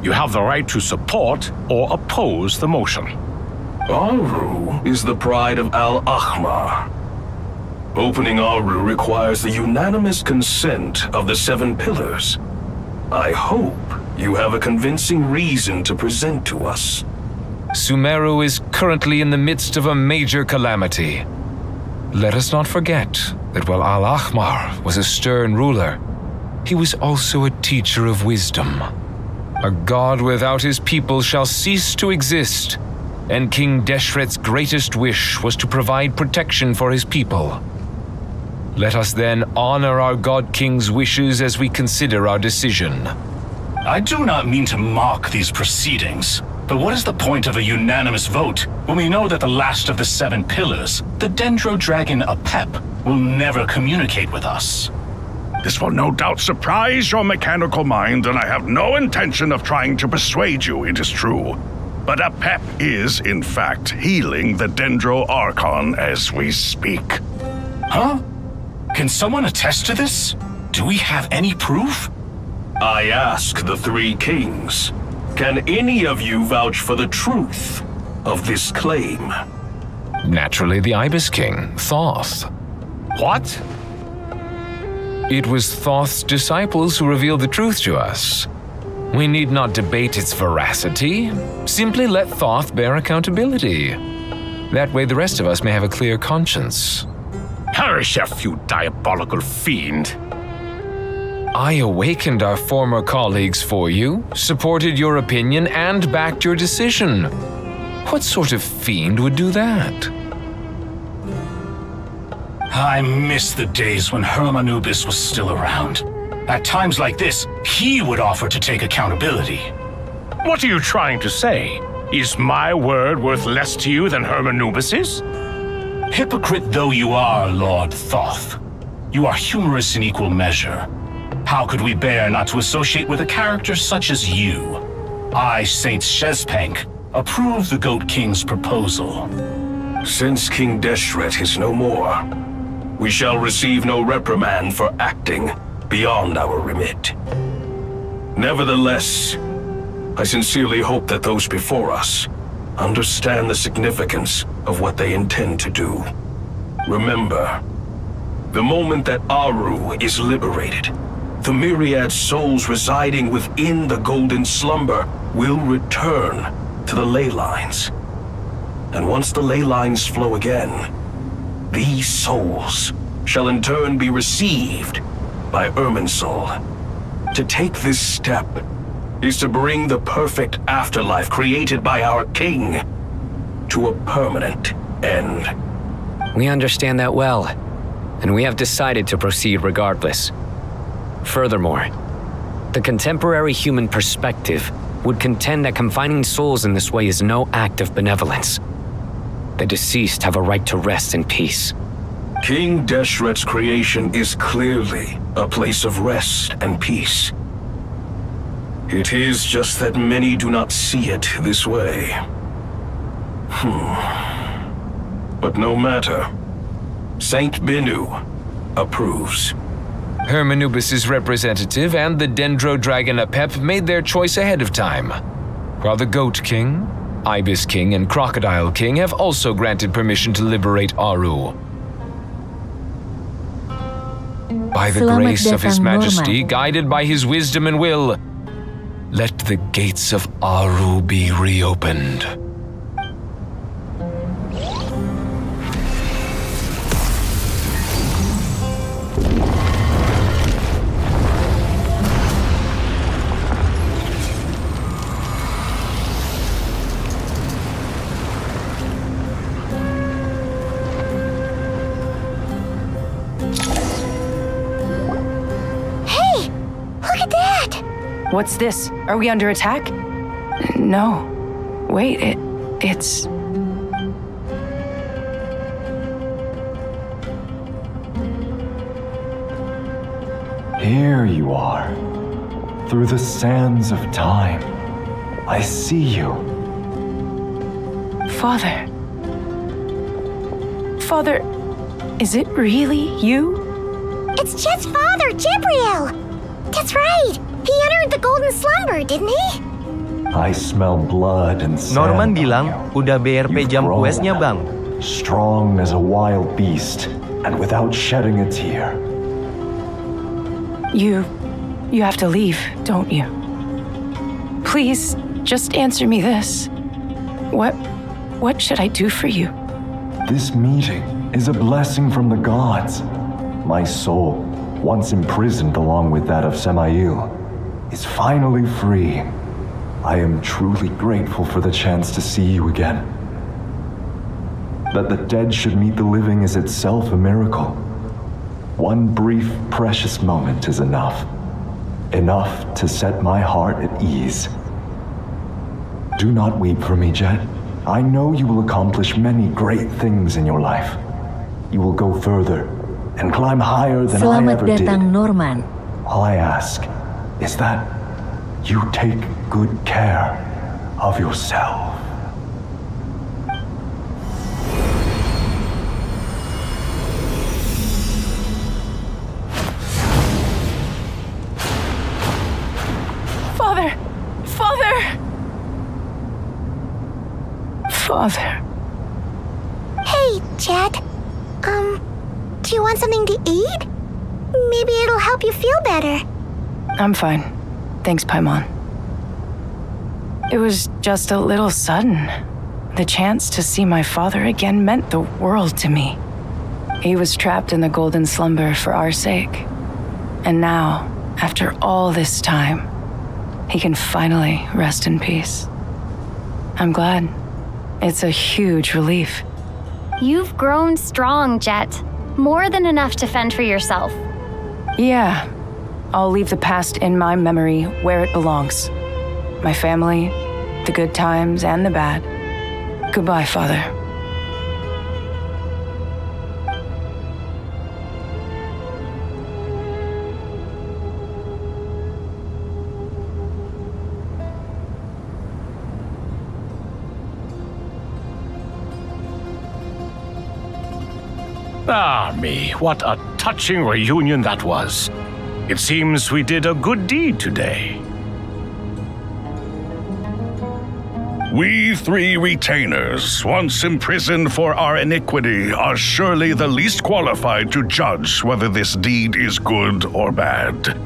You have the right to support or oppose the motion. Aru is the pride of Al-Akhmar. Opening Aru requires the unanimous consent of the 7 pillars. I hope you have a convincing reason to present to us. Sumeru is currently in the midst of a major calamity. Let us not forget that while Al-Akhmar was a stern ruler, he was also a teacher of wisdom. A god without his people shall cease to exist, and King Deshret's greatest wish was to provide protection for his people. Let us then honor our God King's wishes as we consider our decision. I do not mean to mock these proceedings, but what is the point of a unanimous vote when we know that the last of the 7 pillars, the Dendro Dragon Apep, will never communicate with us? This will no doubt surprise your mechanical mind, and I have no intention of trying to persuade you it is true. But Apep is, in fact, healing the Dendro Archon as we speak. Huh? Can someone attest to this? Do we have any proof? I ask the 3 kings. Can any of you vouch for the truth of this claim? Naturally, the Ibis King, Thoth. What? It was Thoth's disciples who revealed the truth to us. We need not debate its veracity. Simply let Thoth bear accountability. That way the rest of us may have a clear conscience. Herreshoff, you diabolical fiend. I awakened our former colleagues for you, supported your opinion, and backed your decision. What sort of fiend would do that? I miss the days when Hermanubis was still around. At times like this, he would offer to take accountability. What are you trying to say? Is my word worth less to you than Hermanubis's? Hypocrite though you are, Lord Thoth, you are humorous in equal measure. How could we bear not to associate with a character such as you? I, Saint Shezpank, approve the Goat King's proposal. Since King Deshret is no more, we shall receive no reprimand for acting beyond our remit. Nevertheless, I sincerely hope that those before us understand the significance of what they intend to do. Remember, the moment that Aru is liberated, the myriad souls residing within the Golden Slumber will return to the ley lines. And once the ley lines flow again, these souls shall in turn be received by Irminsul. To take this step is to bring the perfect afterlife created by our king to a permanent end. We understand that well, and we have decided to proceed regardless. Furthermore, the contemporary human perspective would contend that confining souls in this way is no act of benevolence. The deceased have a right to rest in peace. King Deshret's creation is clearly a place of rest and peace. It is just that many do not see it this way. But no matter. Saint Binu approves. Hermanubis' representative and the Dendro Dragon Apep made their choice ahead of time, while the Goat King, Ibis King, and Crocodile King have also granted permission to liberate Aru. By the grace of His Majesty, guided by His wisdom and will, let the gates of Aru be reopened. What's this? Are we under attack? No. Wait, it's... Here you are. Through the sands of time. I see you. Father. Father, is it really you? It's Chet's father, Jibriel! That's right! He entered the Golden Slumber, didn't he? I smell blood and sand. Norman bilang, udah BRP jam questnya bang. Strong as a wild beast, and without shedding a tear. You have to leave, don't you? Please, just answer me this. What should I do for you? This meeting is a blessing from the gods. My soul, once imprisoned along with that of Samael, is finally free. I am truly grateful for the chance to see you again. That the dead should meet the living is itself a miracle. One brief, precious moment is enough. Enough to set my heart at ease. Do not weep for me, Jet. I know you will accomplish many great things in your life. You will go further and climb higher than I ever did. Selamat datang, Norman. All I ask is that you take good care of yourself. Father! Hey, Chet. Do you want something to eat? Maybe it'll help you feel better. I'm fine. Thanks, Paimon. It was just a little sudden. The chance to see my father again meant the world to me. He was trapped in the Golden Slumber for our sake. And now, After all this time, he can finally rest in peace. I'm glad. It's a huge relief. You've grown strong, Jet. More than enough to fend for yourself. Yeah. I'll leave the past in my memory where it belongs. My family, the good times and the bad. Goodbye, Father. Ah, me, what a touching reunion that was. It seems we did a good deed today. We three retainers, once imprisoned for our iniquity, are surely the least qualified to judge whether this deed is good or bad.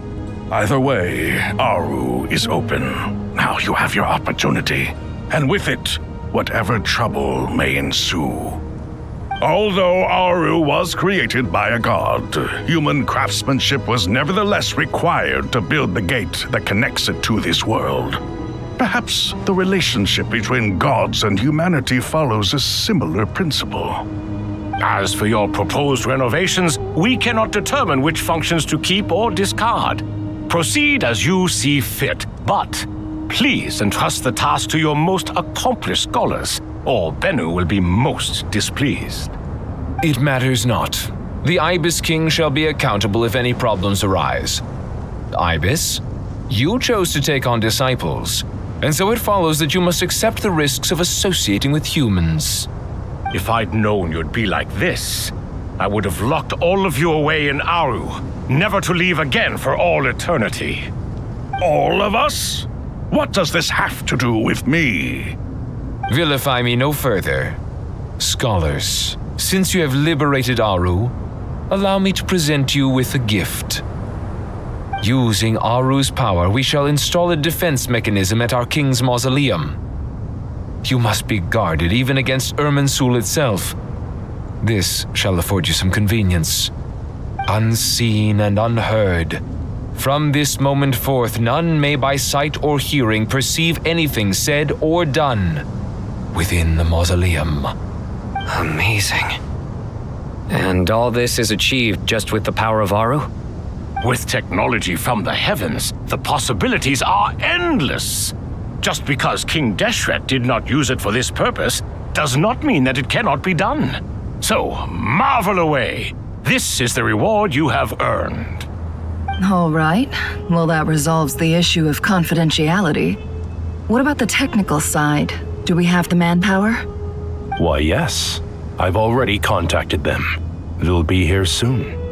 Either way, Aru is open. Now you have your opportunity, and with it, whatever trouble may ensue. Although Aru was created by a god, human craftsmanship was nevertheless required to build the gate that connects it to this world. Perhaps the relationship between gods and humanity follows a similar principle. As for your proposed renovations, we cannot determine which functions to keep or discard. Proceed as you see fit, but please entrust the task to your most accomplished scholars, or Bennu will be most displeased. It matters not. The Ibis King shall be accountable if any problems arise. Ibis, you chose to take on disciples, and so it follows that you must accept the risks of associating with humans. If I'd known you'd be like this, I would have locked all of you away in Aru, never to leave again for all eternity. All of us? What does this have to do with me? Vilify me no further. Scholars, since you have liberated Aru, allow me to present you with a gift. Using Aru's power, we shall install a defense mechanism at our king's mausoleum. You must be guarded even against Irminsul itself. This shall afford you some convenience. Unseen and unheard. From this moment forth, none may by sight or hearing perceive anything said or done within the mausoleum. Amazing. And all this is achieved just with the power of Aru? With technology from the heavens, the possibilities are endless. Just because King Deshret did not use it for this purpose does not mean that it cannot be done. So, marvel away. This is the reward you have earned. All right. Well, that resolves the issue of confidentiality. What about the technical side? Do we have the manpower? Why, yes. I've already contacted them. They'll be here soon.